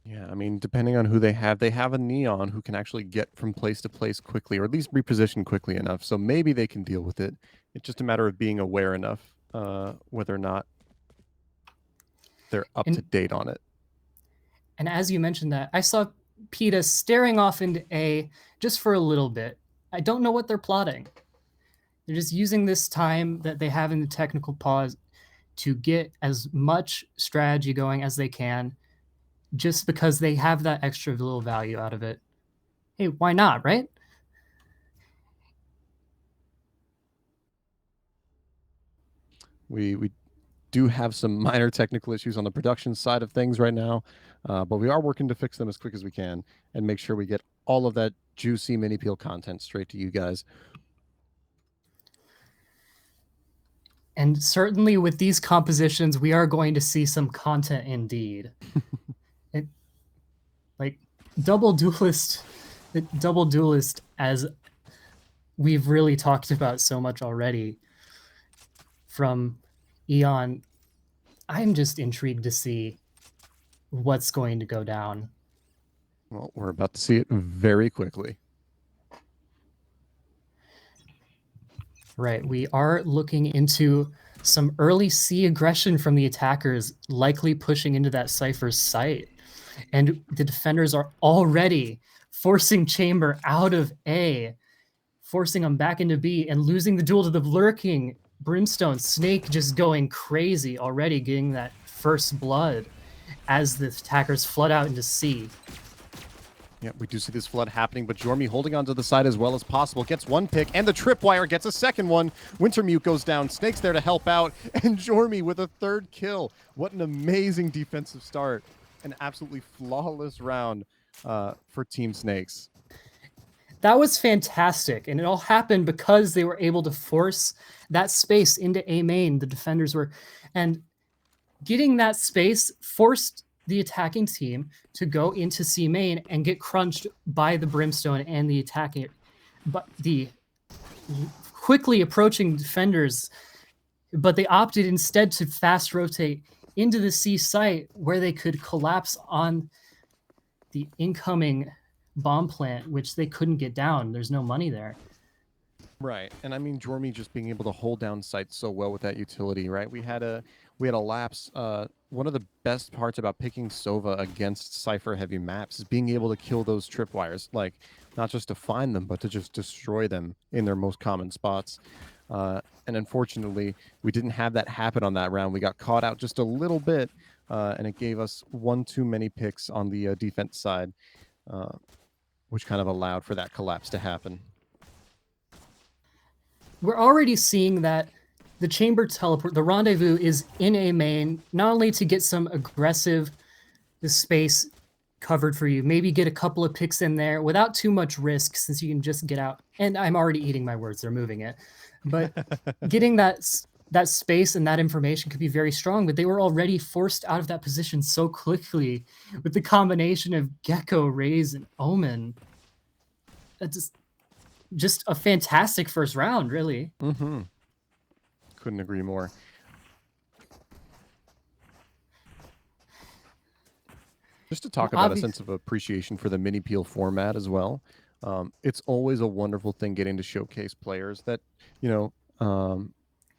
Yeah, I mean, depending on who they have a Neon who can actually get from place to place quickly, or at least reposition quickly enough. So maybe they can deal with it. It's just a matter of being aware enough, whether or not they're up to date on it. And as you mentioned that, I saw PETA staring off into A just for a little bit. I don't know what they're plotting. They're just using this time that they have in the technical pause to get as much strategy going as they can, just because they have that extra little value out of it. Hey, why not, right? We do have some minor technical issues on the production side of things right now, but we are working to fix them as quick as we can and make sure we get all of that juicy Minipeel content straight to you guys. And certainly with these compositions, we are going to see some content indeed. Like double duelist, as we've really talked about so much already from Eon. I'm just intrigued to see what's going to go down. Well, we're about to see it very quickly. Right, we are looking into some early C aggression from the attackers, likely pushing into that Cypher's site. And the defenders are already forcing Chamber out of A, forcing him back into B, and losing the duel to the lurking Brimstone. Snake just going crazy already, getting that first blood as the attackers flood out into C. Yeah, we do see this flood happening, but Jormy holding onto the side as well as possible. Gets one pick, and the Tripwire gets a second one. Wintermute goes down. Snake's there to help out, and Jormy with a third kill. What an amazing defensive start. An absolutely flawless round for Team Snakes. That was fantastic, and it all happened because they were able to force that space into A main. The defenders were, and getting that space forced the attacking team to go into C main and get crunched by the Brimstone and the attacking, but the quickly approaching defenders. But they opted instead to fast rotate into the C site where they could collapse on the incoming bomb plant, which they couldn't get down. There's no money there. Right, and I mean Jormy just being able to hold down sites so well with that utility, right? We had a lapse. One of the best parts about picking Sova against Cypher heavy maps is being able to kill those tripwires, like not just to find them, but to just destroy them in their most common spots. And unfortunately, we didn't have that happen on that round. We got caught out just a little bit, and it gave us one too many picks on the defense side, which kind of allowed for that collapse to happen. We're already seeing that the chamber teleport, the rendezvous, is in A main, not only to get some aggressive space covered for you, maybe get a couple of picks in there without too much risk, since you can just get out. And I'm already eating my words, they're moving it. But getting that space and that information could be very strong, but they were already forced out of that position so quickly with the combination of Gecko, Raze, and Omen. That's just a fantastic first round, really. Mm-hmm. Couldn't agree more. Just to talk about a sense of appreciation for the Minipeel format as well. It's always a wonderful thing getting to showcase players that,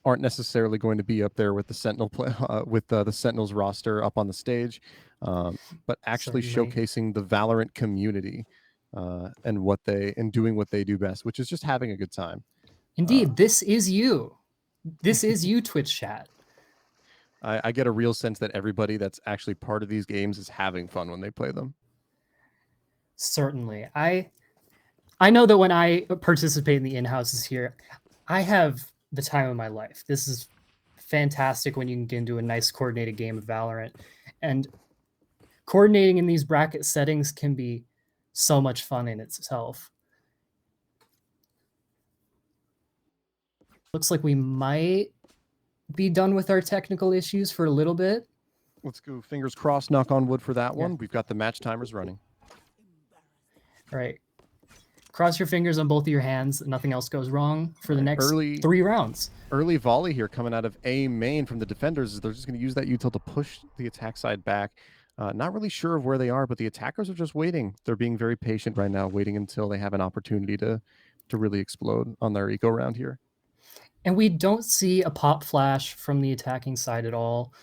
aren't necessarily going to be up there with the Sentinel with the Sentinels roster up on the stage, but actually showcasing the Valorant community and doing what they do best, which is just having a good time. Indeed, this is you. This is you, Twitch chat. I get a real sense that everybody that's actually part of these games is having fun when they play them. Certainly. I know that when I participate in the in-houses here, I have the time of my life. This is fantastic when you can get into a nice coordinated game of Valorant. And coordinating in these bracket settings can be so much fun in itself. Looks like we might be done with our technical issues for a little bit. Let's go. Fingers crossed, knock on wood for that one. We've got the match timers running. All right. Cross your fingers on both of your hands. Nothing else goes wrong for the next 3 rounds. Early volley here coming out of A main from the defenders. They're just going to use that util to push the attack side back. Not really sure of where they are, but the attackers are just waiting. They're being very patient right now, waiting until they have an opportunity to really explode on their eco round here. And we don't see a pop flash from the attacking side at all.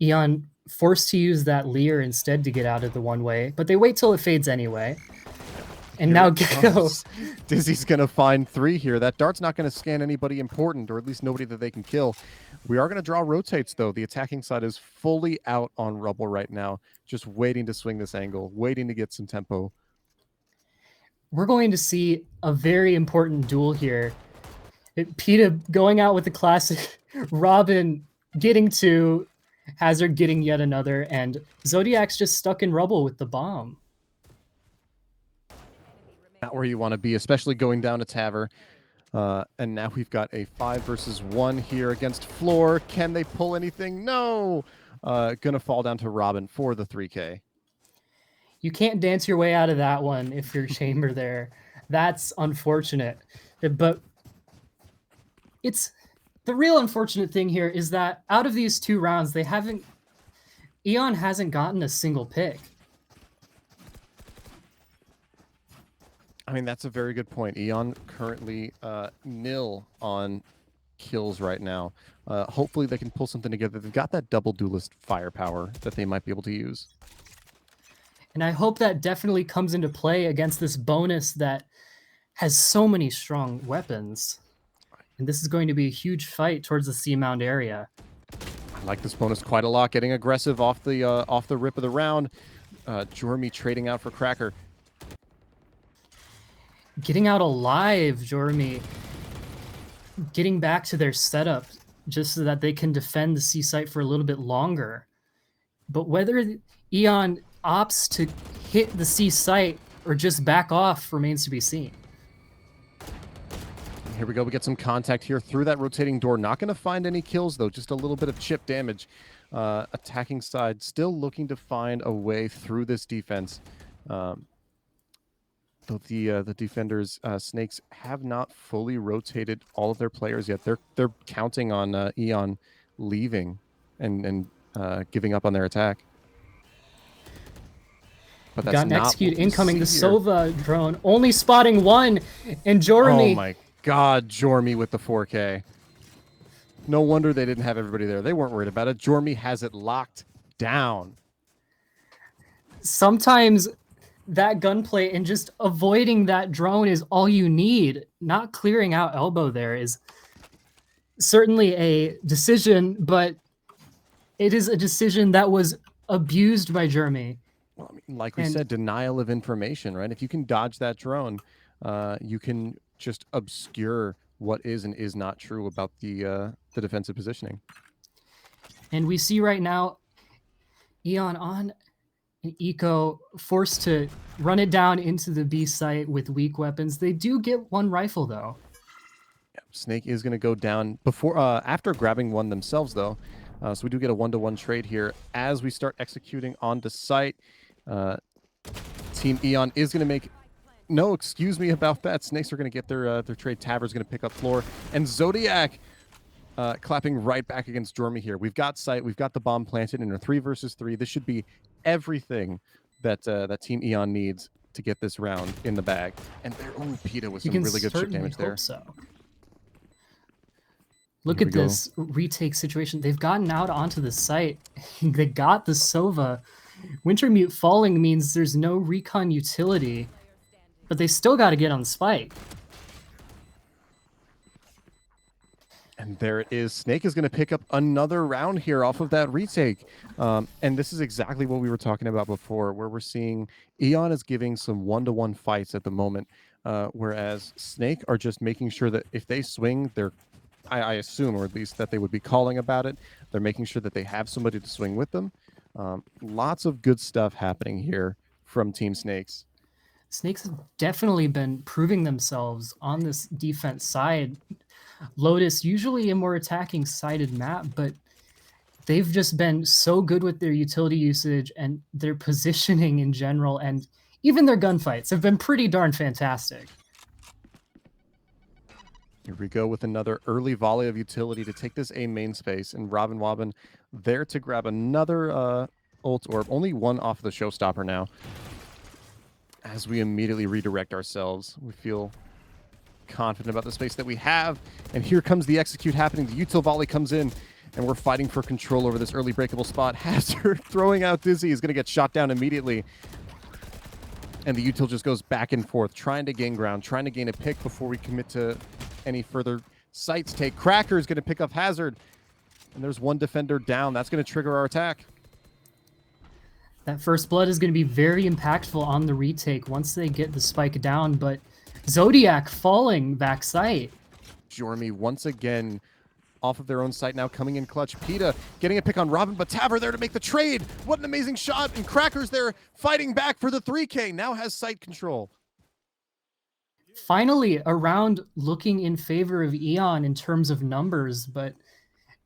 Eon forced to use that Leer instead to get out of the one way, but they wait till it fades anyway. And now Gecko. Dizzy's going to find 3 here. That dart's not going to scan anybody important, or at least nobody that they can kill. We are going to draw rotates, though. The attacking side is fully out on Rubble right now, just waiting to swing this angle, waiting to get some tempo. We're going to see a very important duel here. PETA going out with the classic, Robin getting 2, Hazard getting yet another, and Zodiac's just stuck in Rubble with the bomb. Not where you want to be, especially going down to Taver. And now we've got a 5 versus 1 here against Floor. Can they pull anything? No! Gonna fall down to Robin for the 3K. You can't dance your way out of that one if you're Chamber there. That's unfortunate. But it's the real unfortunate thing here is that out of these 2 rounds, Eon hasn't gotten a single pick. I mean, that's a very good point. Eon currently 0 on kills right now. Hopefully they can pull something together. They've got that double duelist firepower that they might be able to use. And I hope that definitely comes into play against this bonus that has so many strong weapons. And this is going to be a huge fight towards the C-Mound area. I like this bonus quite a lot. Getting aggressive off the rip of the round. Jormy trading out for Cracker. Getting out alive, Jormy. Getting back to their setup just so that they can defend the C site for a little bit longer. But whether Eon opts to hit the C site or just back off remains to be seen. Here we go. We get some contact here through that rotating door. Not going to find any kills, though. Just a little bit of chip damage. Attacking side still looking to find a way through this defense. Though the defenders, Snakes, have not fully rotated all of their players yet. They're counting on Eon leaving and giving up on their attack. But that's got an not execute what we incoming. The see here. Sova drone only spotting 1, and Jormy God, Jormy with the 4K. No wonder they didn't have everybody there. They weren't worried about it. Jormy has it locked down. Sometimes that gunplay and just avoiding that drone is all you need. Not clearing out elbow there is certainly a decision, but it is a decision that was abused by Jeremy. Well, I mean, like we said, denial of information, right? If you can dodge that drone, you can just obscure what is and is not true about the defensive positioning. And we see right now Eon on an Eco forced to run it down into the B site with weak weapons. They do get one rifle though. Yeah, Snake is going to go down before after grabbing one themselves though. So we do get a 1-to-1 trade here as we start executing onto site. Team Eon is going to make no excuse me about that. Snakes are going to get their trade. Taver's going to pick up floor, and Zodiac clapping right back against Jormy here. We've got site, we've got the bomb planted in a 3 versus 3. This should be everything that that Team Eon needs to get this round in the bag. And there, oh, PETA with some really good chip damage there. So. Look at this retake situation. They've gotten out onto the site. They got the Sova. Wintermute falling means there's no recon utility, but they still got to get on spike. And there it is. Snake is going to pick up another round here off of that retake. And this is exactly what we were talking about before, where we're seeing Eon is giving some 1-to-1 fights at the moment, whereas Snake are just making sure that if they swing, they're, I assume, or at least that they would be calling about it. They're making sure that they have somebody to swing with them. Lots of good stuff happening here from Team Snakes. Snakes have definitely been proving themselves on this defense side. Lotus, usually a more attacking sided map, but they've just been so good with their utility usage and their positioning in general, and even their gunfights have been pretty darn fantastic. Here we go with another early volley of utility to take this A main space, and Robin Wobbin there to grab another ult orb. Only one off the showstopper now. As we immediately redirect ourselves, we feel confident about the space that we have, and here comes the execute happening. The util volley comes in, and we're fighting for control over this early breakable spot. Hazard throwing out Dizzy is going to get shot down immediately, and the util just goes back and forth, trying to gain ground, trying to gain a pick before we commit to any further sites take. Cracker is going to pick up Hazard, and there's one defender down. That's going to trigger our attack. That first blood is going to be very impactful on the retake once they get the spike down, but Zodiac falling back site. Jormy once again off of their own site now, coming in clutch. PETA getting a pick on Robin, but Taver there to make the trade. What an amazing shot, and Cracker's there fighting back for the 3K. Now has site control. Finally, a round looking in favor of Eon in terms of numbers, but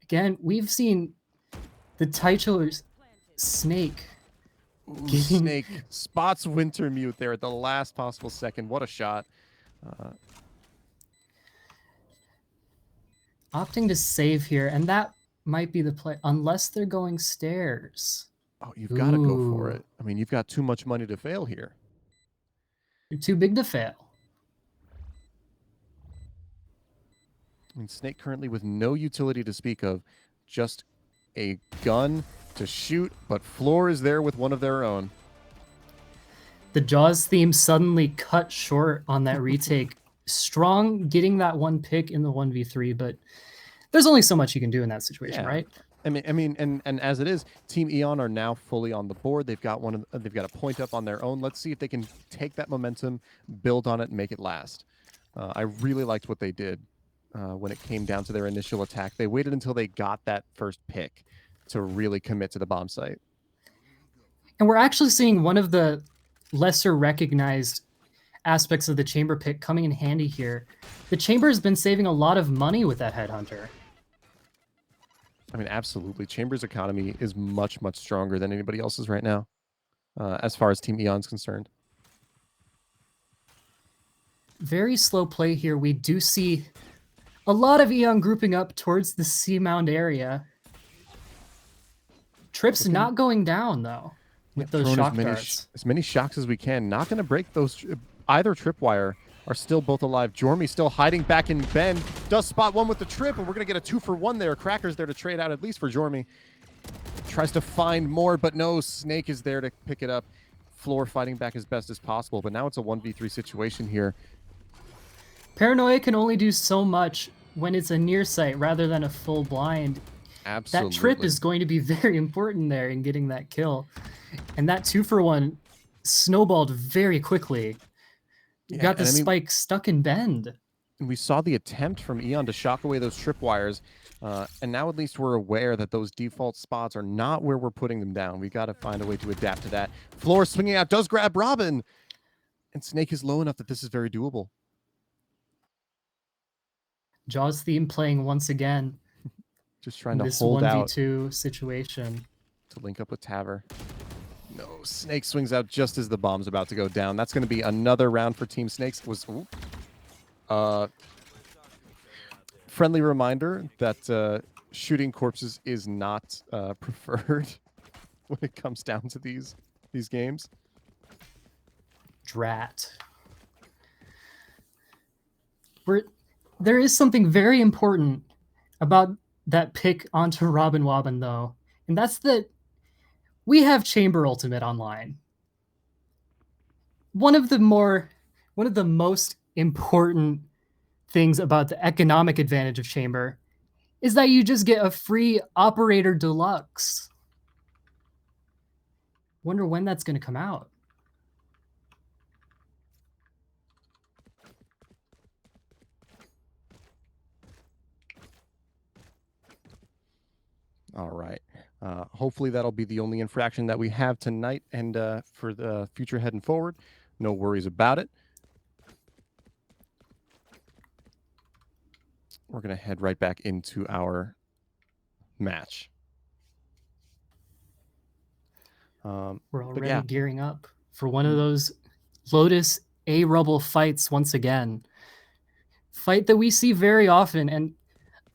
again, we've seen the titulars Snake. Ooh, Snake spots Wintermute there at the last possible second. What a shot. Opting to save here, and that might be the play, unless they're going stairs. Oh, you've got to go for it. I mean, you've got too much money to fail here. You're too big to fail. I mean, Snake currently with no utility to speak of, just a gun to shoot, but Floor is there with one of their own. The Jaws theme suddenly cut short on that retake. Strong getting that one pick in the 1v3, but there's only so much you can do in that situation, right? I mean, and as it is, Team Eon are now fully on the board. They've got they've got a point up on their own. Let's see if they can take that momentum, build on it, and make it last. I really liked what they did when it came down to their initial attack. They waited until they got that first pick to really commit to the bomb site. And we're actually seeing one of the lesser recognized aspects of the chamber pick coming in handy here. The chamber has been saving a lot of money with that headhunter. I mean, absolutely. Chamber's economy is much, much stronger than anybody else's right now, as far as Team Eon's concerned. Very slow play here. We do see a lot of Eon grouping up towards the C-Mound area. Trip's not going down, though, with those shock darts. As many shocks as we can. Not going to break those either tripwire are still both alive. Jormy still hiding back in Ben. Does spot one with the trip, and we're going to get a 2-for-1 there. Cracker's there to trade out, at least for Jormy. Tries to find more, but no, Snake is there to pick it up. Floor fighting back as best as possible, but now it's a 1v3 situation here. Paranoia can only do so much when it's a near sight rather than a full blind. Absolutely. That trip is going to be very important there in getting that kill. And that 2-for-1 snowballed very quickly. You got the spike stuck in Bend. And we saw the attempt from Eon to shock away those tripwires. And now at least we're aware that those default spots are not where we're putting them down. We got to find a way to adapt to that. Floor swinging out, does grab Robin. And Snake is low enough that this is very doable. Jaws theme playing once again. Just trying to hold out. This 1v2 situation. To link up with Taver. No, Snake swings out just as the bomb's about to go down. That's going to be another round for Team Snakes. Friendly reminder that shooting corpses is not preferred when it comes down to these games. Drat. There is something very important about that pick onto Robin Wobbin, though, and that's that we have Chamber Ultimate online. One of the most important things about the economic advantage of Chamber is that you just get a free Operator Deluxe. Wonder when that's going to come out. All right. Hopefully that'll be the only infraction that we have tonight and for the future heading forward. No worries about it. We're going to head right back into our match. We're already gearing up for one of those Lotus A-Rubble fights once again. Fight that we see very often, and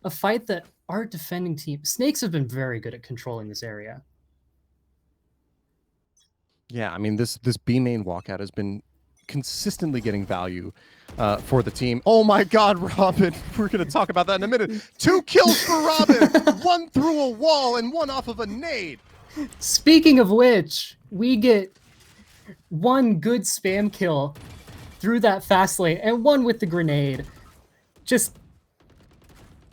a fight that our defending team, Snakes, have been very good at controlling this area. Yeah, I mean, this B main walkout has been consistently getting value for the team. Oh my God, Robin! We're going to talk about that in a minute. 2 kills for Robin, 1 through a wall and 1 off of a nade. Speaking of which, we get 1 good spam kill through that fast lane and 1 with the grenade.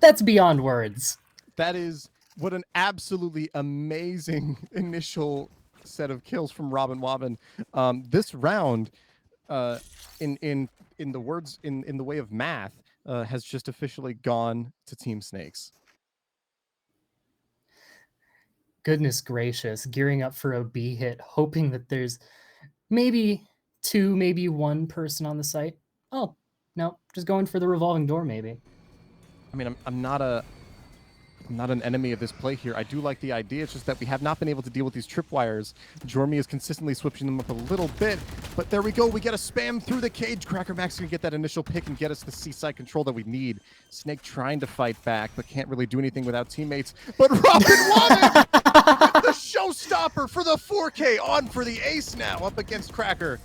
That's beyond words. That is what an absolutely amazing initial set of kills from Robin Wobbin. This round, in the way of math, has just officially gone to Team Snakes. Goodness gracious, gearing up for a B hit, hoping that there's maybe 2, maybe 1 person on the site. Oh, no, just going for the revolving door, maybe. I mean, I'm not an enemy of this play here. I do like the idea. It's just that we have not been able to deal with these tripwires. Jormy is consistently switching them up a little bit, but there we go. We get a spam through the cage. Cracker Max can get that initial pick and get us the C-side control that we need. Snake trying to fight back, but can't really do anything without teammates. But Robin Wobbin with the showstopper for the 4K on for the ace now up against Cracker.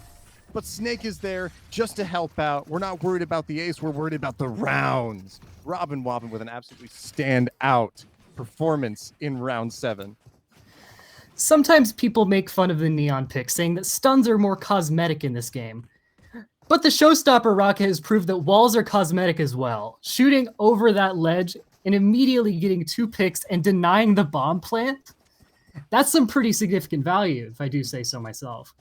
But Snake is there just to help out. We're not worried about the ace. We're worried about the rounds. Robin Wobbin with an absolutely standout performance in round 7. Sometimes people make fun of the neon pick, saying that stuns are more cosmetic in this game. But the showstopper rocket has proved that walls are cosmetic as well. Shooting over that ledge and immediately getting 2 picks and denying the bomb plant, that's some pretty significant value, if I do say so myself.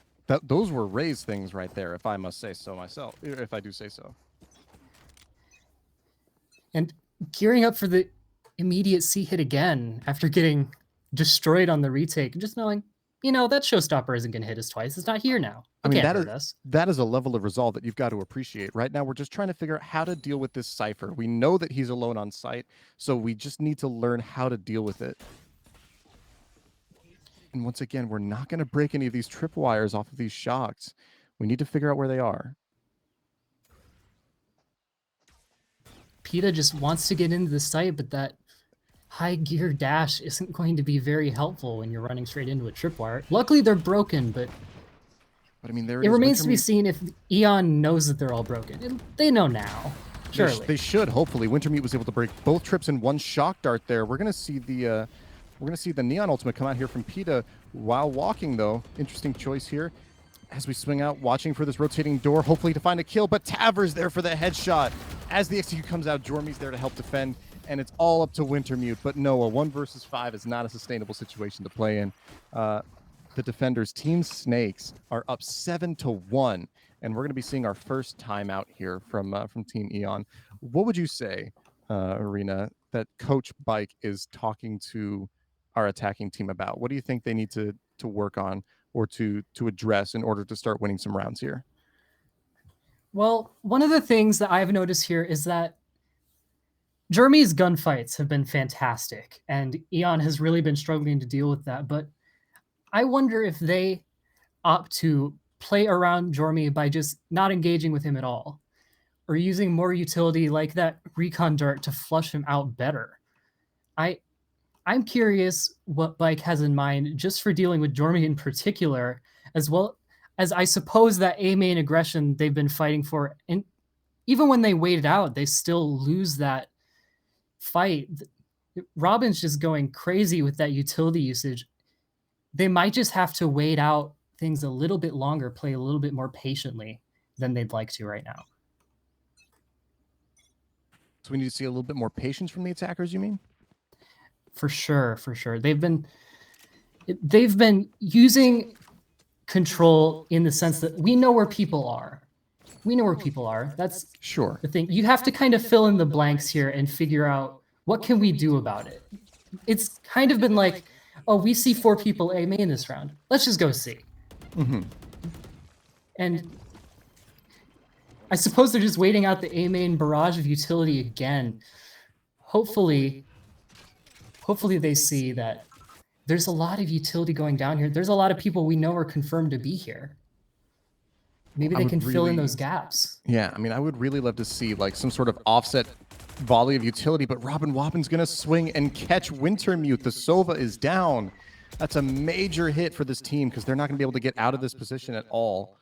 Those were raised things right there, if I must say so myself, if I do say so. And gearing up for the immediate C hit again after getting destroyed on the retake, and just knowing, that showstopper isn't going to hit us twice. It's not here now. It can't hurt us. That is a level of resolve that you've got to appreciate. Right now, we're just trying to figure out how to deal with this Cypher. We know that he's alone on site, so we just need to learn how to deal with it. And once again, we're not going to break any of these tripwires off of these shocks. We need to figure out where they are. PETA just wants to get into the site, but that high gear dash isn't going to be very helpful when you're running straight into a tripwire. Luckily, they're broken, but But I mean, there It is. remains to be Wintermute- seen if Eon knows that they're all broken. And they know now. Surely. They should. Hopefully, Wintermute was able to break both trips in one shock dart. There, we're gonna see the Neon Ultimate come out here from PETA while walking, though. Interesting choice here. As we swing out, watching for this rotating door, hopefully to find a kill, but Taver's there for the headshot. As the execute comes out, Jormy's there to help defend, and it's all up to Wintermute. But no, a 1 versus 5 is not a sustainable situation to play in. The defenders, Team Snakes, are up 7-1, and we're going to be seeing our first timeout here from Team Eon. What would you say, Arena, that Coach Bike is talking to our attacking team about? What do you think they need to work on or to address in order to start winning some rounds here? Well, one of the things that I've noticed here is that Jeremy's gunfights have been fantastic, and Eon has really been struggling to deal with that. But I wonder if they opt to play around Jeremy by just not engaging with him at all, or using more utility like that recon dart to flush him out better. I'm curious what Bike has in mind just for dealing with Jeremy in particular, as well as I suppose that A main aggression they've been fighting for. And even when they wait it out, they still lose that fight. Robin's just going crazy with that utility usage. They might just have to wait out things a little bit longer, play a little bit more patiently than they'd like to right now. So we need to see a little bit more patience from the attackers, you mean? For sure. They've been using control in the sense that we know where people are. That's Sure. the thing. You have to kind of fill in the blanks here and figure out what can we do about it. It's kind of been like, oh, we see 4 people A main this round. Let's just go see. Mm-hmm. And I suppose they're just waiting out the A main barrage of utility again. Hopefully they see that there's a lot of utility going down here. There's a lot of people we know are confirmed to be here. Maybe they can fill in those gaps. Yeah, I mean, I would really love to see like some sort of offset volley of utility, but Robin Wobbin's going to swing and catch Wintermute. The Sova is down. That's a major hit for this team because they're not going to be able to get out of this position at all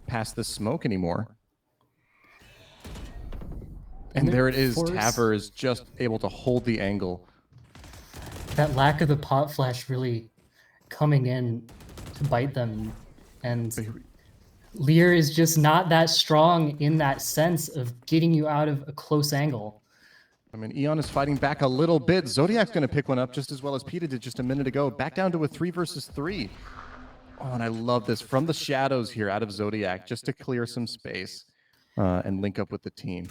past the smoke anymore. And there it is. Taver is just able to hold the angle. That lack of the pot flash really coming in to bite them. And Lear is just not that strong in that sense of getting you out of a close angle. I mean, Eon is fighting back a little bit. Zodiac's going to pick one up just as well as PETA did just a minute ago. Back down to a 3 versus 3. Oh, and I love this. From the shadows here out of Zodiac just to clear some space and link up with the team.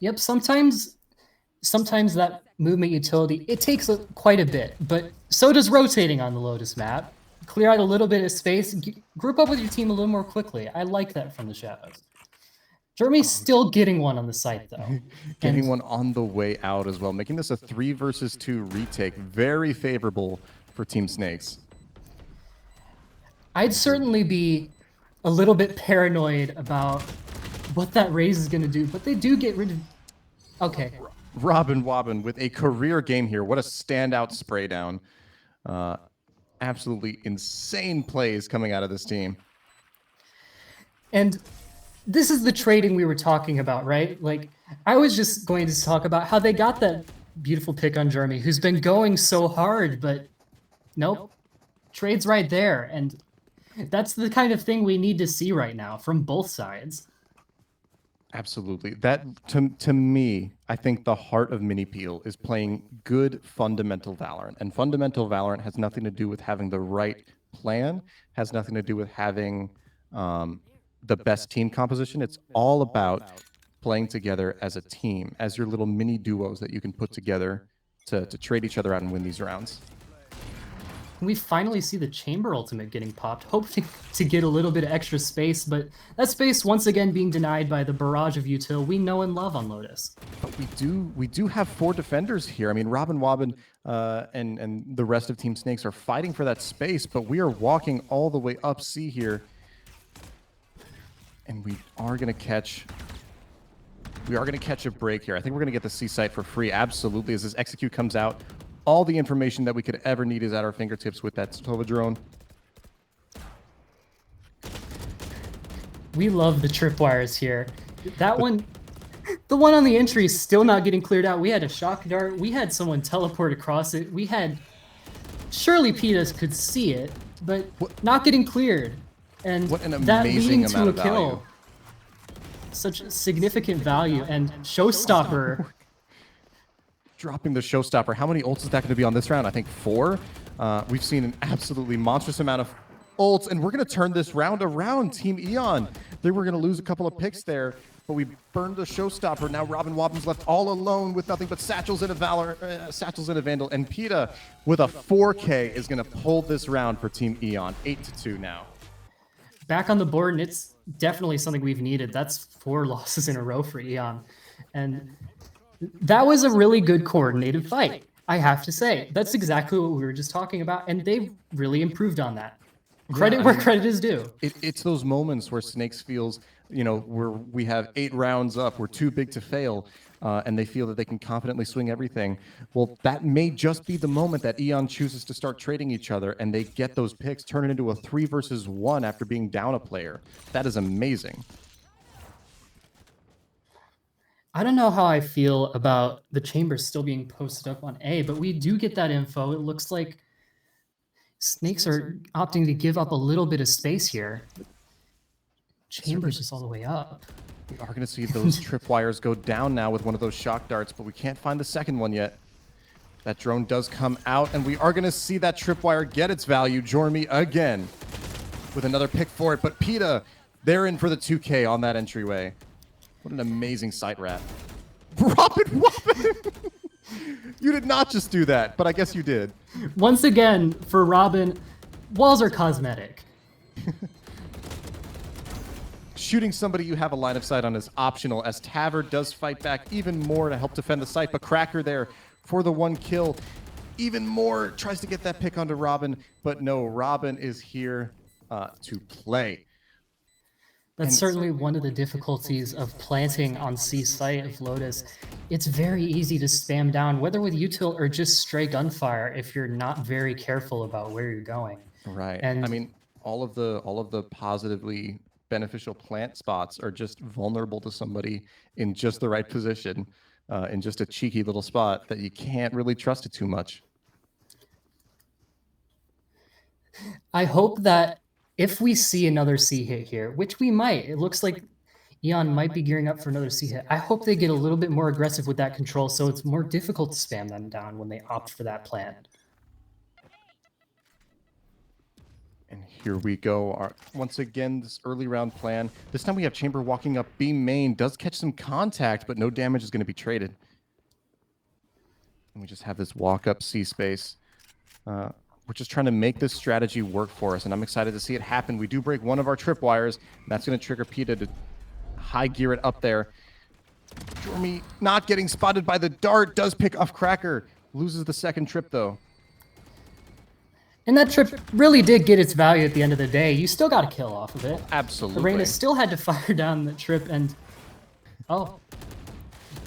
Yep, sometimes that movement utility, it takes quite a bit, but so does rotating on the Lotus map. Clear out a little bit of space, group up with your team a little more quickly. I like that from the shadows. Jeremy's still getting one on the site, though. Getting one on the way out as well, making this a 3 versus 2 retake. Very favorable for Team Snakes. I'd certainly be a little bit paranoid about what that raise is going to do, but they do get rid of... Okay. Robin Wobbin with a career game here. What a standout spray down. Absolutely insane plays coming out of this team. And this is the trading we were talking about, right? Like, I was just going to talk about how they got that beautiful pick on Jeremy, who's been going so hard, but nope. Trade's right there. And that's the kind of thing we need to see right now from both sides. Absolutely. That, to me, I think the heart of Minipeel is playing good fundamental Valorant. And fundamental Valorant has nothing to do with having the right plan, has nothing to do with having the best team composition. It's all about playing together as a team, as your little mini duos that you can put together to trade each other out and win these rounds. We finally see the Chamber Ultimate getting popped, hoping to get a little bit of extra space, but that space once again being denied by the barrage of util we know and love on Lotus. But we do have 4 defenders here. I mean, Robin Wobbin and the rest of Team Snakes are fighting for that space, but we are walking all the way up C here. And we are going to catch a break here. I think we're going to get the C site for free, absolutely, as this execute comes out. All the information that we could ever need is at our fingertips with that Sova drone. We love the tripwires here. That one, the one on the entry is still not getting cleared out. We had a shock dart. We had someone teleport across it. We had, surely Pitas could see it, but not getting cleared. And What an that amazing leading to amount a of value. kill. Such significant value, and showstopper. Dropping the showstopper. How many ults is that going to be on this round? I think 4. We've seen an absolutely monstrous amount of ults, and we're going to turn this round around. Team Eon, they were going to lose a couple of picks there, but we burned the showstopper. Now Robin Wobbin's left all alone with nothing but satchels and a Vandal, and Peta with a 4K is going to pull this round for Team Eon. 8-2 now. Back on the board, and it's definitely something we've needed. That's 4 losses in a row for Eon, and that was a really good coordinated fight, I have to say. That's exactly what we were just talking about, and they really improved on that. Credit where credit is due. It's those moments where Snakes feels, where we have 8 rounds up, we're too big to fail, and they feel that they can confidently swing everything. Well, that may just be the moment that Eon chooses to start trading each other, and they get those picks, turn it into a 3 versus 1 after being down a player. That is amazing. I don't know how I feel about the chambers still being posted up on A, but we do get that info. It looks like Snakes are opting to give up a little bit of space here. Chambers is all the way up. We are going to see those tripwires go down now with one of those shock darts, but we can't find the second one yet. That drone does come out, and we are going to see that tripwire get its value. Jormy again with another pick for it, but Peta, they're in for the 2K on that entryway. What an amazing sight rat. Robin Wobbin! You did not just do that, but I guess you did. Once again, for Robin, walls are cosmetic. Shooting somebody you have a line of sight on is optional, as Taver does fight back even more to help defend the site, but Cracker there for the 1 kill. Even more tries to get that pick onto Robin, but no, Robin is here to play. That's certainly one of the difficulties of planting on C site of Lotus. It's very easy to spam down, whether with util or just stray gunfire, if you're not very careful about where you're going. Right. And I mean, all of the positively beneficial plant spots are just vulnerable to somebody in just the right position, in just a cheeky little spot that you can't really trust it too much. I hope that if we see another C hit here, which we might, it looks like Eon might be gearing up for another C hit. I hope they get a little bit more aggressive with that control, so it's more difficult to spam them down when they opt for that plan. And here we go. Once again, this early round plan. This time we have Chamber walking up B main. Does catch some contact, but no damage is going to be traded. And we just have this walk up C space. We're just trying to make this strategy work for us, and I'm excited to see it happen. We do break one of our tripwires, and that's going to trigger Peta to high gear it up there. Jormy not getting spotted by the dart, does pick off Cracker. Loses the second trip, though. And that trip really did get its value at the end of the day. You still got a kill off of it. Absolutely. Arena still had to fire down the trip, and oh,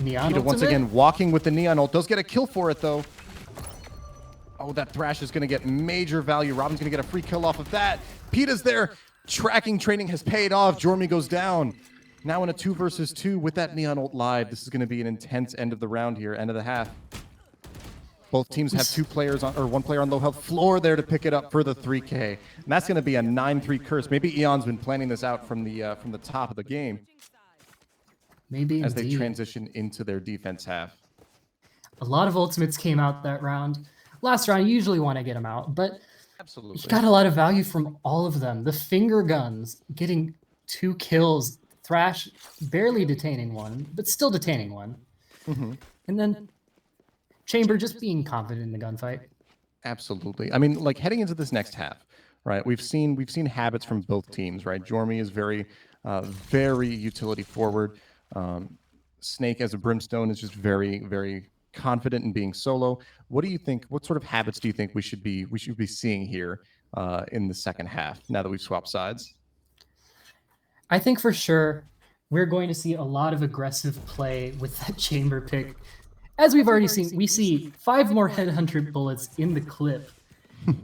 Neon Peta once again walking with the Neon ult. Does get a kill for it, though. Oh, that Thrash is going to get major value. Robin's going to get a free kill off of that. Peta's there. Tracking training has paid off. Jormy goes down. Now in a 2 versus 2 with that Neon ult live. This is going to be an intense end of the round here, end of the half. Both teams have 2 players on, or 1 player on low health. Floor there to pick it up for the 3K. And that's going to be a 9-3 curse. Maybe Eon's been planning this out from the top of the game. Maybe as indeed. They transition into their defense half. A lot of ultimates came out that round. Last round, you usually want to get them out, but absolutely, you got a lot of value from all of them. The finger guns getting 2 kills, Thrash barely detaining 1, but still detaining 1, and then Chamber just being confident in the gunfight. Absolutely. I mean, like heading into this next half, right? We've seen habits from both teams, right? Jormy is very utility forward. Snake as a Brimstone is just very, very confident in being solo. What do you think? What sort of habits do you think we should be seeing here in the second half now that we've swapped sides? I think for sure we're going to see a lot of aggressive play with that Chamber pick. As we've already seen, we see 5 more Headhunter bullets in the clip,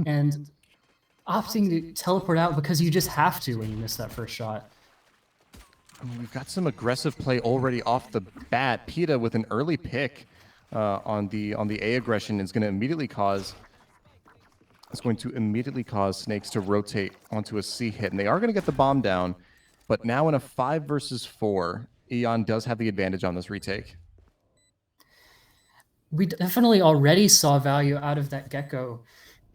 and opting to teleport out because you just have to when you miss that first shot. I mean, we've got some aggressive play already off the bat. PETA with an early pick on the A aggression is going to immediately cause Snakes to rotate onto a C hit, and they are going to get the bomb down. But now in a 5 versus 4, Eon does have the advantage on this retake. We definitely already saw value out of that Gecko.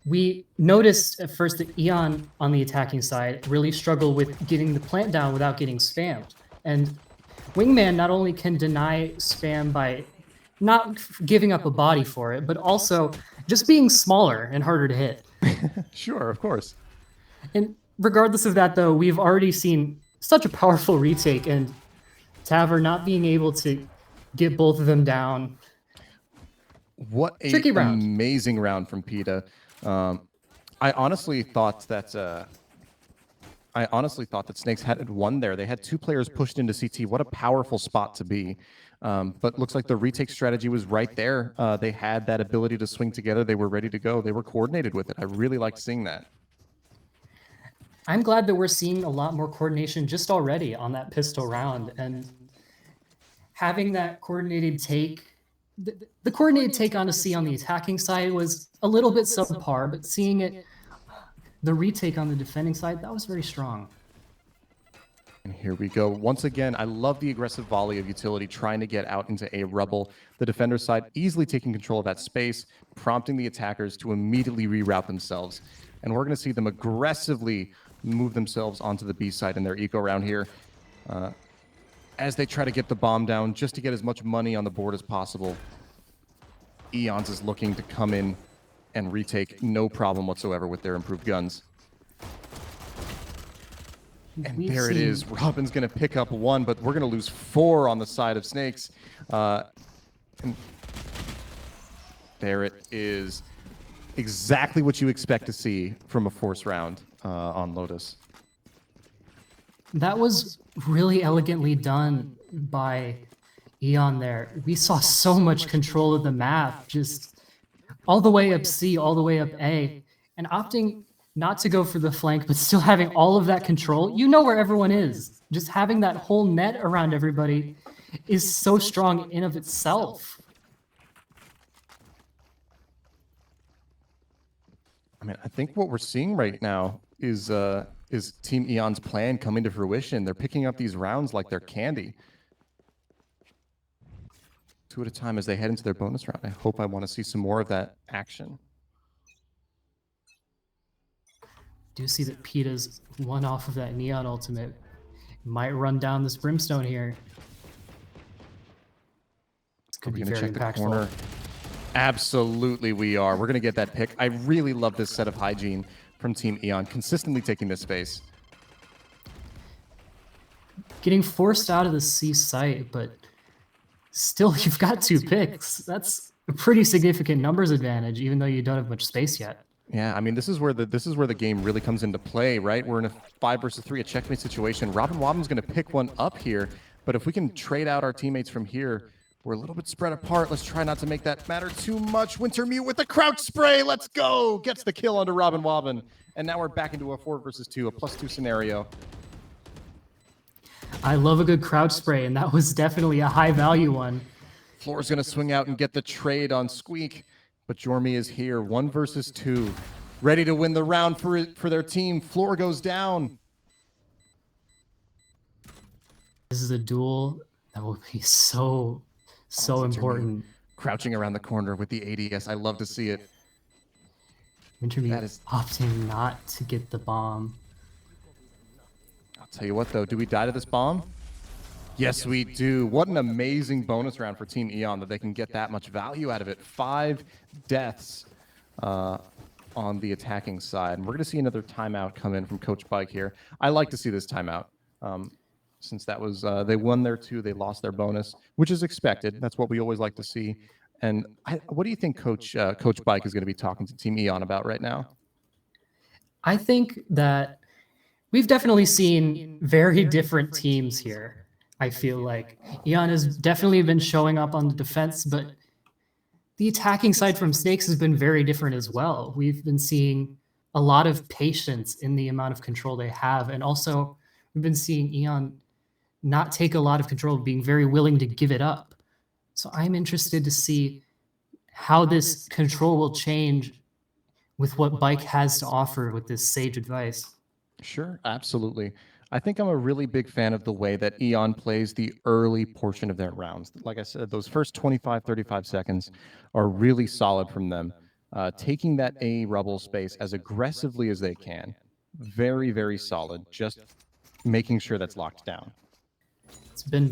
We noticed at first that Eon on the attacking side really struggled with getting the plant down without getting spammed. And Wingman not only can deny spam by not giving up a body for it, but also just being smaller and harder to hit. Sure, of course. And regardless of that, though, we've already seen such a powerful retake, and Taver not being able to get both of them down. What a Tricky round. Amazing round from PETA. I honestly thought that Snakes had won there. They had 2 players pushed into CT. What a powerful spot to be. But looks like the retake strategy was right there. They had that ability to swing together. They were ready to go. They were coordinated with it. I really liked seeing that. I'm glad that we're seeing a lot more coordination just already on that pistol round, and having that coordinated take. The coordinated take on a C on the attacking side was a little bit subpar, but seeing it, the retake on the defending side, that was very strong. And here we go. Once again, I love the aggressive volley of utility trying to get out into a rubble. The defender side easily taking control of that space, prompting the attackers to immediately reroute themselves. And we're going to see them aggressively move themselves onto the B side in their eco round here as they try to get the bomb down just to get as much money on the board as possible. Eons is looking to come in and retake no problem whatsoever with their improved guns. And there it is. Robin's going to pick up 1, but we're going to lose 4 on the side of Snakes. And there it is. Exactly what you expect to see from a force round on Lotus. That was really elegantly done by Eon there. We saw so much control of the map, just all the way up C, all the way up A, and opting not to go for the flank, but still having all of that control. You know where everyone is. Just having that whole net around everybody is so strong in of itself. I mean, I think what we're seeing right now is Team Eon's plan coming to fruition. They're picking up these rounds like they're candy. 2 at a time as they head into their bonus round. I want to see some more of that action. Do see that PETA's one off of that Neon ultimate. Might run down this Brimstone here. This could be very impactful. Absolutely we are. We're going to get that pick. I really love this set of hygiene from Team Eon, consistently taking this space. Getting forced out of the C site, but still you've got 2 picks. That's a pretty significant numbers advantage, even though you don't have much space yet. Yeah, I mean, this is where the game really comes into play, right? We're in a 5 versus 3, a checkmate situation. Robin Wobbin's going to pick one up here, but if we can trade out our teammates from here, we're a little bit spread apart. Let's try not to make that matter too much. Wintermute with the crouch spray. Let's go. Gets the kill onto Robin Wobbin. And now we're back into a 4 versus 2, a +2 scenario. I love a good crouch spray, and that was definitely a high value one. Floor's going to swing out and get the trade on Squeak. But Jormy is here, 1 versus 2, ready to win the round for their team. Floor goes down. This is a duel that will be so important. Crouching around the corner with the ADS. I love to see it. Wintermute is opting not to get the bomb. I'll tell you what, though. Do we die to this bomb? Yes, we do. What an amazing bonus round for Team Eon that they can get that much value out of it. 5 deaths on the attacking side. And we're going to see another timeout come in from Coach Bike here. I like to see this timeout. Since that was, they won their 2, they lost their bonus, which is expected. That's what we always like to see. And what do you think Coach Bike is going to be talking to Team Eon about right now? I think that we've definitely seen very different teams here. I feel like Eon has definitely been showing up on the defense, but the attacking side from Snakes has been very different as well. We've been seeing a lot of patience in the amount of control they have, and also we've been seeing Eon not take a lot of control, being very willing to give it up. So I'm interested to see how this control will change with what Bike has to offer with this sage advice. Sure, absolutely. I think I'm a really big fan of the way that Eon plays the early portion of their rounds. Like I said, those first 25, 35 seconds are really solid from them. Taking that A rubble space as aggressively as they can. Very, very solid. Just making sure that's locked down. It's been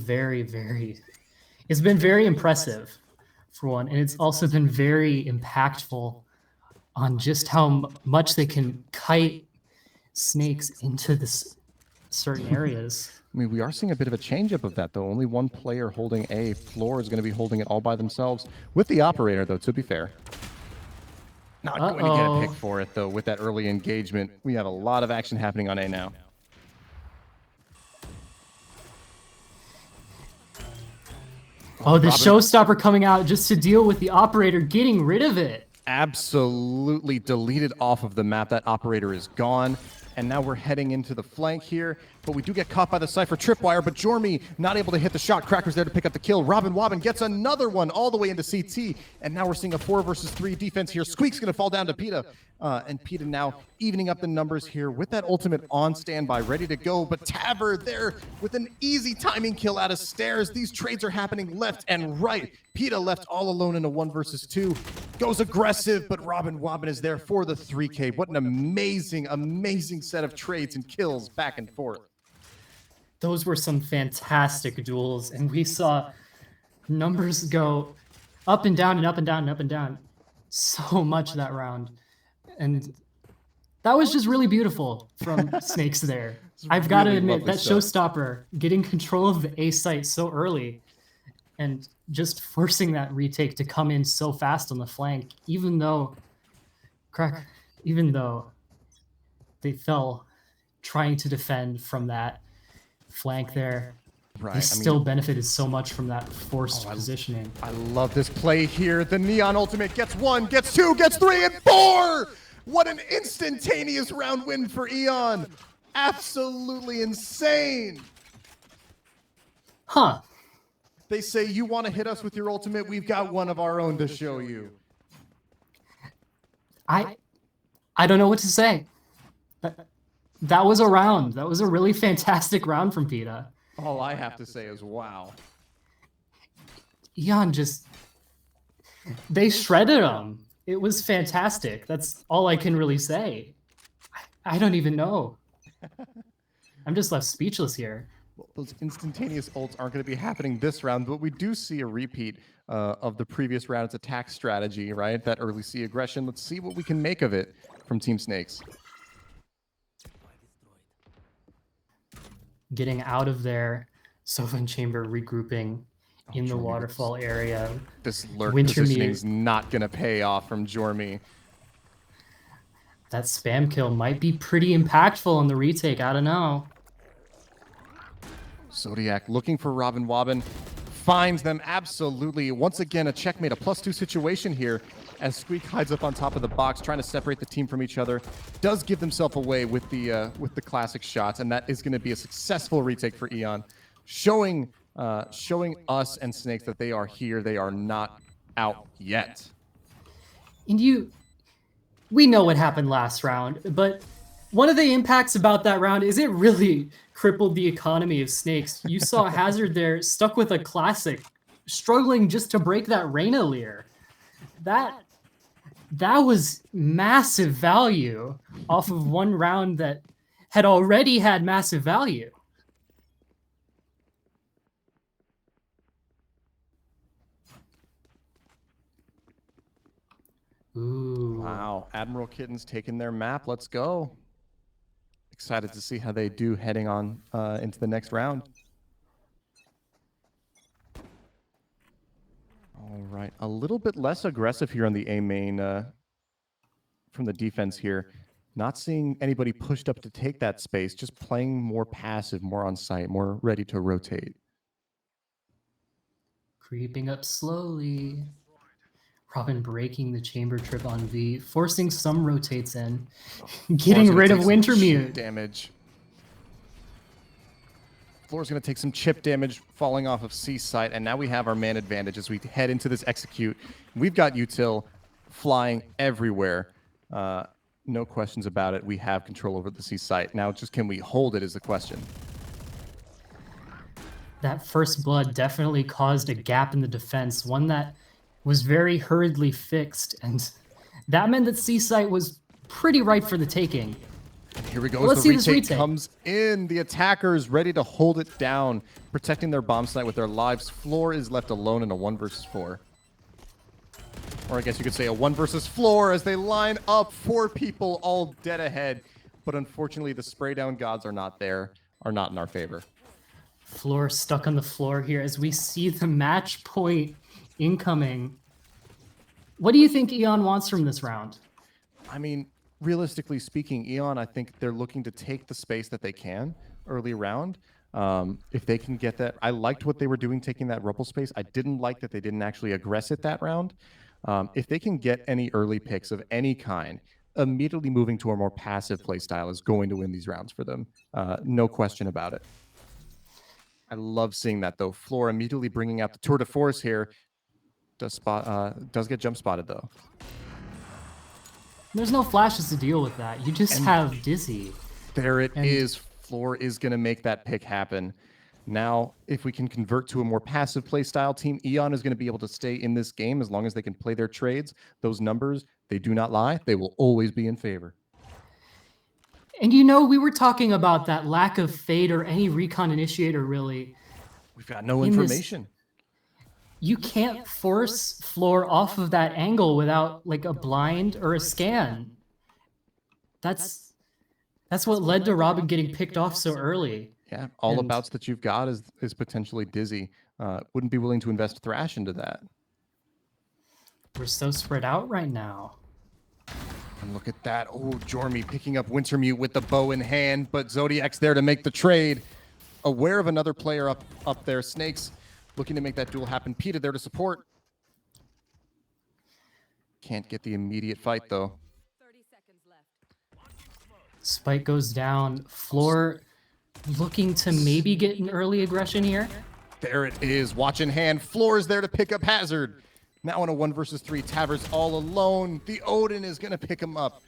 it's been very impressive for one. And it's also been very impactful on just how much they can kite snakes into this certain areas. I mean, we are seeing a bit of a changeup of that, though. Only one player holding A. Floor is going to be holding it all by themselves. With the operator, though, to be fair. Not going to get a pick for it, though, with that early engagement. We have a lot of action happening on A now. Oh, the showstopper coming out just to deal with the operator getting rid of it. Absolutely deleted off of the map. That operator is gone. And now we're heading into the flank here. But we do get caught by the Cypher tripwire. But Jormy not able to hit the shot. Cracker's there to pick up the kill. Robin Wobbin gets another one all the way into CT. And now we're seeing a 4 versus 3 defense here. Squeak's going to fall down to Peta. And Peta now evening up the numbers here with that ultimate on standby, ready to go. But Taver there with an easy timing kill out of stairs. These trades are happening left and right. Peta left all alone in a 1 versus 2. Goes aggressive, but Robin Wobbin is there for the 3K. What an amazing, amazing set of trades and kills back and forth. Those were some fantastic duels, and we saw numbers go up and down and up and down and up and down so much that round. And that was just really beautiful from Snakes there. I've got to admit, that showstopper, getting control of the A site so early and just forcing that retake to come in so fast on the flank, even though they fell trying to defend from that flank there. Right. They still benefited so much from that forced positioning. I love this play here. The Neon ultimate gets 1, gets 2, gets 3, and 4! What an instantaneous round win for Eon. Absolutely insane. Huh. They say, you want to hit us with your ultimate? We've got one of our own to show you. I don't know what to say. That was a round. That was a really fantastic round from Peta. All I have to say is wow. Eon they shredded him. It was fantastic. That's all I can really say. I don't even know. I'm just left speechless here. Well, those instantaneous ults aren't going to be happening this round, but we do see a repeat of the previous round's attack strategy, right? That early C aggression. Let's see what we can make of it from Team Snakes. Getting out of there, Sylvan Chamber regrouping in the waterfall area. This lurk positioning is not going to pay off from Jormy. That spam kill might be pretty impactful on the retake. I don't know. Zodiac looking for Robin Wobbin. Finds them absolutely. Once again, a checkmate, a +2 situation here as Squeak hides up on top of the box, trying to separate the team from each other. Does give themselves away with the classic shots, and that is going to be a successful retake for Eon, showing us and Snakes that they are here. They are not out yet. And we know what happened last round, but one of the impacts about that round is it really crippled the economy of Snakes. You saw Hazard there stuck with a classic, struggling just to break that Reyna Leer. That was massive value off of one round that had already had massive value. Ooh. Wow, Admiral Kitten's taking their map. Let's go. Excited to see how they do heading on into the next round. All right, a little bit less aggressive here on the A main from the defense here. Not seeing anybody pushed up to take that space, just playing more passive, more on site, more ready to rotate. Creeping up slowly. Robin breaking the chamber trip on V, forcing some rotates in, getting rid of Wintermute. Damage. Floor's going to take some chip damage falling off of C site, and now we have our man advantage as we head into this execute. We've got util flying everywhere. No questions about it. We have control over the C site. Now, just can we hold it is the question. That first blood definitely caused a gap in the defense, one that was very hurriedly fixed, and that meant that C site was pretty ripe for the taking. Here we go. Let's As see the this retake retake. comes in. The attackers ready to hold it down, protecting their bomb site with their lives. Floor is left alone in a 1 versus 4. Or I guess you could say a 1 versus Floor as they line up 4 people all dead ahead. But unfortunately, the spray down gods are not there, are not in our favor. Floor stuck on the floor here as we see the match point incoming. What do you think Eon wants from this round? I mean, realistically speaking, Eon, I think they're looking to take the space that they can early round. If they can get that, I liked what they were doing, taking that Rubble space. I didn't like that they didn't actually aggress it that round. If they can get any early picks of any kind, immediately moving to a more passive play style is going to win these rounds for them. No question about it. I love seeing that, though. Floor immediately bringing out the tour de force here. Does get jump spotted, though. There's no flashes to deal with that. You just have Dizzy. There it is. Floor is going to make that pick happen. Now, if we can convert to a more passive play style, Team Eon is going to be able to stay in this game as long as they can play their trades. Those numbers, they do not lie. They will always be in favor. And you know, we were talking about that lack of fade or any recon initiator, really. We've got no information. You can't force Floor off of that angle without like a blind or a scan. That's what led to Robin getting picked off so early. Yeah, all the bouts that you've got is potentially Dizzy. Wouldn't be willing to invest Thrash into that. We're so spread out right now. And look at that. Oh, Jormy picking up Wintermute with the bow in hand, but Zodiac's there to make the trade. Aware of another player up there. Snakes looking to make that duel happen. Peta there to support. Can't get the immediate fight, though. 30 seconds left. Spike goes down. Floor looking to maybe get an early aggression here. There it is. Watch in hand. Floor is there to pick up Hazard. Now in a 1 versus 3. Taver's all alone. The Odin is going to pick him up.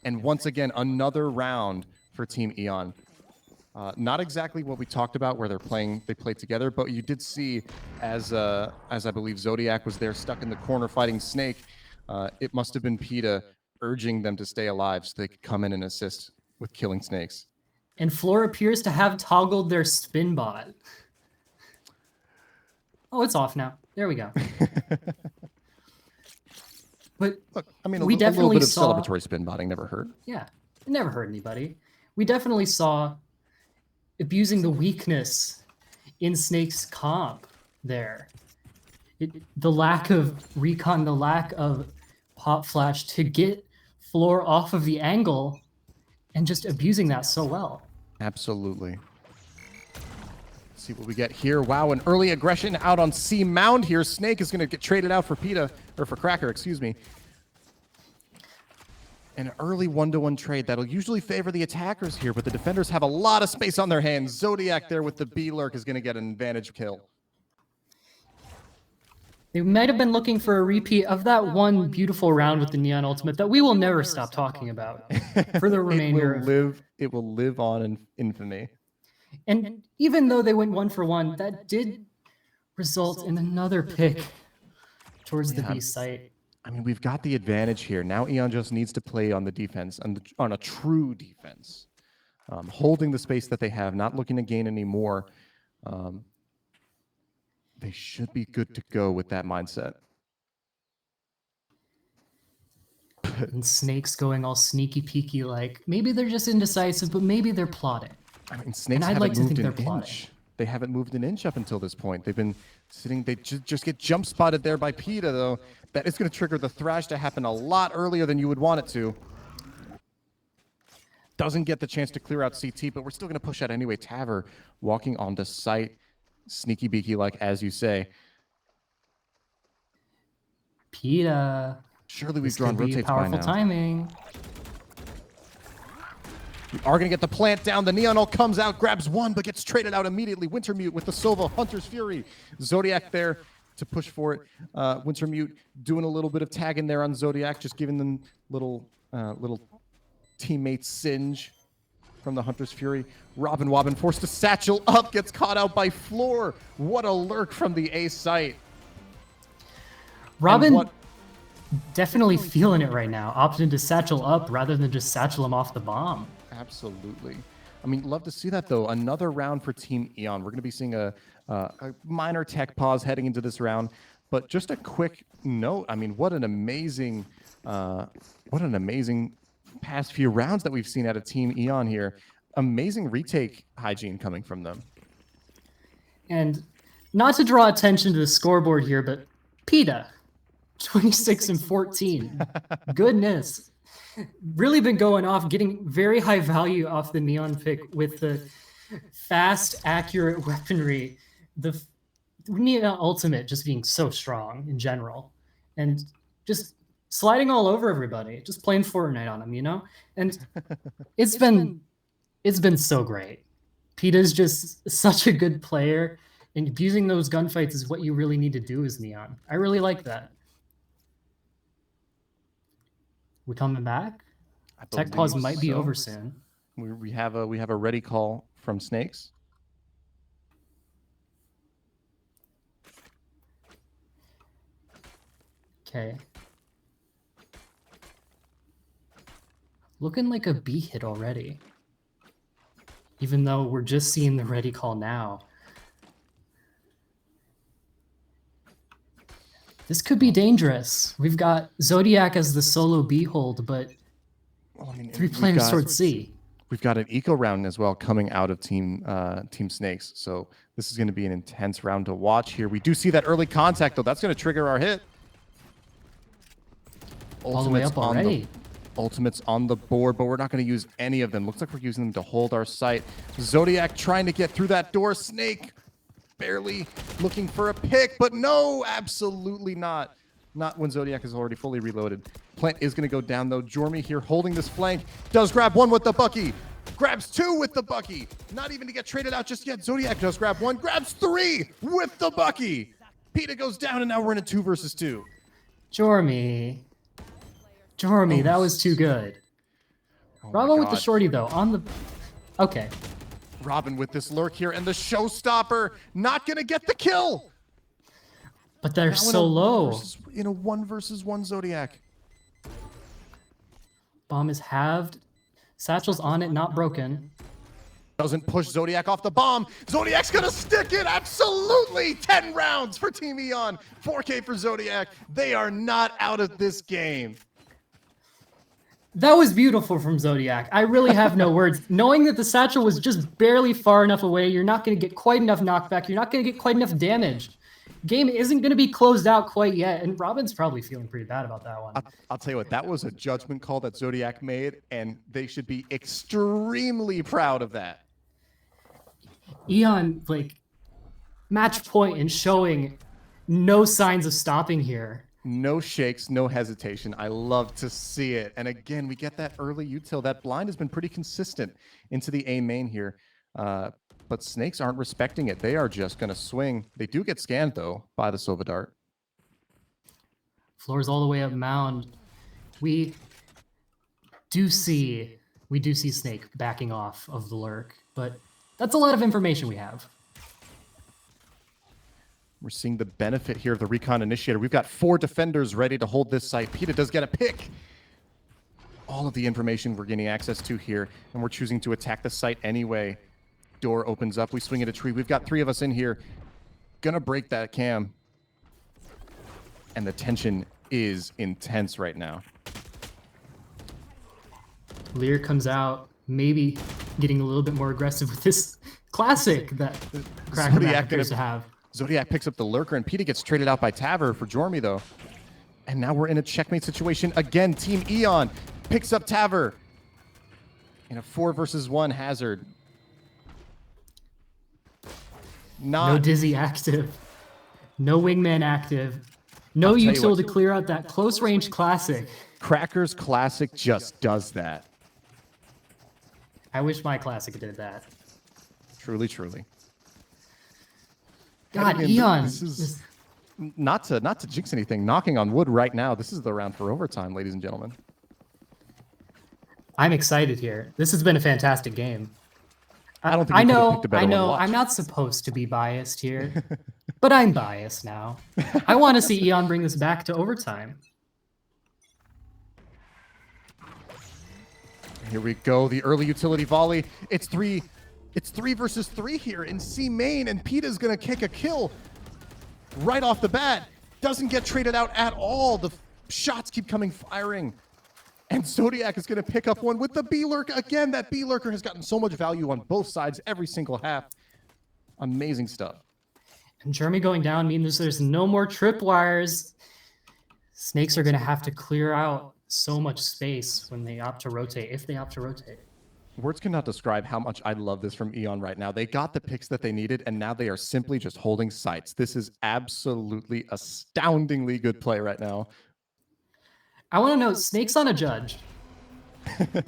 And once again, another round for Team Eon. Not exactly what we talked about where they played together, but you did see as I believe Zodiac was there stuck in the corner fighting Snake. It must have been Peta urging them to stay alive so they could come in and assist with killing snakes. And Floor appears to have toggled their spin bot. Oh, it's off now. There we go. But look, I mean, we a little definitely bit of saw celebratory spin botting never hurt. Yeah, it never hurt anybody. We definitely saw abusing the weakness in Snake's comp there. The lack of recon, the lack of pop flash to get Floor off of the angle and just abusing that so well. Absolutely. Let's see what we get here. Wow, an early aggression out on C Mound here. Snake is going to get traded out for Peta, or for Cracker, excuse me. An early 1-to-1 trade that'll usually favor the attackers here, but the defenders have a lot of space on their hands. Zodiac there with the B-Lurk is going to get an advantage kill. They might have been looking for a repeat of that one beautiful round with the Neon Ultimate that we will never stop talking about for the remainder. It will live on in infamy. And even though they went 1-for-1, that did result in another pick towards the B site. I mean, we've got the advantage here. Now Eon just needs to play on the defense, on a true defense. Holding the space that they have, not looking to gain any more. They should be good to go with that mindset. And Snake's going all sneaky peeky like, maybe they're just indecisive, but maybe they're plotting. I mean, Snakes I'd haven't like to moved think an they're plotting. inch. They haven't moved an inch up until this point. They've been sitting, they just get jump spotted there by Peta, though. That is going to trigger the thrash to happen a lot earlier than you would want it to. Doesn't get the chance to clear out CT, but we're still going to push out anyway. Taver walking onto site, sneaky beaky like, as you say. Peta. Surely we've drawn rotates by now. Powerful timing. We are going to get the plant down. The Neon Ult comes out, grabs one, but gets traded out immediately. Wintermute with the Sova, Hunter's Fury. Zodiac there to push for it. Wintermute doing a little bit of tagging there on Zodiac, just giving them little teammate singe from the Hunter's Fury. Robin Wobbin forced to satchel up, gets caught out by Floor. What a lurk from the A site. Robin definitely feeling it right now, opting to satchel up rather than just satchel him off the bomb. Absolutely. I mean, love to see that, though. Another round for Team Eon. We're going to be seeing a minor tech pause heading into this round. But just a quick note. I mean, what an amazing past few rounds that we've seen out of Team Eon here. Amazing retake hygiene coming from them. And not to draw attention to the scoreboard here, but PETA, 26 and 14. Goodness. Really been going off, getting very high value off the Neon pick with the fast, accurate weaponry. The Neon Ultimate just being so strong in general. And just sliding all over everybody, just playing Fortnite on them, you know? And it's been so great. PETA's just such a good player, and abusing those gunfights is what you really need to do as Neon. I really like that. We coming back? Tech pause might be over soon. We have a ready call from Snakes. Okay. Looking like a B hit already. Even though we're just seeing the ready call now. This could be dangerous. We've got Zodiac as the solo B hold, but three players towards C. We've got an eco round as well coming out of Team Snakes. So this is going to be an intense round to watch here. We do see that early contact, though. That's going to trigger our hit. All the way up already. Ultimates on the board, but we're not going to use any of them. Looks like we're using them to hold our site. Zodiac trying to get through that door. Snake barely looking for a pick, but no, absolutely not. Not when Zodiac is already fully reloaded. Plant is going to go down, though. Jormy here holding this flank. Does grab one with the Bucky. Grabs two with the Bucky. Not even to get traded out just yet. Zodiac does grab one. Grabs three with the Bucky. PETA goes down, and now we're in a 2 versus 2. Jormy, that was too good. Bravo with the shorty, though. On the... Okay. Robin with this lurk here, and the showstopper not going to get the kill. But they're so low. In a 1 versus 1 Zodiac. Bomb is halved. Satchel's on it, not broken. Doesn't push Zodiac off the bomb. Zodiac's going to stick it. Absolutely. 10 rounds for Team Eon. 4K for Zodiac. They are not out of this game. That was beautiful from Zodiac. I really have no words. Knowing that the satchel was just barely far enough away, you're not going to get quite enough knockback. You're not going to get quite enough damage. Game isn't going to be closed out quite yet, and Robin's probably feeling pretty bad about that one. I'll tell you what, that was a judgment call that Zodiac made, and they should be extremely proud of that. Eon, like, match point and showing no signs of stopping here. No shakes, no hesitation. I love to see it. And again, we get that early util. That blind has been pretty consistent into the A main here. But Snakes aren't respecting it. They are just going to swing. They do get scanned, though, by the Sova Dart. Floor's all the way up mound. We do see Snake backing off of the lurk, but that's a lot of information we have. We're seeing the benefit here of the Recon Initiator. We've got 4 defenders ready to hold this site. PETA does get a pick. All of the information we're getting access to here, and we're choosing to attack the site anyway. Door opens up. We swing at a tree. We've got 3 of us in here. Gonna break that cam. And the tension is intense right now. Lear comes out, maybe getting a little bit more aggressive with this classic that Kraken appears to have. Zodiac picks up the lurker, and PETA gets traded out by Taver for Jormy, though. And now we're in a checkmate situation again. Team Eon picks up Taver in a 4 versus 1 hazard. No Dizzy active. No Wingman active. No util to clear out that close range classic. Cracker's classic just does that. I wish my classic did that. Truly, truly. God, again, Eon. this is not to jinx anything. Knocking on wood right now. This is the round for overtime, ladies and gentlemen. I'm excited here. This has been a fantastic game. I don't think you could have picked a better I one to know. watch. I'm not supposed to be biased here, but I'm biased now. I want to see Eon bring this back to overtime. Here we go. The early utility volley. It's three versus three here in C main, and Peta's gonna kick a kill right off the bat. Doesn't get traded out at all. The shots keep coming firing. And Zodiac is going to pick up one with the B-Lurk. Again, that B-Lurker has gotten so much value on both sides every single half. Amazing stuff. And Jeremy going down means there's no more tripwires. Snakes are going to have to clear out so much space when they opt to rotate, if they opt to rotate. Words cannot describe how much I love this from Eon right now. They got the picks that they needed, and now they are simply just holding sites. This is absolutely astoundingly good play right now. I want to know, Snake's on a judge.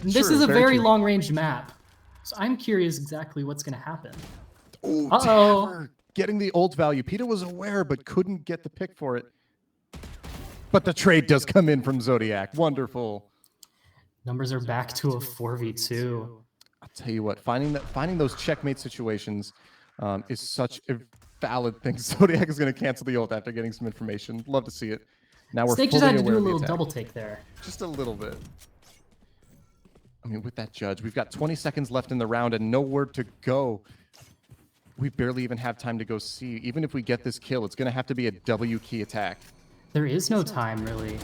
This True, is a very true. long-range map. So I'm curious exactly what's going to happen. Ooh, Uh-oh. Taver getting the ult value. Peta was aware, but couldn't get the pick for it. But the trade does come in from Zodiac. Wonderful. Numbers are back to a 4v2. I'll tell you what, finding those checkmate situations is such a valid thing. Zodiac is going to cancel the ult after getting some information. Love to see it. Now we're Snake just fully had to do aware a of the little attack. double take there. Just a little bit. I mean, with that judge, we've got 20 seconds left in the round and nowhere to go. We barely even have time to go see. Even if we get this kill, it's going to have to be a W key attack. There is no time, really.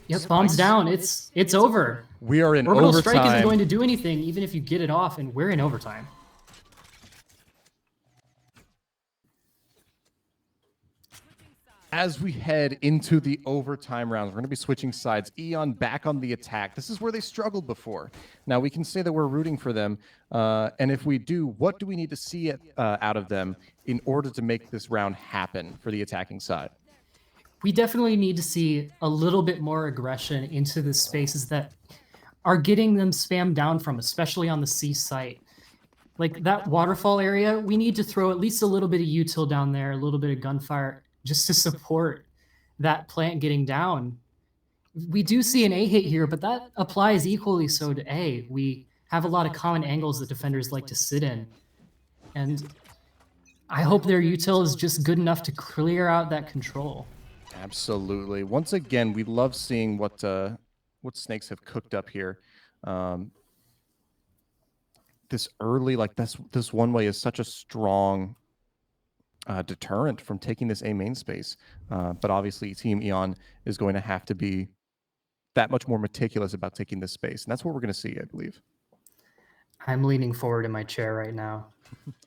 Yep, bombs down. It's over. We are in Orbital overtime. Strike isn't going to do anything, even if you get it off, and we're in overtime. As we head into the overtime rounds, we're going to be switching sides. Eon back on the attack. This is where they struggled before. Now, we can say that we're rooting for them. And if we do, what do we need to see out of them in order to make this round happen for the attacking side? We definitely need to see a little bit more aggression into the spaces that are getting them spammed down from, especially on the C site. Like that waterfall area, we need to throw at least a little bit of util down there, a little bit of gunfire, just to support that plant getting down. We do see an A hit here, but that applies equally so to A. We have a lot of common angles that defenders like to sit in. And I hope their util is just good enough to clear out that control. Absolutely. Once again, we love seeing what Snakes have cooked up here. This early, like this one way is such a strong deterrent from taking this A main space. But obviously, Team Eon is going to have to be that much more meticulous about taking this space. And that's what we're going to see, I believe. I'm leaning forward in my chair right now.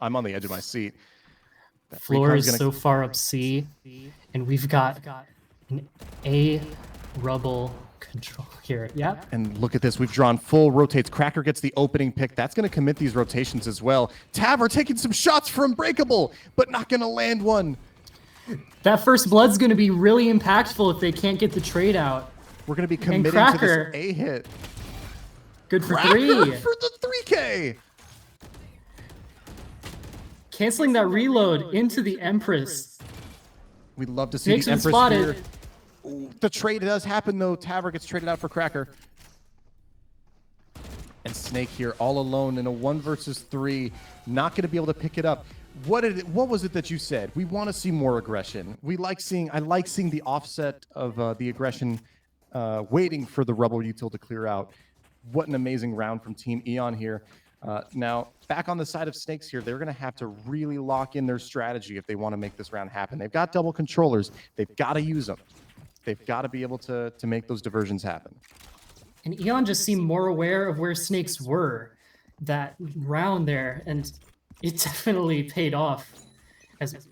I'm on the edge of my seat. That Floor recon's is gonna- so far up C, and we've got an A rubble control here. Yeah. And look at this. We've drawn full rotates. Cracker gets the opening pick. That's going to commit these rotations as well. Taver taking some shots from Breakable, but not going to land one. That first blood's going to be really impactful if they can't get the trade out. We're going to be committing to Cracker. this A hit. Good for Cracker 3. for the 3K. Canceling that reload into the Empress. We'd love to see Snakes the been Empress spotted. here. Ooh, the trade does happen, though. Taver gets traded out for Cracker. And Snake here all alone in a 1 versus 3. Not going to be able to pick it up. What was it that you said? We want to see more aggression. I like seeing the offset of the aggression, waiting for the Rebel util to clear out. What an amazing round from Team Eon here. Now, back on the side of Snakes here, they're going to have to really lock in their strategy if they want to make this round happen. They've got double controllers. They've got to use them. They've got to be able to make those diversions happen. And Eon just seemed more aware of where Snakes were that round there, and it definitely paid off. As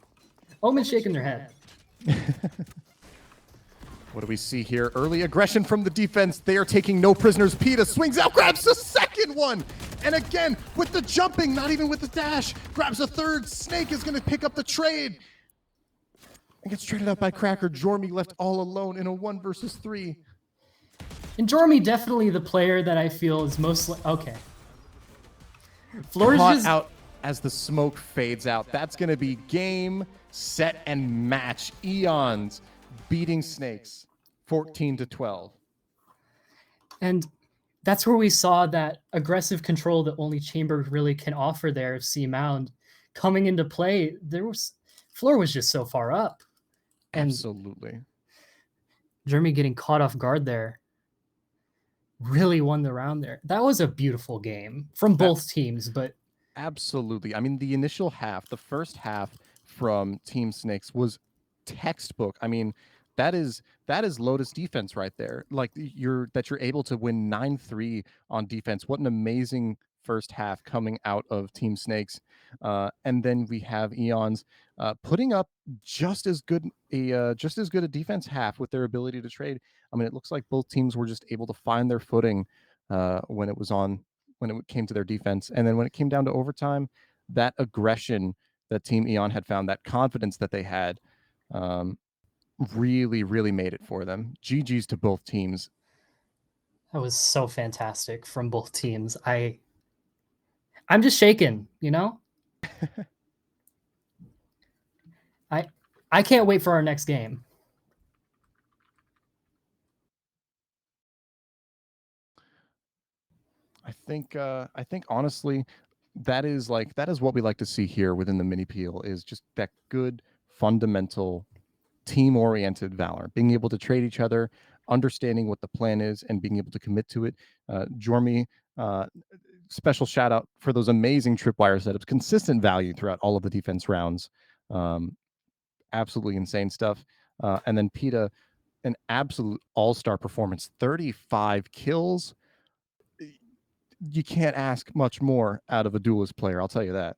Omen's shaking their head. What do we see here? Early aggression from the defense. They are taking no prisoners. Peta swings out, grabs the second one. And again, with the jumping, not even with the dash, grabs a third. Snake is going to pick up the trade. And gets traded out by Cracker. Jormy left all alone in a 1 versus 3. And Jormy definitely the player that I feel is most okay. Floor is caught just out as the smoke fades out. That's going to be game, set, and match. Eons beating Snakes 14-12. and that's where we saw that aggressive control that only Chamber really can offer there of C Mound coming into play. Floor was just so far up. And Absolutely. Jeremy getting caught off guard there really won the round there. That was a beautiful game from both teams, but Absolutely. I mean, the initial half, the first half from Team Snakes was textbook. I mean, that is Lotus defense right there. Like you're able to win 9-3 on defense. What an amazing first half coming out of Team Snakes. And then we have Eons putting up just as good a defense half with their ability to trade. I mean, it looks like both teams were just able to find their footing when it came to their defense. And then when it came down to overtime, that aggression that Team Eon had found, that confidence that they had, really, really made it for them. GG's to both teams. that was so fantastic from both teams. I'm just shaken, you know? I can't wait for our next game. I think honestly, that is what we like to see here within the mini peel is just that good fundamental team-oriented Valor, being able to trade each other, understanding what the plan is, and being able to commit to it. Jormy, special shout out for those amazing tripwire setups, consistent value throughout all of the defense rounds. Absolutely insane stuff. And then PETA, an absolute all-star performance, 35 kills. You can't ask much more out of a duelist player, I'll tell you that.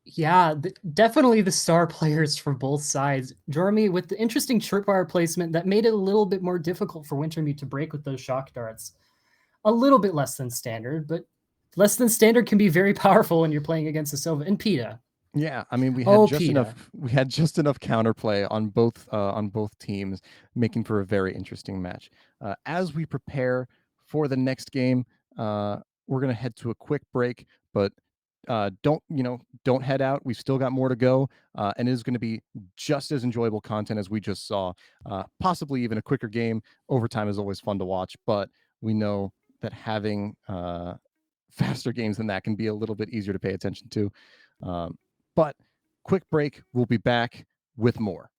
Yeah, definitely the star players for both sides. Jeremy, with the interesting tripwire placement that made it a little bit more difficult for Wintermute to break with those shock darts. A little bit less than standard, but less than standard can be very powerful when you're playing against a Sova and PETA. Yeah, I mean we Oh, had PETA. just enough counterplay on both teams, making for a very interesting match. As we prepare for the next game, we're gonna head to a quick break, but don't head out. We've still got more to go, and it is going to be just as enjoyable content as we just saw. Possibly even a quicker game. Overtime is always fun to watch, but we know that having faster games than that can be a little bit easier to pay attention to. But quick break. We'll be back with more.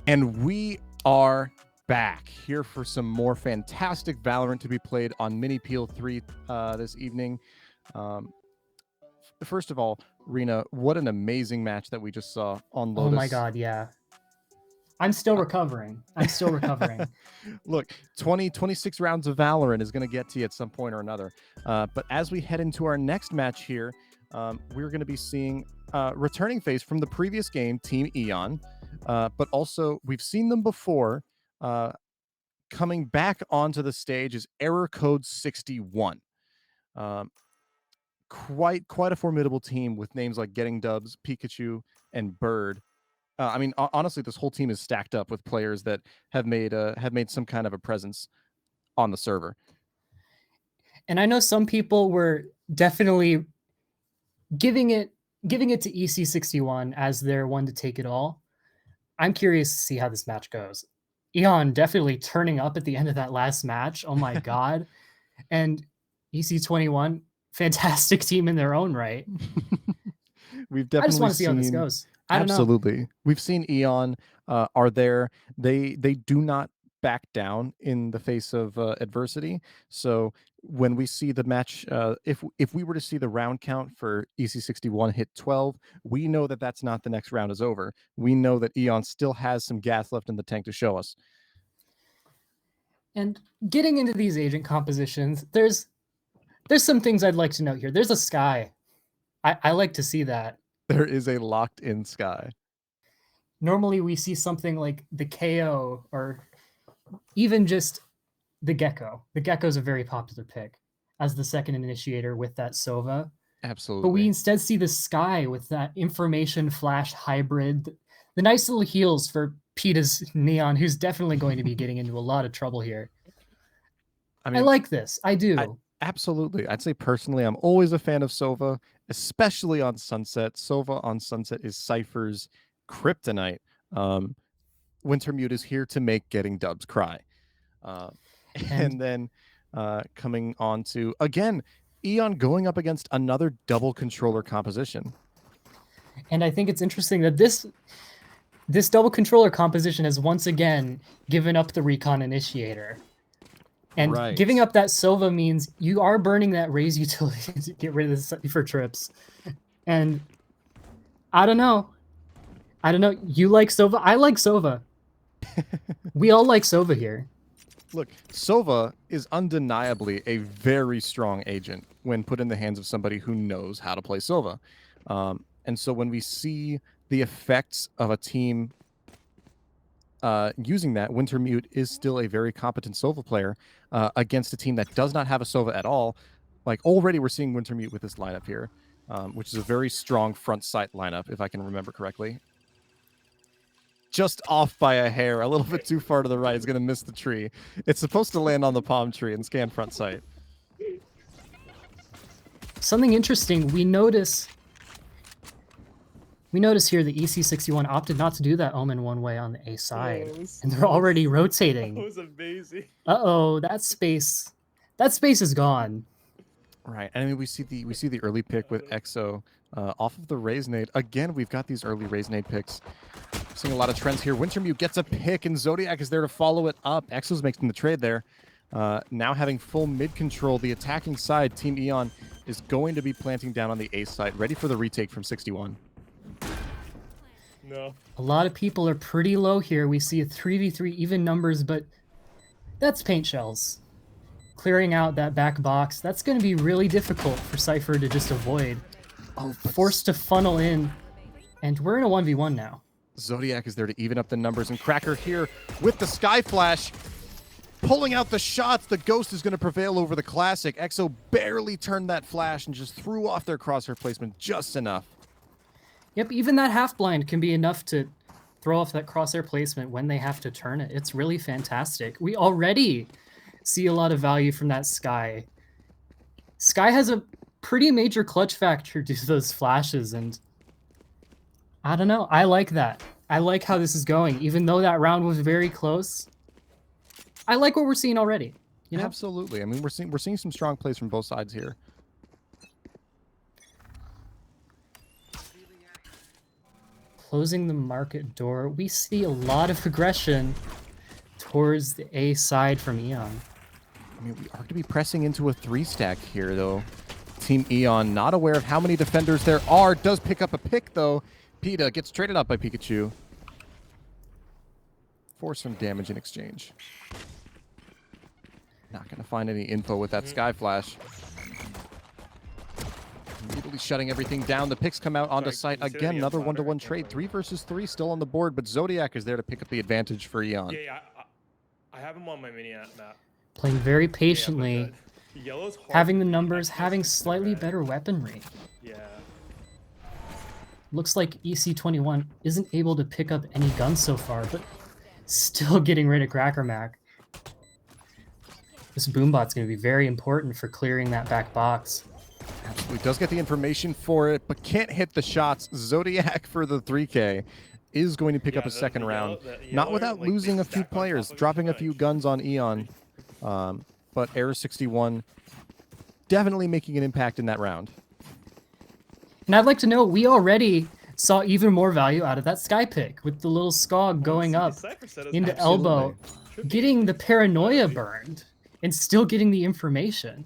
And we are back here for some more fantastic Valorant to be played on Minipeel 3 this evening. First of all, Rena, what an amazing match that we just saw on Lotus. Oh my god, yeah. I'm still recovering. I'm still recovering. Look, 26 rounds of Valorant is going to get to you at some point or another. But as we head into our next match here, we're going to be seeing returning face from the previous game, Team Eon. But also, we've seen them before. Coming back onto the stage is Error Code 61. Quite a formidable team with names like Getting Dubs, Pikachu, and Bird. I mean, honestly, this whole team is stacked up with players that have made some kind of a presence on the server. And I know some people were definitely giving it to EC61 as their one to take it all. I'm curious to see how this match goes. Eon definitely turning up at the end of that last match. Oh my god. And EC21, fantastic team in their own right. We've definitely I just want to see how this goes. I don't know. Absolutely. We've seen Eon are there. They do not back down in the face of adversity. So when we see the match, if we were to see the round count for EC61 hit 12, we know that that's not the next round is over. We know that Eon still has some gas left in the tank to show us. And getting into these agent compositions, there's some things I'd like to note here. There's a sky. I like to see that. There is a locked in sky. Normally we see something like the KO or even just the Gecko. The Gecko is a very popular pick as the second initiator with that Sova. Absolutely. But we instead see the sky with that information flash hybrid. The nice little heals for Peta's Neon, who's definitely going to be getting into a lot of trouble here. I like this. I do. Absolutely. I'd say personally, I'm always a fan of Sova, especially on Sunset. Sova on Sunset is Cypher's kryptonite. Wintermute is here to make Getting Dubs cry. And then coming on to, again, Eon going up against another double controller composition. And I think it's interesting that this double controller composition has once again given up the Recon Initiator. And giving up that Sova means you are burning that Raze utility to get rid of the for trips. And I don't know. You like Sova? I like Sova. We all like Sova here. Look, Sova is undeniably a very strong agent when put in the hands of somebody who knows how to play Sova. And so when we see the effects of a team using that, Wintermute is still a very competent Sova player against a team that does not have a Sova at all. Like already we're seeing Wintermute with this lineup here, which is a very strong front sight lineup, if I can remember correctly. Just off by a hair, a little bit too far to the right. It's going to miss the tree. It's supposed to land on the palm tree and scan front sight. Something interesting, we notice here the EC61 opted not to do that Omen one way on the A side. And they're already rotating. That was amazing. Uh-oh, that space is gone. Right. And I mean, we see the early pick with EXO off of the Raze nade. Again, we've got these early Raze nade picks. Seeing a lot of trends here. Wintermute gets a pick, and Zodiac is there to follow it up. EXO's making the trade there. Now having full mid control, the attacking side, Team Eon is going to be planting down on the A side, ready for the retake from 61. No. A lot of people are pretty low here. We see a 3v3 even numbers, but that's paint shells. Clearing out that back box, that's going to be really difficult for Cypher to just avoid. Oh, forced to funnel in. And we're in a 1v1 now. Zodiac is there to even up the numbers, and Cracker here with the Sky Flash. Pulling out the shots, the Ghost is going to prevail over the Classic. EXO barely turned that flash and just threw off their crosshair placement just enough. Yep, even that half blind can be enough to throw off that crosshair placement when they have to turn it. It's really fantastic. We already see a lot of value from that Sky. Sky has a pretty major clutch factor due to those flashes, and I don't know. I like that. I like how this is going. Even though that round was very close, I like what we're seeing already. You know? Absolutely. I mean, we're seeing some strong plays from both sides here. closing the market door. We see a lot of aggression towards the A side from Eon. I mean, we are going to be pressing into a 3-stack here, though. Team Eon, not aware of how many defenders there are, does pick up a pick, though. PETA gets traded up by Pikachu for some damage in exchange. Not going to find any info with that Sky Flash. Immediately shutting everything down. The picks come out onto site. Again, another 1-to-1 trade. 3 versus 3 still on the board, but Zodiac is there to pick up the advantage for Eon. Yeah, I have him on my mini map. Playing very patiently, Yellow's hard having the to beat. numbers, I having just think slightly they're better weaponry. Yeah. Looks like EC21 isn't able to pick up any guns so far, but still getting rid of Cracker Mac. This Boombot's going to be very important for clearing that back box. Absolutely does get the information for it, but can't hit the shots. Zodiac for the 3K is going to pick up a second round. Not without losing a few players, dropping a few guns on Eon. But Error 61 definitely making an impact in that round. And I'd like to know, we already saw even more value out of that Sky pick with the little Skog going up into elbow, getting the paranoia burned, and still getting the information.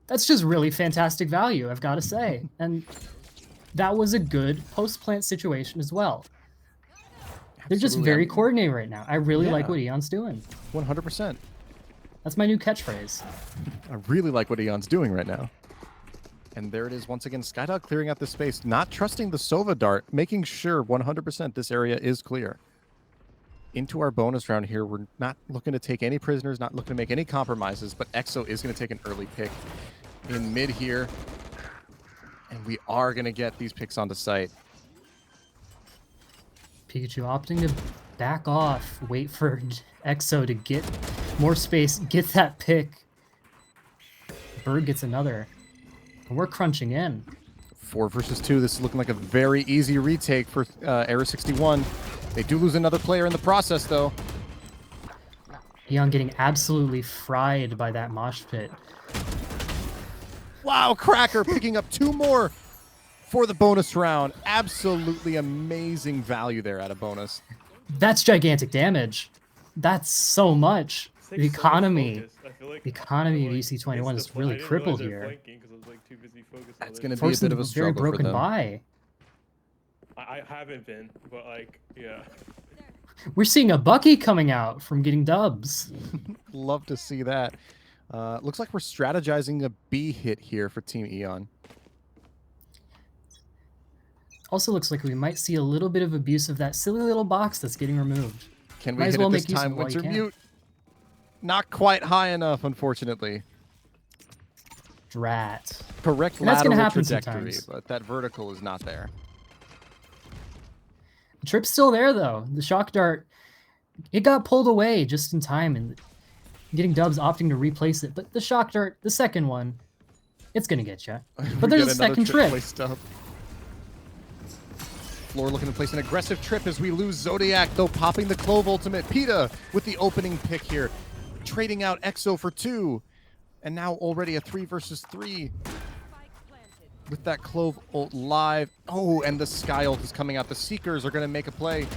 That's just really fantastic value, I've got to say. And that was a good post-plant situation as well. They're just very coordinated right now. I really like what Eon's doing. 100%. That's my new catchphrase. I really like what Eon's doing right now. And there it is once again. Skydog clearing out the space, not trusting the Sova Dart, making sure 100% this area is clear. Into our bonus round here, we're not looking to take any prisoners, not looking to make any compromises, but EXO is going to take an early pick in mid here. And we are going to get these picks onto site. Pikachu opting to back off, wait for EXO to get more space, get that pick. Bird gets another. And we're crunching in. 4 versus 2. This is looking like a very easy retake for Error 61. They do lose another player in the process, though. Eon getting absolutely fried by that mosh pit. Wow, Cracker picking up 2 more for the bonus round. Absolutely amazing value there at a bonus. That's gigantic damage. That's so much. The economy of EC21 is really crippled here. It's going to be a bit of a struggle very broken for them. by. I haven't been, but like, yeah. We're seeing a Bucky coming out from getting dubs. Love to see that. Looks like we're strategizing a B hit here for Team Eon. Also looks like we might see a little bit of abuse of that silly little box that's getting removed. Can we hit it this time? Winter Mute. Not quite high enough, unfortunately. Drat. Correct lateral trajectory, but that vertical is not there. The trip's still there, though. The shock dart, it got pulled away just in time, and getting dubs opting to replace it. But the shock dart, the second one, it's going to get you. But there's a second trip. Floor looking to place an aggressive trip as we lose Zodiac, though popping the Clove Ultimate. PETA with the opening pick here. Trading out EXO for 2. And now already a 3 versus 3. With that Clove ult live. Oh, and the Sky ult is coming out. The Seekers are going to make a play.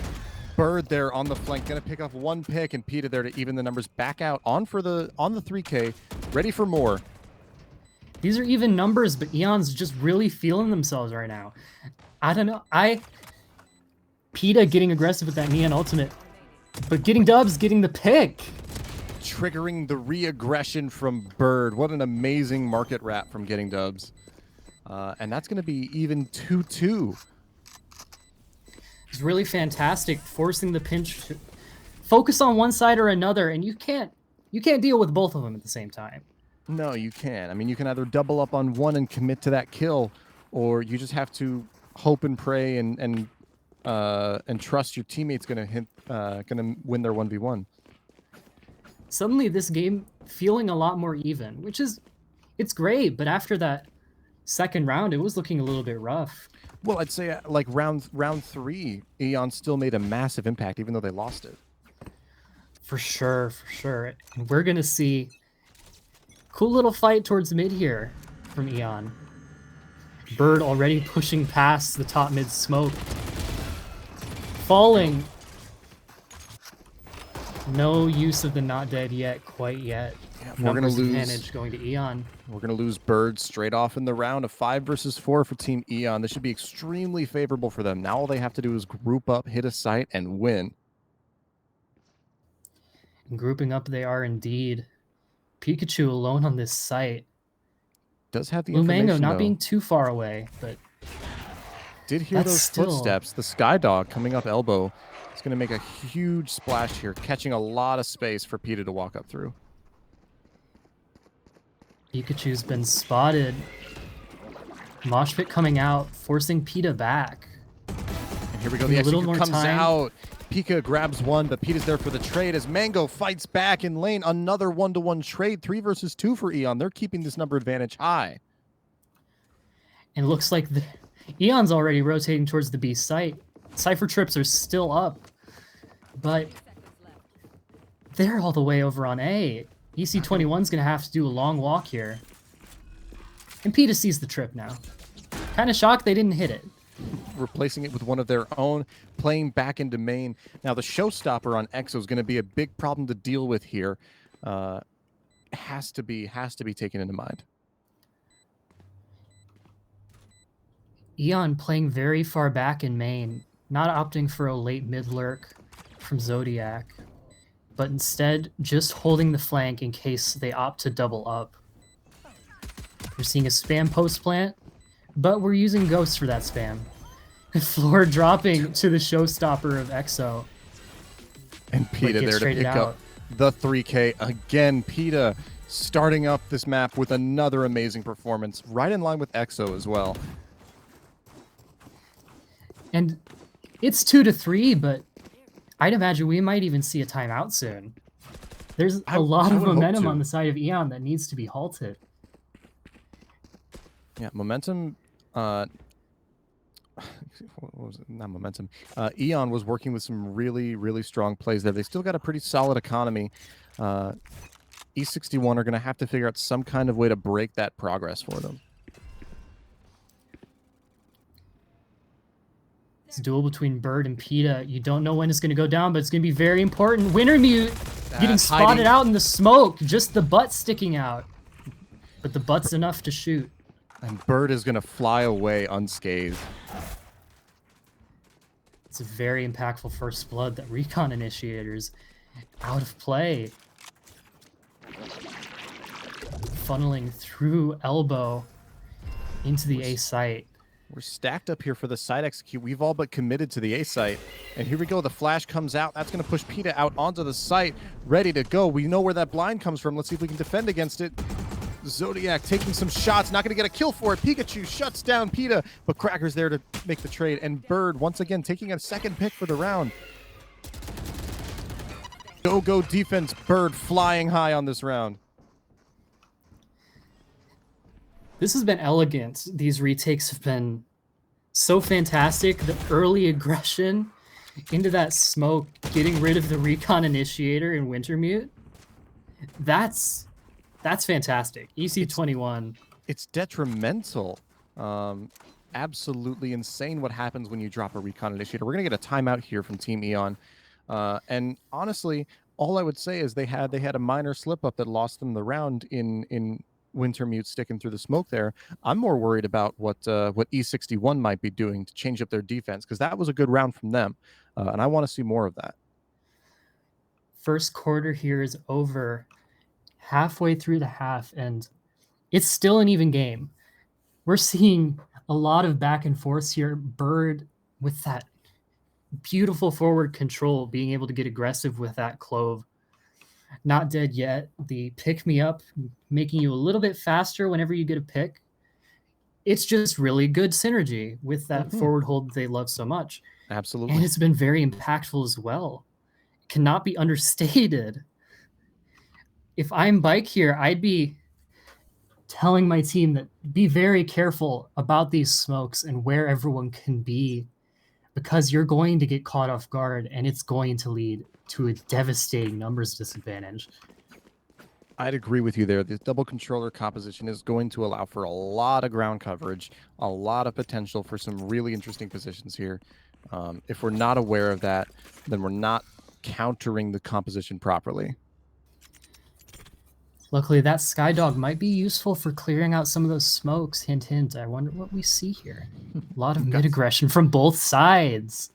Bird there on the flank, going to pick up 1 pick, and PETA there to even the numbers back out on the 3K, ready for more. These are even numbers, but Eon's just really feeling themselves right now. I don't know. PETA getting aggressive with that Neon ultimate, but getting dubs, getting the pick. Triggering the re-aggression from Bird. What an amazing market wrap from getting dubs. And that's going to be even 2-2. It's really fantastic, forcing the pinch to focus on one side or another, and you can't deal with both of them at the same time. No, you can't. I mean, you can either double up on one and commit to that kill, or you just have to hope and pray and trust your teammate's gonna win their 1v1. Suddenly, this game feeling a lot more even, which is, it's great. But after that second round, it was looking a little bit rough. Well, I'd say like round 3, Eon still made a massive impact, even though they lost it. For sure, for sure. And we're gonna see cool little fight towards mid here from Eon. Bird already pushing past the top mid smoke. falling. No use of the not dead yet, quite yet. Yeah, we're gonna lose. Advantage going to Eon. We're gonna lose Bird straight off in the round of 5 versus 4 for Team Eon. This should be extremely favorable for them. Now all they have to do is group up, hit a site, and win. And grouping up, they are indeed. Pikachu alone on this site. Does have the Blue information, Mango not though. being too far away, but Did hear that's those still... footsteps. The Sky Dog coming up elbow. It's going to make a huge splash here, catching a lot of space for Peta to walk up through. Pikachu's been spotted. Mosh Pit coming out, forcing Peta back. And here we go. Need The a little execute more comes time. out. Pika grabs one, but Peta's there for the trade as Mango fights back in lane. Another 1-to-1 trade. 3 versus 2 for Eon. They're keeping this number advantage high. And it looks like the Eon's already rotating towards the B site. Cypher trips are still up, but they're all the way over on A. EC21's gonna have to do a long walk here. And Peta sees the trip now. Kind of shocked they didn't hit it. Replacing it with one of their own, playing back into main. Now the showstopper on Exo is going to be a big problem to deal with here. Has to be taken into mind. Eon playing very far back in main, not opting for a late mid lurk from Zodiac, but instead just holding the flank in case they opt to double up. We're seeing a spam post plant, but we're using Ghost for that spam. Floor dropping to the showstopper of Exo. And Peta there to pick up the 3K again. Peta starting up this map with another amazing performance, right in line with Exo as well. And it's 2-3, but I'd imagine we might even see a timeout soon. There's a lot of momentum on the side of Eon that needs to be halted. Yeah, momentum. What was it? Not momentum. Eon was working with some really strong plays there. They still got a pretty solid economy. E61 are going to have to figure out some kind of way to break that progress for them. It's a duel between Bird and Peta. You don't know when it's going to go down, but it's going to be very important. Wintermute getting spotted out in the smoke. Just the butt sticking out. But the butt's enough to shoot. And Bird is going to fly away unscathed. It's a very impactful first blood that Recon Initiators out of play. Funneling through elbow into the A site. We're stacked up here for the side execute. We've all but committed to the A site. And here we go. The flash comes out. That's going to push Peta out onto the site. Ready to go. We know where that blind comes from. Let's see if we can defend against it. Zodiac taking some shots. Not going to get a kill for it. Pikachu shuts down Peta. But Cracker's there to make the trade. And Bird, once again, taking a second pick for the round. Go defense. Bird flying high on this round. This has been elegant. These retakes have been so fantastic. The early aggression into that smoke, getting rid of the Recon Initiator and Wintermute. That's fantastic. EC21. It's detrimental. Absolutely insane what happens when you drop a Recon Initiator. We're going to get a timeout here from Team Eon. And honestly, all I would say is they had a minor slip-up that lost them the round in Wintermute sticking through the smoke there. I'm more worried about what E61 might be doing to change up their defense, because that was a good round from them, and I want to see more of that. First quarter here is over, halfway through the half, and it's still an even game. We're seeing a lot of back and forth here. Bird with that beautiful forward control, being able to get aggressive with that clove. Not dead yet. The pick me up, making you a little bit faster whenever you get a pick. It's just really good synergy with that forward hold they love so much. Absolutely. And it's been very impactful as well. It cannot be understated. If I'm Bike here, I'd be telling my team that be very careful about these smokes and where everyone can be, because you're going to get caught off guard and it's going to lead to a devastating numbers disadvantage. I'd agree with you there. The double controller composition is going to allow for a lot of ground coverage, a lot of potential for some really interesting positions here. If we're not aware of that, then we're not countering the composition properly. Luckily, that Skydog might be useful for clearing out some of those smokes. Hint, hint. I wonder what we see here. A lot of mid-aggression from both sides.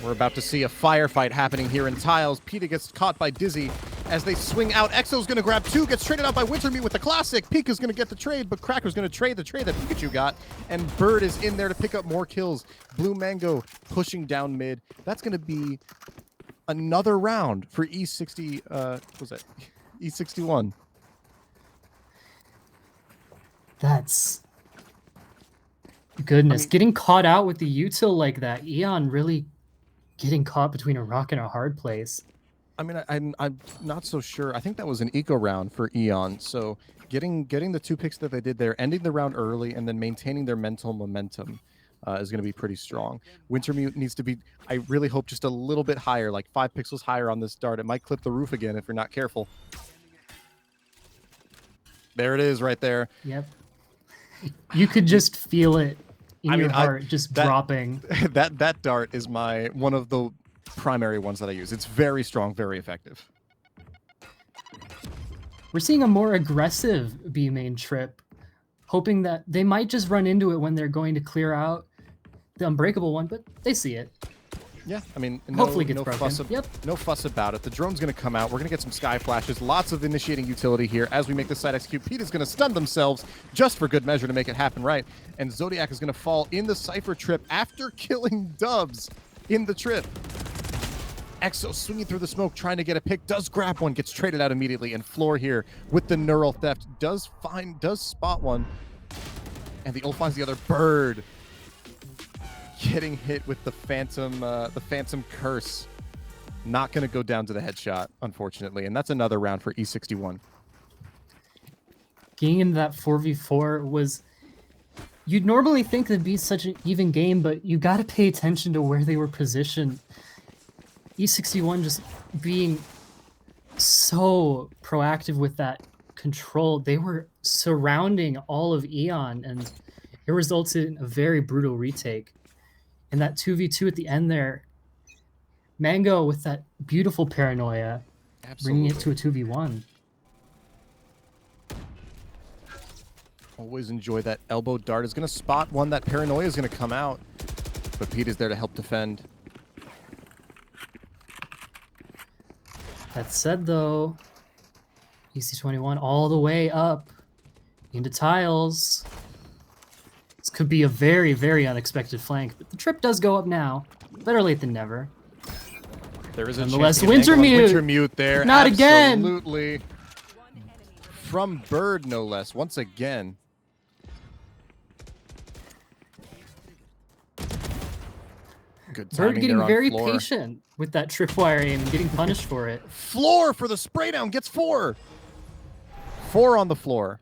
We're about to see a firefight happening here in tiles. Peta gets caught by Dizzy as they swing out. Exo's going to grab 2, gets traded out by Wintermute with the classic. Pika's going to get the trade, but Cracker's going to trade the trade that Pikachu got. And Bird is in there to pick up more kills. Blue Mango pushing down mid. That's going to be another round for E60. What was that? E61. That's... Goodness. Getting caught out with the util like that. Eon really getting caught between a rock and a hard place. I mean, I'm not so sure. I think that was an eco round for Eon. So getting the 2 picks that they did there, ending the round early, and then maintaining their mental momentum is going to be pretty strong. Wintermute needs to be, I really hope, just a little bit higher, like 5 pixels higher on this dart. It might clip the roof again if you're not careful. There it is right there. Yep. You could just feel it in your heart, just dropping. That dart is one of the primary ones that I use. It's very strong, very effective. We're seeing a more aggressive B main trip, hoping that they might just run into it when they're going to clear out the unbreakable one, but they see it. Yeah, I mean, hopefully gets broken. No fuss about it. The drone's going to come out. We're going to get some sky flashes. Lots of initiating utility here as we make the side execute. Peta's going to stun themselves just for good measure to make it happen right. And Zodiac is going to fall in the Cypher trip after killing Dubs in the trip. Exo swinging through the smoke, trying to get a pick. Does grab one, gets traded out immediately. And Floor here with the neural theft does spot one. And the ult finds the other. Bird getting hit with the phantom curse. Not going to go down to the headshot, unfortunately. And that's another round for E61. Getting into that 4v4 was... You'd normally think it'd be such an even game, but you got to pay attention to where they were positioned. E61 just being so proactive with that control. They were surrounding all of Eon, and it resulted in a very brutal retake. And that 2v2 at the end there, Mango with that beautiful paranoia, bringing it to a 2v1. Always enjoy that elbow dart. Is going to spot one. That paranoia is going to come out, but Pete is there to help defend. That said, though, EC21 all the way up into tiles. This could be a very, very unexpected flank, but the trip does go up now. Better late than never. There is a nonetheless Wintermute there. Not again. Absolutely. From Bird, no less. Once again. Good timing. Bird getting very Floor. patient with that tripwire aim and getting punished for it. Floor for the spray down. Gets 4. 4 on the floor.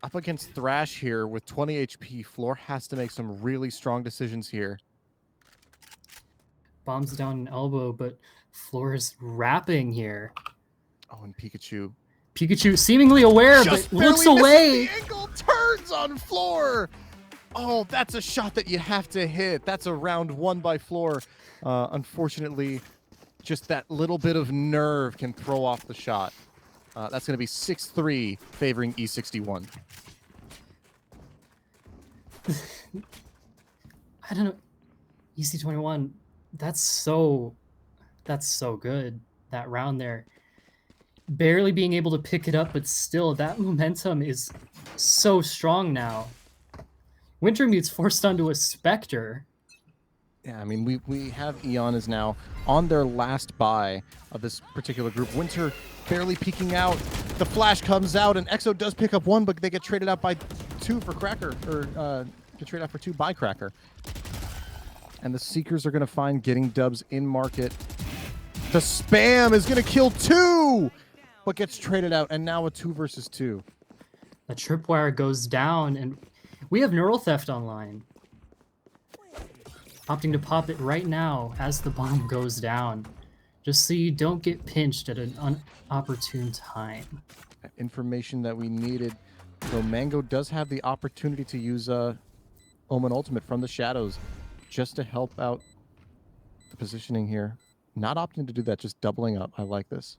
Up against Thrash here with 20 HP. Floor has to make some really strong decisions here. Bombs down an elbow, but Floor is wrapping here. Oh, and Pikachu. Pikachu seemingly aware, Just but looks away. The angle turns on Floor. Oh, that's a shot that you have to hit. That's a round 1 by Floor. Unfortunately, just that little bit of nerve can throw off the shot. That's going to be 6-3 favoring E61. I don't know. EC21, that's so good. That round there. Barely being able to pick it up, but still, that momentum is so strong now. Wintermute's forced onto a Spectre. Yeah, I mean, we have Eon is now on their last buy of this particular group. Winter barely peeking out. The flash comes out, and Exo does pick up 1, but they get traded out by 2 for Cracker, or get traded out for 2 by Cracker. And the Seekers are going to find getting Dubs in market. The spam is going to kill 2, but gets traded out, and now a 2 versus 2. The tripwire goes down, and we have Neural Theft online. Opting to pop it right now as the bomb goes down, just so you don't get pinched at an unopportune time. Information that we needed. So Mango does have the opportunity to use Omen ultimate from the shadows just to help out the positioning here. Not opting to do that, just doubling up. I like this.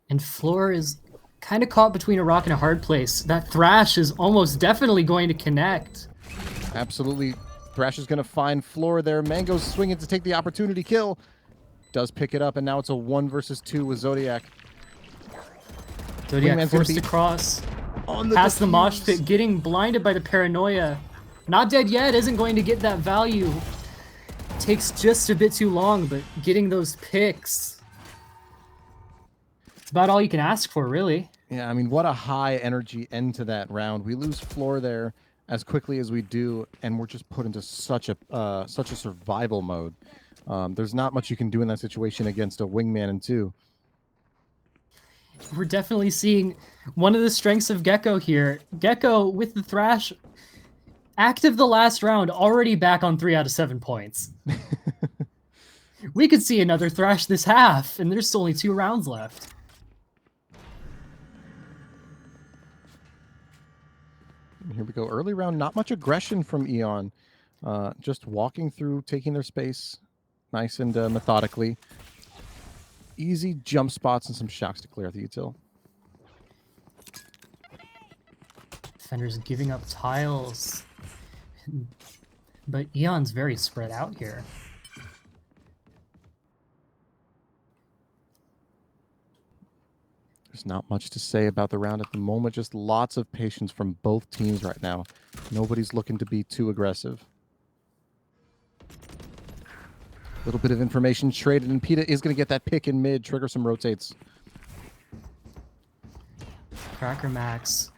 And Floor is kind of caught between a rock and a hard place. That Thrash is almost definitely going to connect. Absolutely. Thrash is going to find Floor there. Mango's swinging to take the opportunity kill. Does pick it up, and now it's a 1 versus 2 with Zodiac. Zodiac Wingman's forced gonna to be cross. On the Past the mosh defuse. pit, getting blinded by the paranoia. Not dead yet, isn't going to get that value. Takes just a bit too long, but getting those picks. It's about all you can ask for, really. Yeah, I mean, what a high energy end to that round. We lose Floor there as quickly as we do, and we're just put into such a survival mode. There's not much you can do in that situation against a Wingman and 2. We're definitely seeing one of the strengths of Gecko here. Gecko with the Thrash, active the last round, already back on 3 out of 7 points. We could see another Thrash this half, and there's only 2 rounds left. Here we go. Early round, not much aggression from Eon. Just walking through, taking their space nice and methodically. Easy jump spots and some shocks to clear the util. Defender's giving up tiles. But Eon's very spread out here. There's not much to say about the round at the moment. Just lots of patience from both teams right now. Nobody's looking to be too aggressive. A little bit of information traded, and PETA is going to get that pick in mid, trigger some rotates. Cracker Max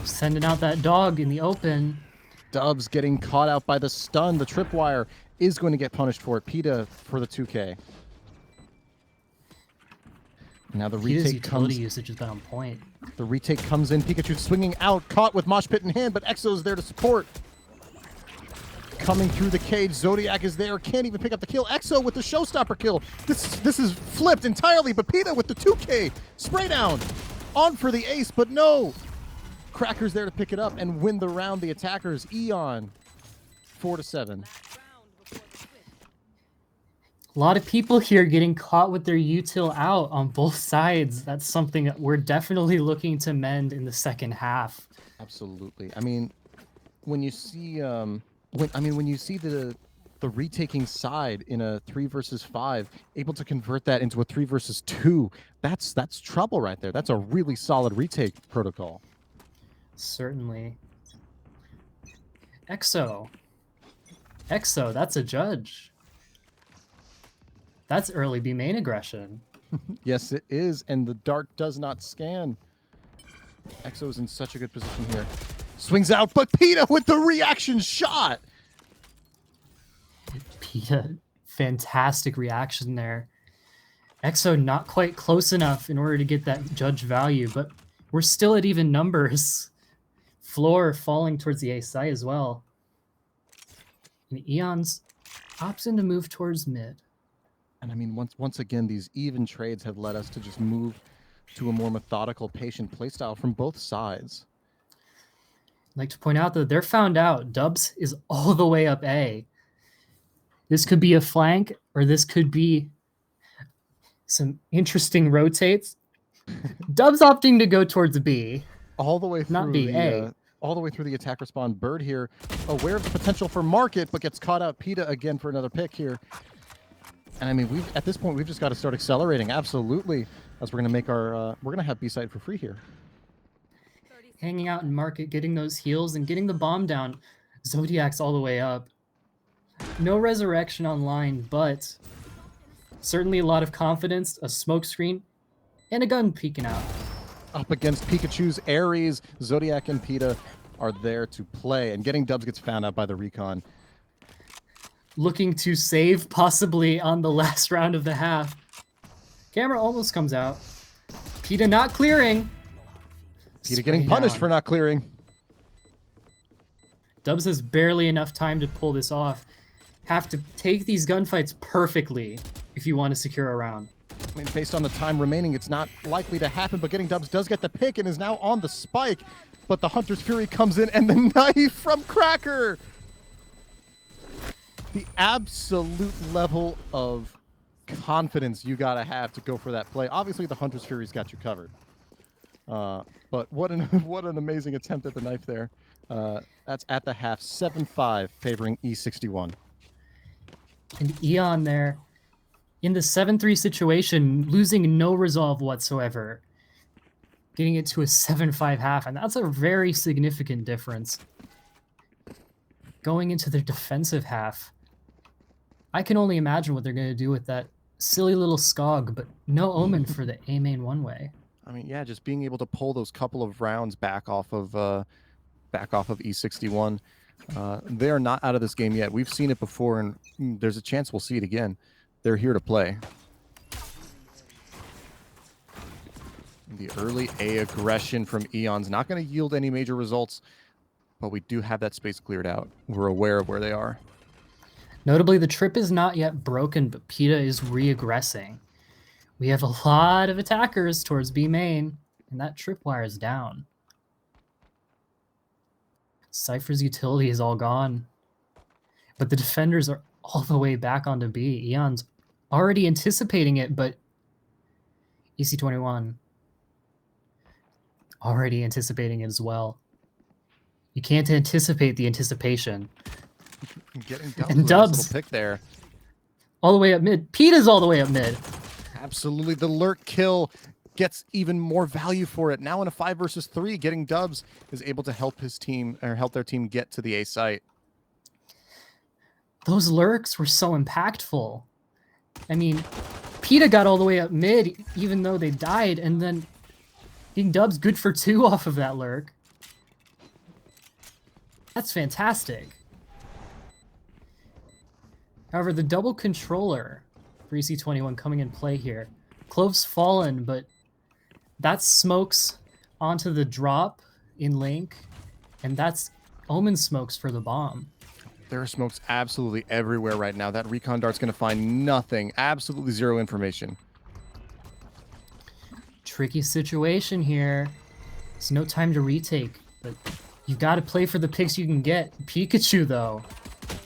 sending out that dog in the open. Dubs getting caught out by the stun. The tripwire is going to get punished for it. PETA for the 2K. Now the His retake utility comes. usage has been on point. The retake comes in. Pikachu swinging out, caught with mosh pit in hand, but Exo's there to support. Coming through the cage, Zodiac is there, can't even pick up the kill. Exo with the showstopper kill. This is flipped entirely, but PETA with the 2K spray down, on for the ace, but no. Cracker's there to pick it up and win the round. The attackers, Eon, 4-7. A lot of people here getting caught with their util out on both sides. That's something that we're definitely looking to mend in the second half. Absolutely. I mean, when you see when you see the retaking side in a 3 versus 5, able to convert that into a 3 versus 2, that's trouble right there. That's a really solid retake protocol. Certainly. Exo, that's a judge. That's early B main aggression. Yes, it is, and the dart does not scan. Exo's in such a good position here. Swings out, but PETA with the reaction shot! PETA, fantastic reaction there. Exo not quite close enough in order to get that judge value, but we're still at even numbers. Floor falling towards the A site as well. And Eon's opts in to move towards mid. And I mean, once again, these even trades have led us to just move to a more methodical, patient playstyle from both sides. I'd like to point out that they're found out. Dubs is all the way up A. This could be a flank, or this could be some interesting rotates. Dubs opting to go towards B. All the way through Not B, A. All the way through the attack respawn. Bird here, aware of the potential for market, but gets caught out. PETA again for another pick here. And I mean, at this point, we've just got to start accelerating. Absolutely, as we're going to make our, we're going to have B-side for free here. Hanging out in market, getting those heals, and getting the bomb down. Zodiac's all the way up. No resurrection online, but certainly a lot of confidence, a smoke screen, and a gun peeking out. Up against Pikachu's Ares, Zodiac and PETA are there to play, and getting Dubs gets found out by the recon. Looking to save possibly on the last round of the half. Camera almost comes out. PETA not clearing. PETA getting punished for not clearing. Dubs has barely enough time to pull this off. Have to take these gunfights perfectly if you want to secure a round. I mean, based on the time remaining, it's not likely to happen, but getting Dubs does get the pick and is now on the spike. but the Hunter's Fury comes in, and the knife from Cracker. The absolute level of confidence you gotta have to go for that play. Obviously, the Hunter's Fury's got you covered. But what an what an amazing attempt at the knife there. That's at the half, 7-5 favoring E61. And Eon there, in the 7-3 situation, losing no resolve whatsoever, getting it to a 7-5 half, and that's a very significant difference. Going into their defensive half, I can only imagine what they're going to do with that silly little Skog, but no Omen for the A main one-way. I mean, yeah, just being able to pull those couple of rounds back off of E61. They are not out of this game yet. We've seen it before, and there's a chance we'll see it again. They're here to play. The early A aggression from Eon's not going to yield any major results, but we do have that space cleared out. We're aware of where they are. Notably, the trip is not yet broken, but PETA is re-aggressing. We have a lot of attackers towards B main, and that tripwire is down. Cypher's utility is all gone, but the defenders are all the way back onto B. Eon's already anticipating it, but EC21 already anticipating it as well. You can't anticipate the anticipation. Getting Dubs And with a Dubs nice little pick there. all the way up mid. PETA's all the way up mid. Absolutely. The lurk kill gets even more value for it. Now in a 5 versus 3, getting Dubs is able to help his team, or help their team get to the A site. Those lurks were so impactful. I mean, PETA got all the way up mid, even though they died, and then getting Dubs good for 2 off of that lurk. That's fantastic. However, the double controller for EC21 coming in play here. Clove's fallen, but that's smokes onto the drop in Link, and that's Omen smokes for the bomb. There are smokes absolutely everywhere right now. That recon dart's going to find nothing. Absolutely zero information. Tricky situation here. It's no time to retake, but you've got to play for the picks you can get. Pikachu, though,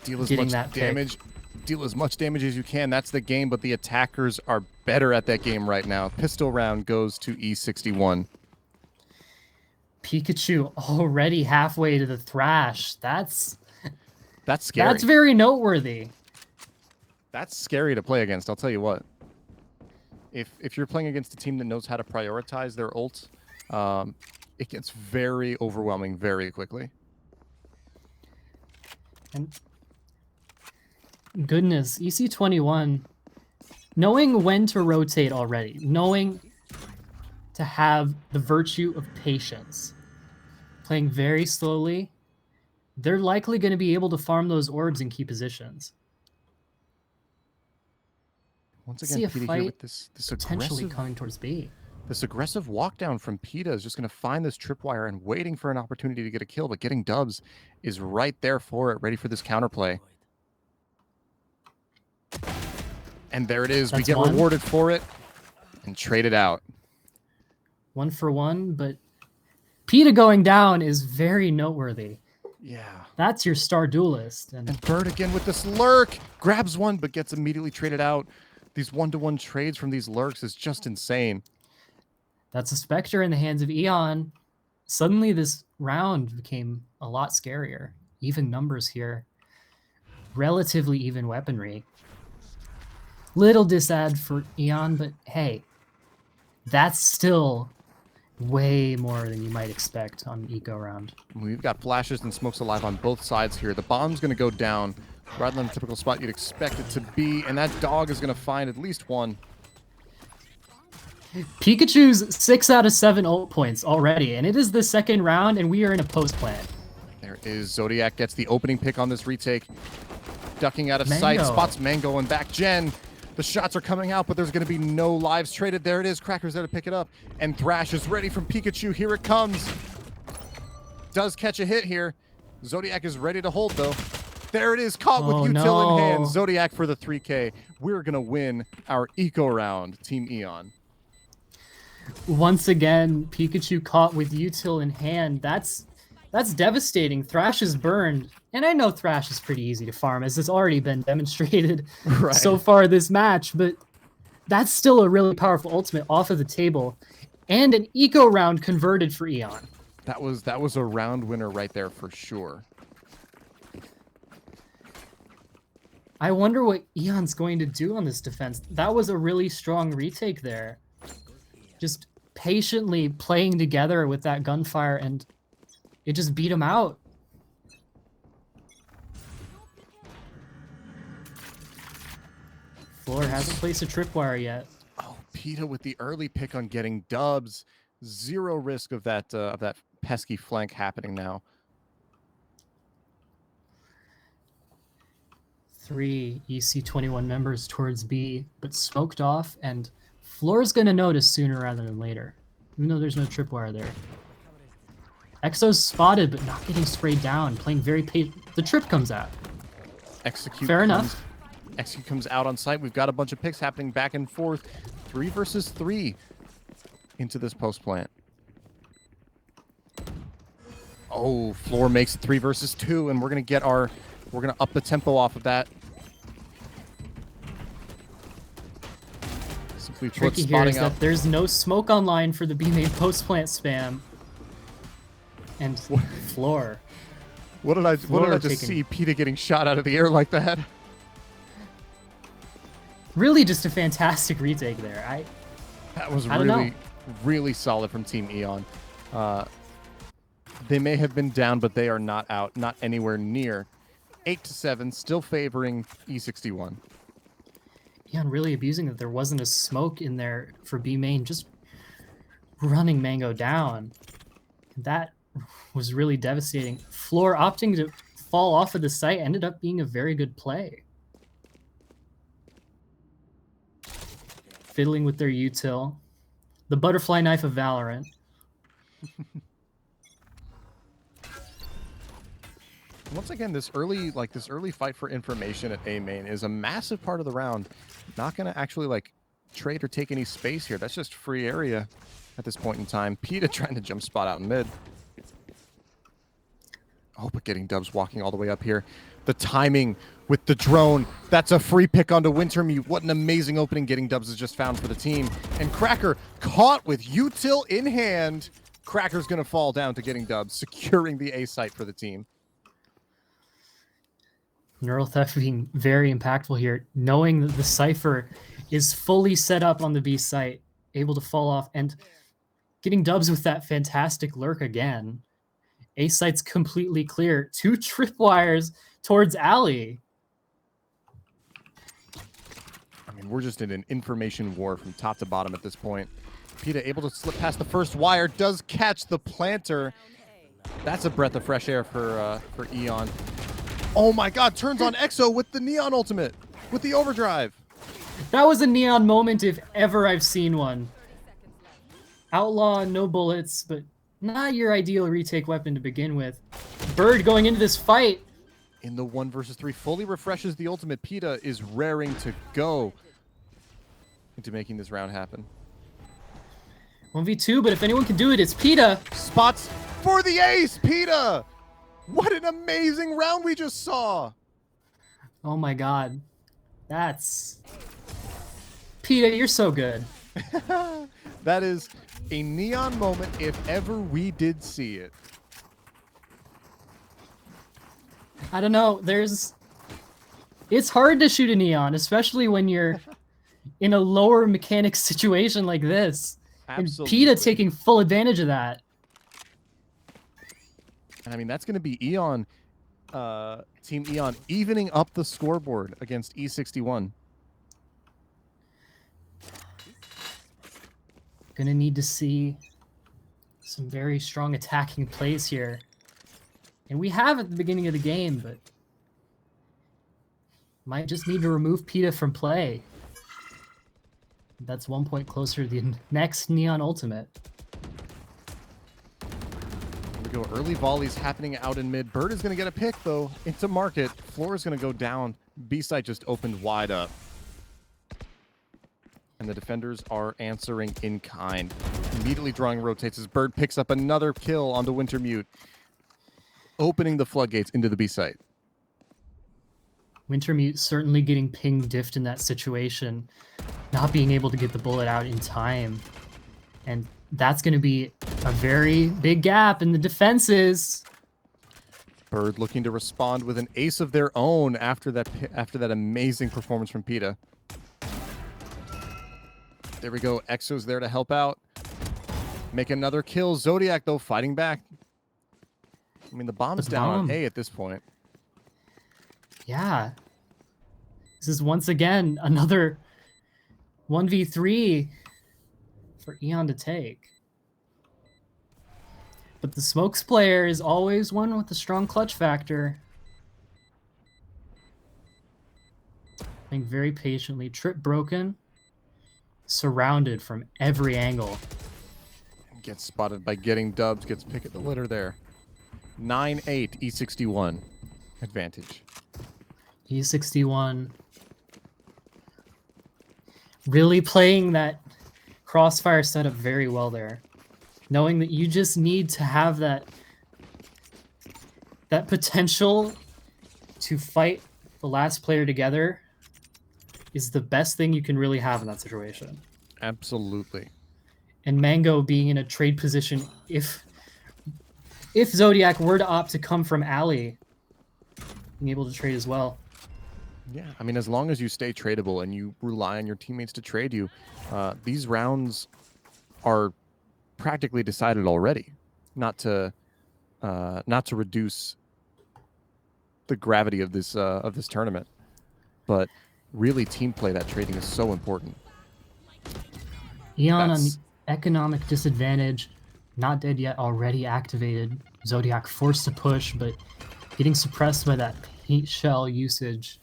Deal as getting much that damage. Deal as much damage as you can. That's the game, but the attackers are better at that game right now. Pistol round goes to E61. Pikachu already halfway to the thrash. That's scary. That's very noteworthy. That's scary to play against, I'll tell you what. If you're playing against a team that knows how to prioritize their ult, it gets very overwhelming very quickly. And goodness, EC21, knowing when to rotate already, knowing to have the virtue of patience, playing very slowly, they're likely going to be able to farm those orbs in key positions. Once See a again, PETA here fight with this potentially aggressive, coming towards B. this aggressive walk down from PETA is just going to find this tripwire and waiting for an opportunity to get a kill, but getting Dubs is right there for it, ready for this counterplay. And there it is. We That's get one. rewarded for it and trade it out. 1 for 1, but PETA going down is very noteworthy. Yeah. That's your star duelist. And And Bird again with this lurk. Grabs one, but gets immediately traded out. These one-to-one trades from these lurks is just insane. that's a Spectre in the hands of Eon. Suddenly this round became a lot scarier. Even numbers here. Relatively even weaponry. Little disad for Eon, but hey, that's still way more than you might expect on an eco round. We've got flashes and smokes alive on both sides here. The bomb's going to go down rather than the typical spot you'd expect it to be, and that dog is going to find at least one. Pikachu's 6 out of 7 ult points already, and it is the second round, and we are in a post plant. There is Zodiac gets the opening pick on this retake. Ducking out of sight, Mango. spots Mango and back Gen. The shots are coming out, but there's going to be no lives traded. There it is. Cracker's there to pick it up. And Thrash is ready from Pikachu. Here it comes. Does catch a hit here. Zodiac is ready to hold, though. There it is. Caught with Oh, Util in hand. no. Zodiac for the 3K. We're going to win our eco round, Team Eon. Once again, Pikachu caught with util in hand. That's devastating. Thrash is burned. And I know Thrash is pretty easy to farm, as it's already been demonstrated Right. so far this match, but that's still a really powerful ultimate off of the table. And an eco round converted for Eon. That was a round winner right there for sure. I wonder what Eon's going to do on this defense. That was a really strong retake there. Just patiently playing together with that gunfire, and it just beat him out. Floor hasn't placed a tripwire yet. Oh, PETA with the early pick on getting dubs. Zero risk of that pesky flank happening now. 3 EC21 members towards B, but smoked off, and Floor's gonna notice sooner rather than later, even though there's no tripwire there. Exo's spotted, but not getting sprayed down, playing very patient. The trip comes out. Execute Fair enough. Execute comes out on site. We've got a bunch of picks happening back and forth. 3 versus 3 into this post plant. Oh, Floor makes it 3 versus 2, and we're gonna up the tempo off of that. Simply put, Tricky here spotting is out. that there's no smoke online for the B main post plant spam. And Floor. What did I Floor just taking- see? PETA getting shot out of the air like that. Really just a fantastic retake there. That was I don't know. really, really solid from Team Eon. They may have been down, but they are not out, not anywhere near. 8-7, still favoring E61. Eon really abusing that there wasn't a smoke in there for B main, just running Mango down. That was really devastating. Floor opting to fall off of the site ended up being a very good play. Fiddling with their util. The butterfly knife of Valorant. Once again, this early fight for information at A main is a massive part of the round. Not going to actually trade or take any space here. That's just free area at this point in time. PETA trying to jump spot out in mid. Oh, but getting dubs walking all the way up here. The timing with the drone. That's a free pick onto Wintermute. What an amazing opening getting dubs has just found for the team. And Cracker caught with util in hand. Cracker's going to fall down to getting dubs, securing the A site for the team. Neural Theft being very impactful here, knowing that the Cypher is fully set up on the B site, able to fall off, and getting dubs with that fantastic lurk again. A site's completely clear. 2 tripwires towards Alley. I mean, we're just in an information war from top to bottom at this point. PETA able to slip past the first wire, does catch the planter. That's a breath of fresh air for Eon. Oh my god, turns on Exo with the Neon ultimate, with the overdrive. That was a Neon moment if ever I've seen one. Outlaw, no bullets, but not your ideal retake weapon to begin with. Bird going into this fight. In the 1 versus 3, fully refreshes the ultimate. PETA is raring to go into making this round happen. 1v2, but if anyone can do it, it's PETA. Spots for the ace, PETA! What an amazing round we just saw! Oh my god. That's... PETA, you're so good. That is a Neon moment if ever we did see it. I don't know, it's hard to shoot a Neon, especially when you're in a lower mechanics situation like this. Absolutely. And PETA taking full advantage of that. And I mean, that's going to be Eon, Team Eon, evening up the scoreboard against E61. Gonna need to see some very strong attacking plays here. And we have at the beginning of the game, but might just need to remove PETA from play. That's 1 point closer to the next Neon Ultimate. Here we go. Early volleys happening out in mid. Bird is going to get a pick, though, into market. Floor is going to go down. B-side just opened wide up. And the defenders are answering in kind. Immediately drawing rotates as Bird picks up another kill onto Wintermute, opening the floodgates into the B site. Wintermute certainly getting ping diffed in that situation, not being able to get the bullet out in time. And that's going to be a very big gap in the defenses. Bird looking to respond with an ace of their own after that amazing performance from PETA. There we go. Exo's there to help out. Make another kill. Zodiac, though, fighting back. I mean, the bomb is down on A at this point. Yeah. This is once again another 1v3 for Eon to take. But the Smokes player is always one with a strong clutch factor. Playing very patiently. Trip broken. Surrounded from every angle. Gets spotted by Getting Dubs. Gets pick at the litter there. 9-8 E61 advantage. E61 really playing that crossfire setup very well there. Knowing that you just need to have that potential to fight the last player together is the best thing you can really have in that situation. Absolutely. And Mango being in a trade position, if Zodiac were to opt to come from alley, being able to trade as well. Yeah, I mean, as long as you stay tradable and you rely on your teammates to trade you, these rounds are practically decided already. Not to reduce the gravity of this tournament, but really team play, that trading is so important. Eon on the economic disadvantage, not dead yet, already activated. Zodiac forced to push, but getting suppressed by that paint shell usage.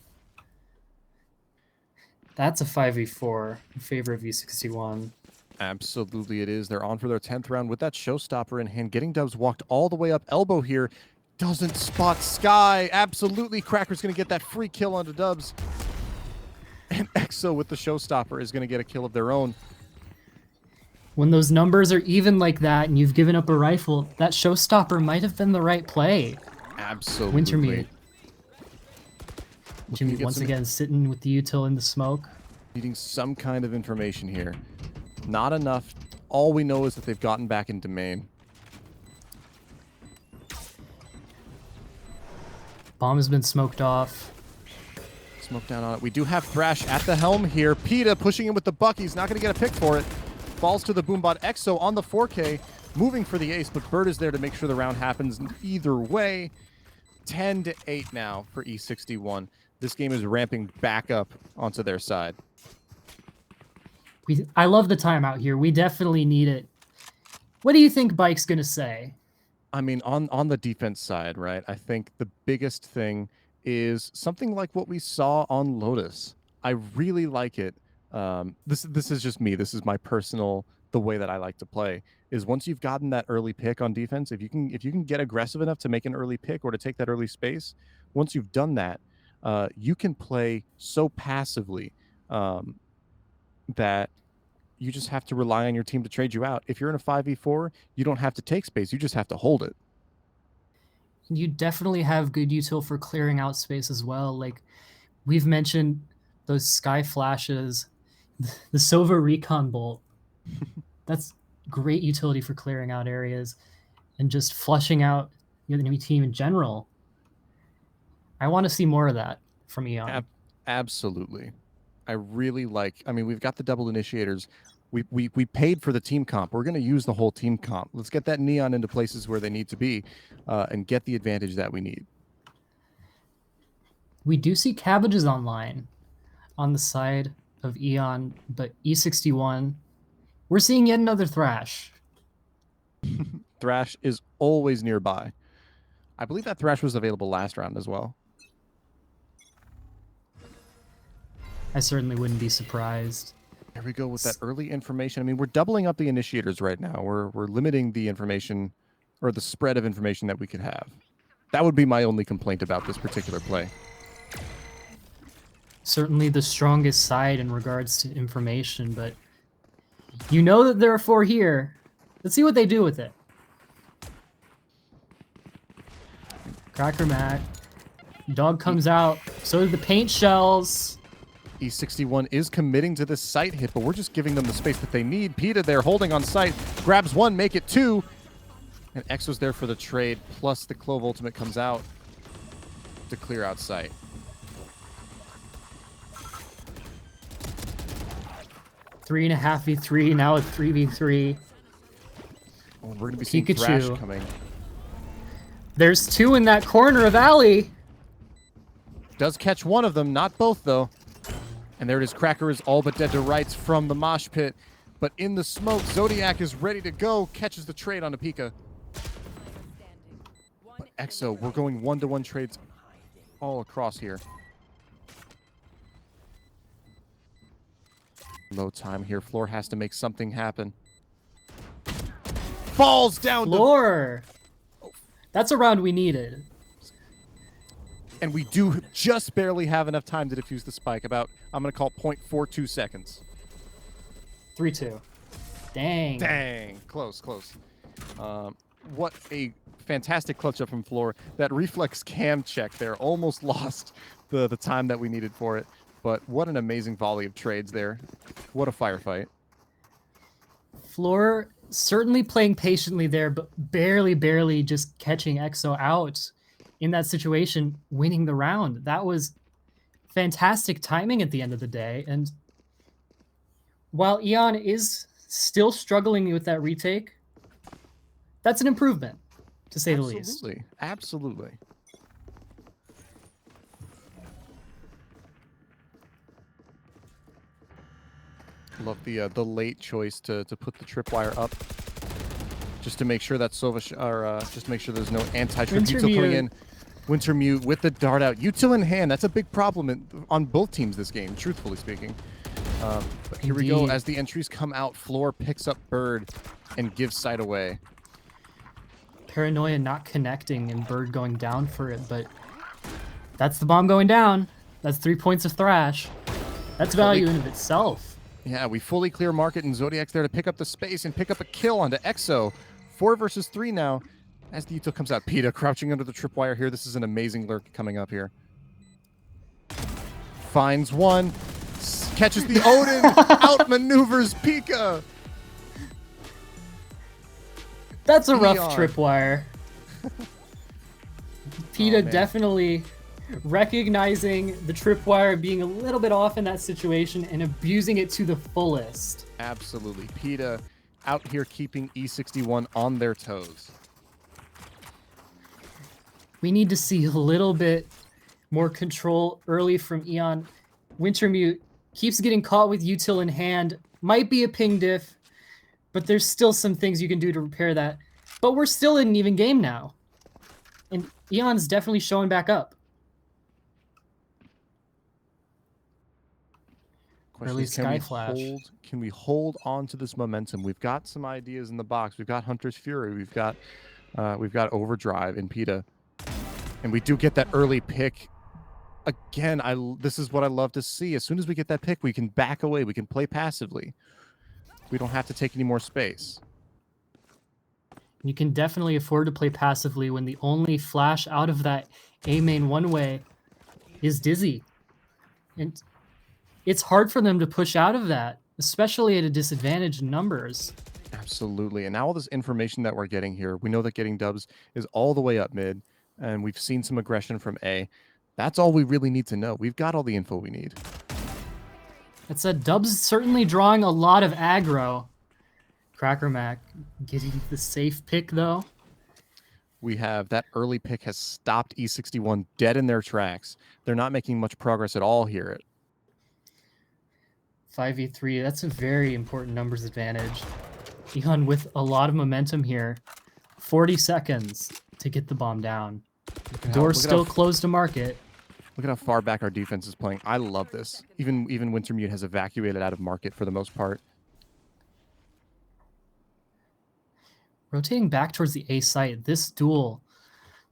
That's a 5v4 in favor of E61. Absolutely it is. They're on for their 10th round with that showstopper in hand. Getting Dubs walked all the way up elbow here. Doesn't spot Sky. Absolutely. Cracker's going to get that free kill onto Dubs. And Exo with the showstopper is going to get a kill of their own. When those numbers are even like that and you've given up a rifle, that showstopper might have been the right play. Absolutely. Wintermute. Jimmy once again sitting with the util in the smoke. Needing some kind of information here. Not enough. All we know is that they've gotten back into main. Bomb has been smoked off. Smoke down on it. We do have Thrash at the helm here. PETA pushing in with the buck. He's not going to get a pick for it. Falls to the boombot. Exo on the 4K. Moving for the ace, but Bird is there to make sure the round happens either way. 10-8 now for E61. This game is ramping back up onto their side. I love the timeout here. We definitely need it. What do you think Bike's going to say? I mean, on the defense side, right, I think the biggest thing is something like what we saw on Lotus. I really like it. This is just me. This is my personal, the way that I like to play, is once you've gotten that early pick on defense, if you can get aggressive enough to make an early pick or to take that early space, once you've done that, you can play so passively that you just have to rely on your team to trade you out. If you're in a 5v4, you don't have to take space. You just have to hold it. You definitely have good util for clearing out space as well. Like we've mentioned those sky flashes, the Sova Recon Bolt. That's great utility for clearing out areas and just flushing out the enemy team in general. I want to see more of that from Eon. Absolutely. I really like, I mean, we've got the double initiators. We paid for the team comp. We're going to use the whole team comp. Let's get that neon into places where they need to be and get the advantage that we need. We do see cabbages online on the side of Eon, but E61, we're seeing yet another Thrash. Thrash is always nearby. I believe that Thrash was available last round as well. I certainly wouldn't be surprised. There we go with that early information. I mean, we're doubling up the initiators right now. We're limiting the information or the spread of information that we could have. That would be my only complaint about this particular play. Certainly the strongest side in regards to information, but You know that there are 4 here. Let's see what they do with it. Cracker Mac. Dog comes out. So do the paint shells. E61 is committing to this site hit, but we're just giving them the space that they need. Peta there holding on site. Grabs 1, make it 2. And Exo's there for the trade, plus the Clove ultimate comes out to clear out site. Three and a half v3, now a 3v3. Oh, we're going to be seeing Pikachu. Thrash coming. There's 2 in that corner of Alley. Does catch one of them, not both though. And there it is, Cracker is all but dead to rights from the mosh pit. But in the smoke, Zodiac is ready to go, catches the trade onto Pika. But Exo, we're going 1-to-1 trades all across here. Low time here, Floor has to make something happen. Falls down to... Floor. That's a round we needed. And we do just barely have enough time to defuse the spike. About, I'm going to call 0.42 seconds. 3-2. Dang. Dang. Close, close. What a fantastic clutch up from Floor. That reflex cam check there almost lost the time that we needed for it. But what an amazing volley of trades there. What a firefight. Floor certainly playing patiently there, but barely just catching Exo out in that situation, winning the round. That was fantastic timing at the end of the day. And while Eon is still struggling with that retake, that's an improvement, to say the least. Absolutely. Absolutely. Love the late choice to put the tripwire up, just to make sure that just to make sure there's no anti-trip. Util coming in. Wintermute with the dart out. Util in hand. That's a big problem on both teams this game, truthfully speaking. But here we go. As the entries come out, Floor picks up Bird and gives sight away. Paranoia not connecting and Bird going down for it, but that's the bomb going down. That's 3 points of Thrash. That's value in of itself. Yeah, we fully clear market, and Zodiac's there to pick up the space and pick up a kill onto Exo. 4 versus 3 now. As the util comes out, Peta crouching under the tripwire here. This is an amazing lurk coming up here. Finds one. Catches the Odin. Outmaneuvers Pika. That's a rough Eon. tripwire. Peta definitely recognizing the tripwire being a little bit off in that situation and abusing it to the fullest. Absolutely. Peta out here keeping E61 on their toes. We need to see a little bit more control early from Eon. Wintermute keeps getting caught with util in hand. Might be a ping diff, but there's still some things you can do to repair that. But we're still in an even game now. And Eon's definitely showing back up. Early Sky Flash. Can we hold on to this momentum? We've got some ideas in the box. We've got Hunter's Fury. We've got Overdrive in Peta. And we do get that early pick. Again, this is what I love to see. As soon as we get that pick, we can back away. We can play passively. We don't have to take any more space. You can definitely afford to play passively when the only flash out of that A main one-way is Dizzy. And it's hard for them to push out of that, especially at a disadvantage in numbers. Absolutely. And now all this information that we're getting here, we know that getting dubs is all the way up mid, and we've seen some aggression from A. That's all we really need to know. We've got all the info we need. It's a Dubs certainly drawing a lot of aggro. Cracker Mac getting the safe pick, though. We have that early pick has stopped E61 dead in their tracks. They're not making much progress at all here. 5v3, that's a very important numbers advantage. Eon with a lot of momentum here. 40 seconds to get the bomb down. Door's still closed to market. Look at how far back our defense is playing. I love this. Even Wintermute has evacuated out of market for the most part. Rotating back towards the A site, this duel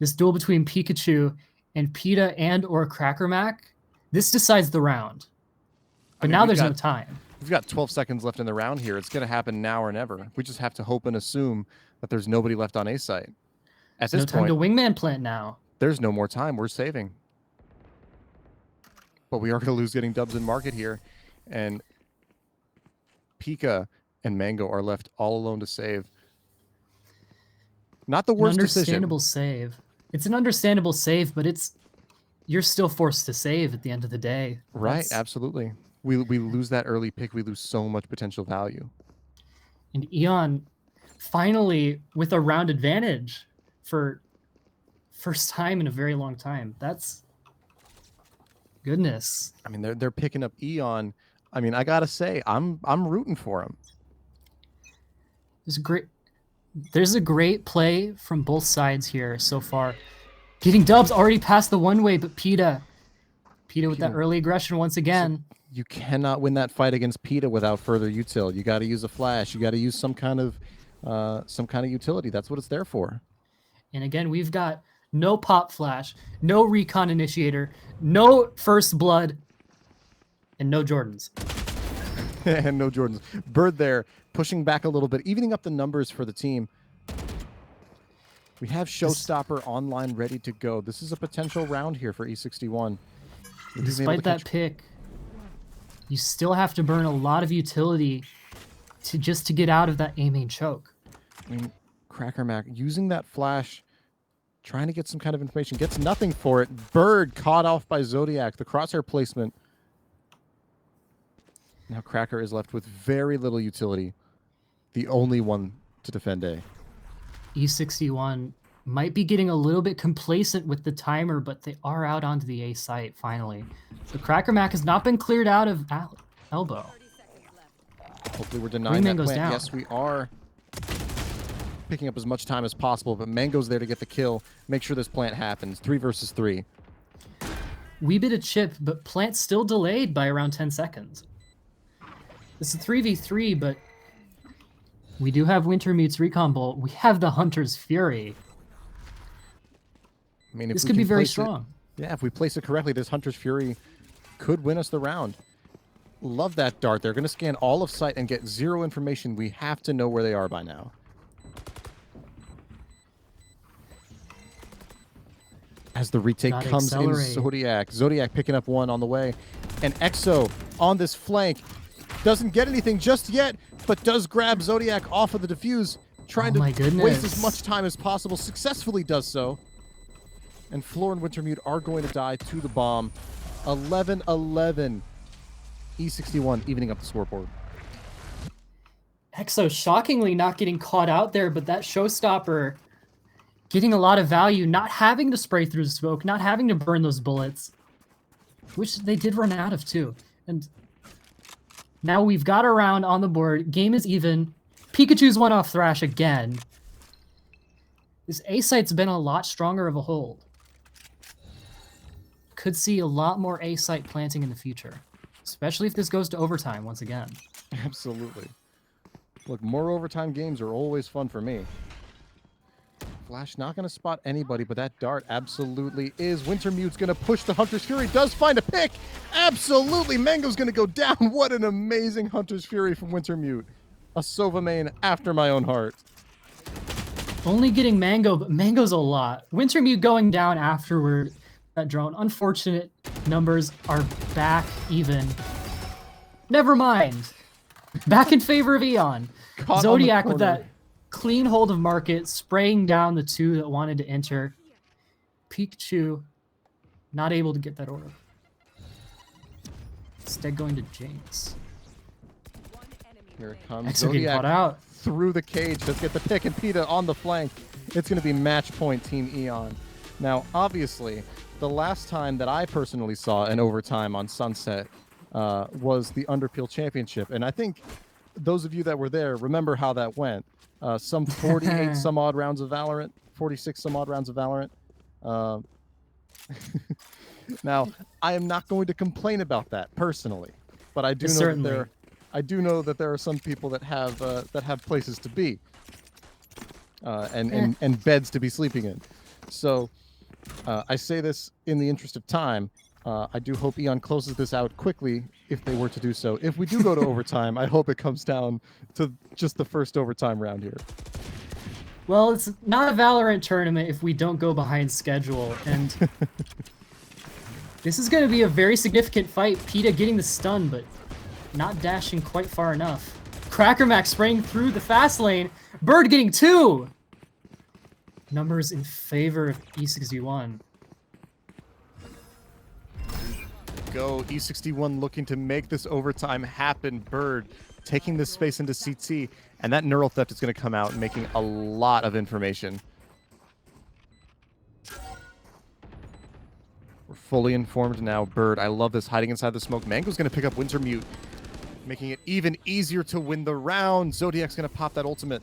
between Pikachu and Peta and or Cracker Mac, this decides the round. But now there's no time. We've got 12 seconds left in the round here. It's going to happen now or never. We just have to hope and assume that there's nobody left on A site. At There's this no time point, to wingman plant now. there's no more time. We're saving. But we are going to lose getting dubs in market here. And Pika and Mango are left all alone to save. Not the An worst understandable decision. save. It's an understandable save, but you're still forced to save at the end of the day. Right, That's- absolutely. We lose that early pick. We lose so much potential value. And Eon finally with a round advantage for first time in a very long time. That's goodness. I mean, they're picking up Eon. I mean, I gotta say, I'm rooting for him. There's a great play from both sides here so far. Getting dubs already past the one way, but Pita with that early aggression once again. You cannot win that fight against Pita without further util. You got to use a flash. You got to use some kind of utility. That's what it's there for. And again, we've got no pop flash, no recon initiator, no first blood, and no Jordans. And no Jordans. Bird there, pushing back a little bit, evening up the numbers for the team. We have Showstopper online ready to go. This is a potential round here for E61. Despite that pick, you still have to burn a lot of utility to get out of that A main choke. I mean, Cracker Mac using that flash, trying to get some kind of information, gets nothing for it. Bird caught off by Zodiac, the crosshair placement. Now Cracker is left with very little utility, the only one to defend A. E61 might be getting a little bit complacent with the timer, but they are out onto the A site finally. So Cracker Mac has not been cleared out of elbow. Hopefully we're denying Wingman that goes plant. down. Yes, we are picking up as much time as possible, but Mango's there to get the kill, make sure this plant happens. 3 versus 3. Wee bit of chip, but plant still delayed by around 10 seconds. This is 3v3, but we do have Wintermute's Recon Bolt. We have the Hunter's Fury. I mean, if This we could be can very place it- strong. Yeah, if we place it correctly, this Hunter's Fury could win us the round. Love that dart. They're going to scan all of sight and get 0 information. We have to know where they are by now. As the retake Gotta comes in accelerate. Zodiac. Zodiac picking up one on the way. And Exo on this flank. Doesn't get anything just yet, but does grab Zodiac off of the defuse. Trying Oh my to waste as goodness. much time as possible. Successfully does so. And Floor and Wintermute are going to die to the bomb. 11-11. E61 evening up the scoreboard. Exo shockingly not getting caught out there, but that Showstopper getting a lot of value, not having to spray through the smoke, not having to burn those bullets, which they did run out of too. And now we've got a round on the board. Game is even. Pikachu's one off Thrash again. This A site's been a lot stronger of a hold. Could see a lot more A site planting in the future, especially if this goes to overtime once again. Absolutely. Look, more overtime games are always fun for me. Flash not going to spot anybody, but that dart absolutely is. Wintermute's going to push the Hunter's Fury. Does find a pick. Absolutely. Mango's going to go down. What an amazing Hunter's Fury from Wintermute. A Sova main after my own heart. Only getting Mango, but Mango's a lot. Wintermute going down afterward. That drone. Unfortunate numbers are back even. Never mind. Back in favor of Eon. Caught on the Zodiac with corner. that clean hold of market, spraying down the 2 that wanted to enter. Pikachu not able to get that order. Instead going to Jinx. Here it comes. Exo getting caught out. Through the cage. Let's get the pick, and Pita on the flank. It's going to be match point Team Eon. Now, obviously, the last time that I personally saw an overtime on Sunset was the Underpeel Championship. And I think those of you that were there remember how that went. Some 48 some odd rounds of Valorant, 46 some odd rounds of Valorant. Now, I am not going to complain about that personally, but I do know Certainly. that I do know that there are some people that have places to be and beds to be sleeping in. So I say this in the interest of time. I do hope Eon closes this out quickly if they were to do so. If we do go to overtime, I hope it comes down to just the first overtime round here. Well, it's not a Valorant tournament if we don't go behind schedule, and this is going to be a very significant fight. PETA getting the stun, but not dashing quite far enough. Crackermack spraying through the fast lane. Bird getting 2! Numbers in favor of E61. Go E61 looking to make this overtime happen. Bird taking this space into CT, and that neural theft is going to come out and making a lot of information. We're fully informed now. Bird, I love this hiding inside the smoke. Mango's going to pick up Winter Mute, making it even easier to win the round. Zodiac's going to pop that ultimate.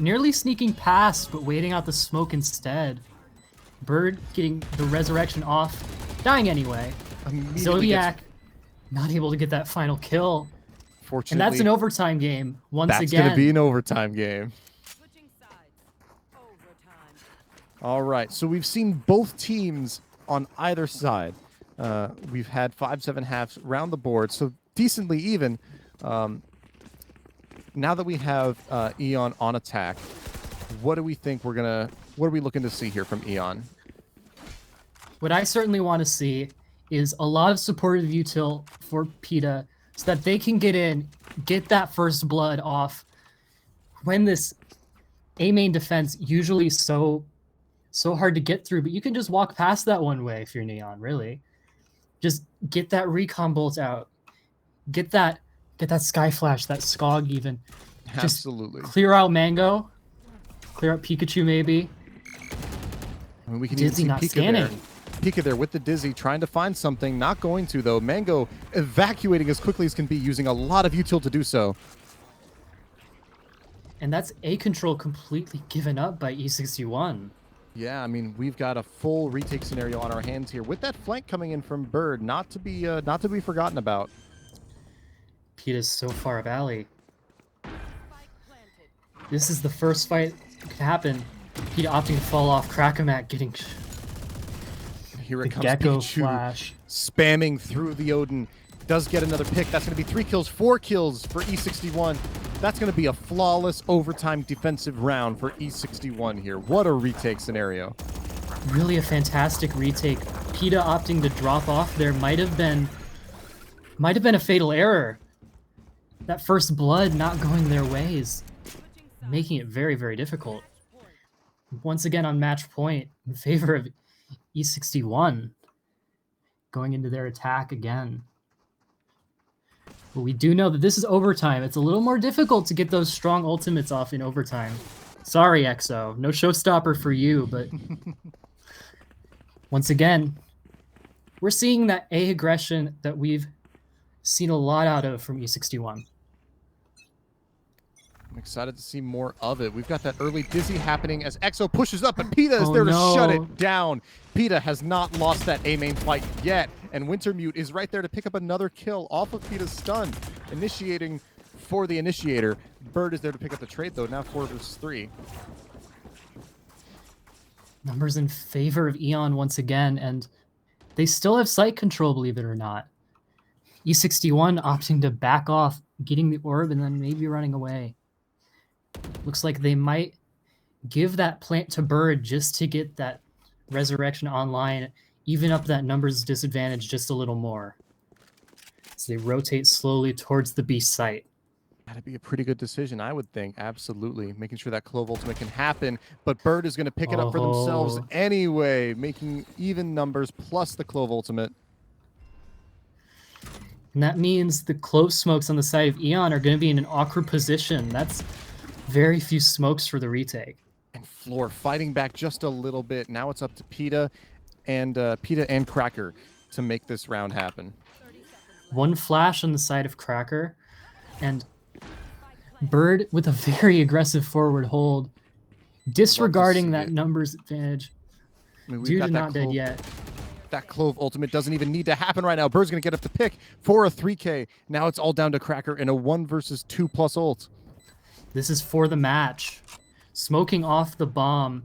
Nearly sneaking past, but waiting out the smoke instead. Bird getting the resurrection off, dying anyway. Zodiac not able to get that final kill. Fortunately, And that's an overtime game once that's again. going to be an overtime game. Switching sides. Overtime. All right, so we've seen both teams on either side. We've had 5-7 halves round the board, so decently even. Now that we have Eon on attack, what do we think what are we looking to see here from Eon? What I certainly want to see is a lot of supportive util for PETA so that they can get in, get that first blood off when this A main defense usually is so hard to get through, but you can just walk past that one way if you're Neon, really. Just get that recon bolt out. Get that sky flash, that Skog even. Absolutely. Just clear out Mango. Clear out Pikachu maybe. I mean, we can Dizzy even see not Pika scanning. there. Pika there with the Dizzy, trying to find something. Not going to, though. Mango evacuating as quickly as can be, using a lot of util to do so. And that's A control completely given up by E61. Yeah, I mean, we've got a full retake scenario on our hands here with that flank coming in from Bird, not to be forgotten about. PETA's so far valley. This is the first fight that could happen. PETA opting to fall off. Crackermack getting Here the it comes, Gecko Pikachu flash. spamming through the Odin. Does get another pick. That's going to be 3 kills, 4 kills for E61. That's going to be a flawless overtime defensive round for E61 here. What a retake scenario. Really a fantastic retake. PETA opting to drop off there might have been a fatal error. That first blood not going their ways, making it very, very difficult. Once again on match point in favor of E61, going into their attack again. But we do know that this is overtime. It's a little more difficult to get those strong ultimates off in overtime. Sorry, EXO. No showstopper for you, but once again, we're seeing that A aggression that we've seen a lot out of from E61. I'm excited to see more of it. We've got that early Dizzy happening as EXO pushes up, but PETA is there to shut it down. PETA has not lost that A main fight yet, and Wintermute is right there to pick up another kill off of PETA's stun, initiating for the initiator. Bird is there to pick up the trade, though, now 4 versus 3. Numbers in favor of Eon once again, and they still have site control, believe it or not. E61 opting to back off, getting the orb, and then maybe running away. Looks like they might give that plant to Bird just to get that resurrection online, even up that numbers disadvantage just a little more. So they rotate slowly towards the beast site. That'd be a pretty good decision, I would think. Absolutely. Making sure that Clove ultimate can happen, but Bird is going to pick it up for themselves anyway, making even numbers plus the Clove ultimate. And that means the close smokes on the side of Eon are going to be in an awkward position. That's very few smokes for the retake. And Floor fighting back just a little bit. Now it's up to PETA and Cracker to make this round happen. One flash on the side of Cracker, and Bird with a very aggressive forward hold, disregarding that numbers advantage. I mean, Dude not dead yet. That Clove ultimate doesn't even need to happen right now. Bird's going to get up the pick for a 3K. Now it's all down to Cracker in a 1 versus 2 plus ult. This is for the match. Smoking off the bomb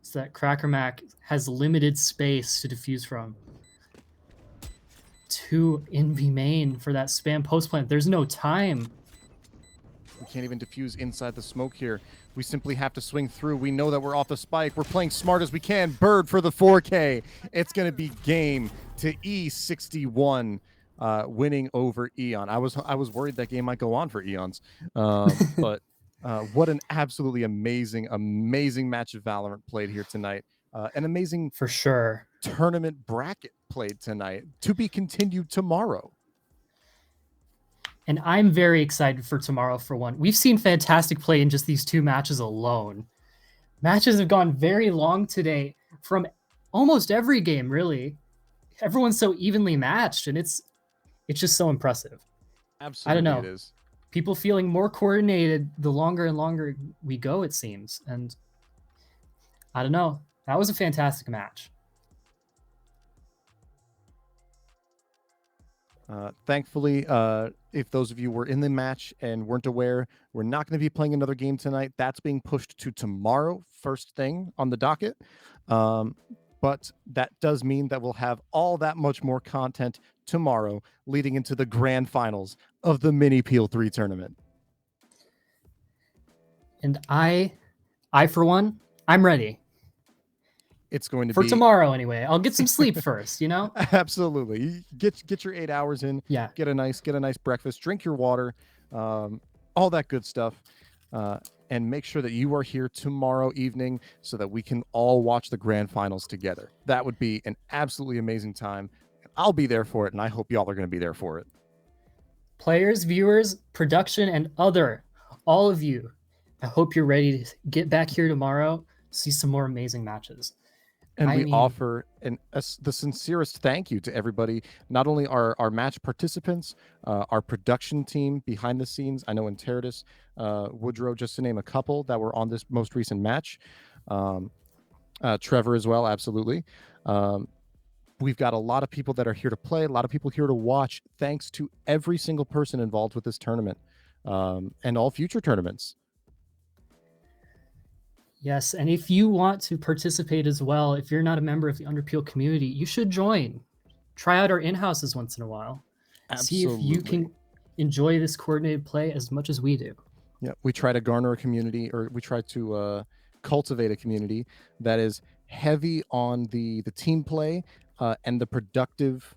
so that Crackermac has limited space to defuse from. To Envy main for that spam post plant. There's no time. We can't even defuse inside the smoke here. We simply have to swing through. We know that we're off the spike. We're playing smart as we can. Bird for the 4K. It's going to be game to E61, winning over Eon. I was worried that game might go on for Eons, but what an absolutely amazing match of Valorant played here tonight. An amazing For sure. tournament bracket played tonight, to be continued tomorrow. And I'm very excited for tomorrow for one. We've seen fantastic play in just these 2 matches alone. Matches have gone very long today from almost every game, really. Everyone's so evenly matched, and it's just so impressive. Absolutely, I don't know. it is. People feeling more coordinated the longer and longer we go, it seems. And I don't know. That was a fantastic match. Thankfully, if those of you were in the match and weren't aware, we're not going to be playing another game tonight. That's being pushed to tomorrow, first thing on the docket. But that does mean that we'll have all that much more content tomorrow leading into the grand finals of the Minipeel 3 tournament. And I for one, I'm ready. It's going to for be tomorrow anyway. I'll get some sleep first, you know? Absolutely. Get your 8 hours in. Yeah. Get a nice breakfast, drink your water, all that good stuff. And make sure that you are here tomorrow evening so that we can all watch the grand finals together. That would be an absolutely amazing time. I'll be there for it, and I hope y'all are going to be there for it. Players, viewers, production, and all of you, I hope you're ready to get back here tomorrow, see some more amazing matches. And we offer the sincerest thank you to everybody, not only our match participants, our production team behind the scenes. I know Interidus, Woodrow, just to name a couple that were on this most recent match. Trevor as well, absolutely. We've got a lot of people that are here to play, a lot of people here to watch. Thanks to every single person involved with this tournament and all future tournaments. Yes, and if you want to participate as well, if you're not a member of the Underpeel community, you should join. Try out our in-houses once in a while. Absolutely. See if you can enjoy this coordinated play as much as we do. Yeah, we try to garner a community, or we try to cultivate a community that is heavy on the team play and the productive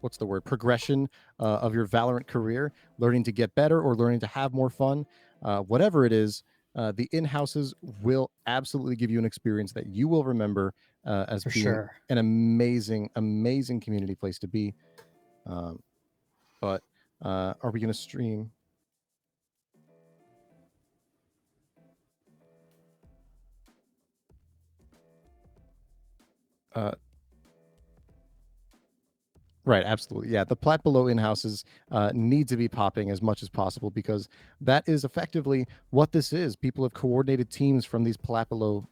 what's the word, progression of your Valorant career, learning to get better or learning to have more fun. Whatever it is, the in-houses will absolutely give you an experience that you will remember as being an amazing community place to be. But are we going to stream? Right, absolutely. Yeah, the Plat Below in-houses need to be popping as much as possible because that is effectively what this is. People have coordinated teams from these Plat Below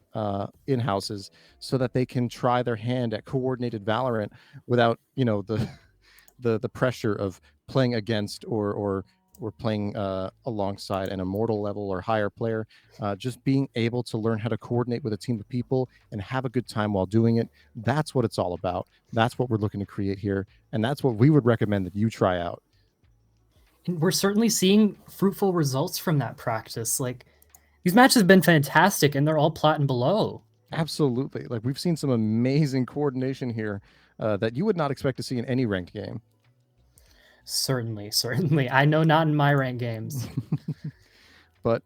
in-houses so that they can try their hand at coordinated Valorant without, the pressure of playing against or playing alongside an immortal level or higher player. Just being able to learn how to coordinate with a team of people and have a good time while doing it. That's what it's all about. That's what we're looking to create here. And that's what we would recommend that you try out. And we're certainly seeing fruitful results from that practice. Like, these matches have been fantastic and they're all Plat and below. Absolutely. Like, we've seen some amazing coordination here that you would not expect to see in any ranked game. Certainly. I know not in my ranked games. But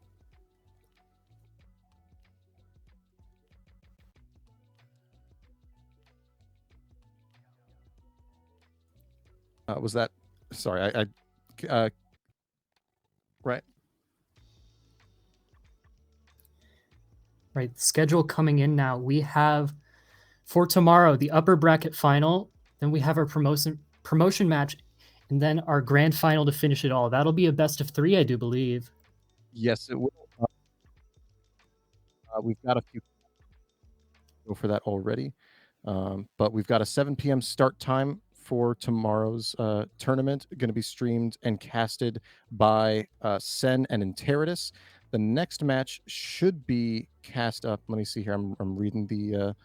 was that? Sorry, I right. Right, schedule coming in now. We have for tomorrow the upper bracket final. Then we have our promotion match, and then our grand final to finish it all. That'll be a best of 3, I do believe. Yes, it will. We've got a few go for that already, but we've got a 7 p.m. start time for tomorrow's tournament. Going to be streamed and casted by Sen and Interidus. The next match should be cast up. Let me see here. I'm reading the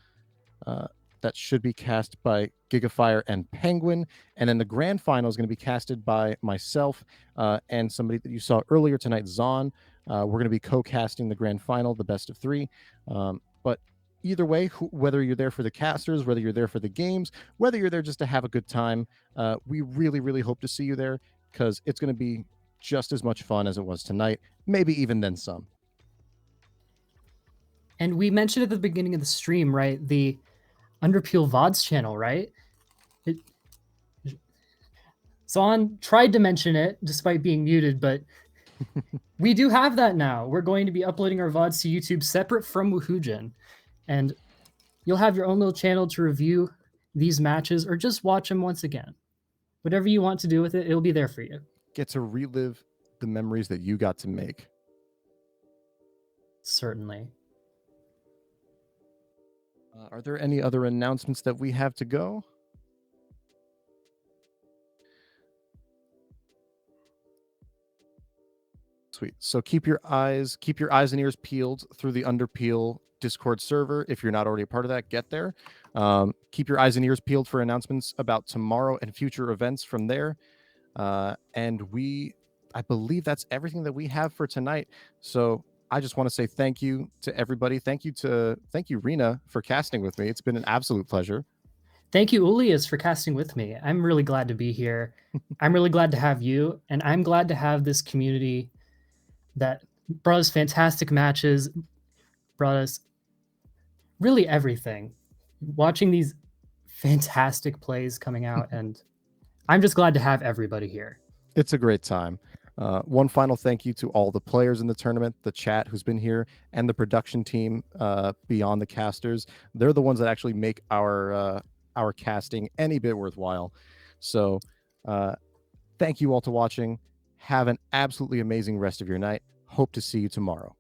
that should be cast by Gigafire and Penguin. And then the grand final is going to be casted by myself and somebody that you saw earlier tonight, Zon. We're going to be co-casting the grand final, the best of three. But either way, whether you're there for the casters, whether you're there for the games, whether you're there just to have a good time, we really, really hope to see you there because it's going to be just as much fun as it was tonight, maybe even then some. And we mentioned at the beginning of the stream, right? The Underpeel VODs channel, right? Zon tried to mention it despite being muted, but we do have that now. We're going to be uploading our VODs to YouTube separate from Woohoojin. And you'll have your own little channel to review these matches or just watch them once again. Whatever you want to do with it, it'll be there for you. Get to relive the memories that you got to make. Certainly. Are there any other announcements that we have to go? Sweet. So keep your eyes and ears peeled through the Underpeel Discord server. If you're not already a part of that, get there. Keep your eyes and ears peeled for announcements about tomorrow and future events from there. And I believe that's everything that we have for tonight. So I just want to say thank you to everybody. Thank you, Rena, for casting with me. It's been an absolute pleasure. Thank you, Ulias, for casting with me. I'm really glad to be here. I'm really glad to have you, and I'm glad to have this community that brought us fantastic matches, brought us really everything. Watching these fantastic plays coming out, and I'm just glad to have everybody here. It's a great time. One final thank you to all the players in the tournament, the chat who's been here, and the production team beyond the casters. They're the ones that actually make our casting any bit worthwhile. So thank you all to watching. Have an absolutely amazing rest of your night. Hope to see you tomorrow.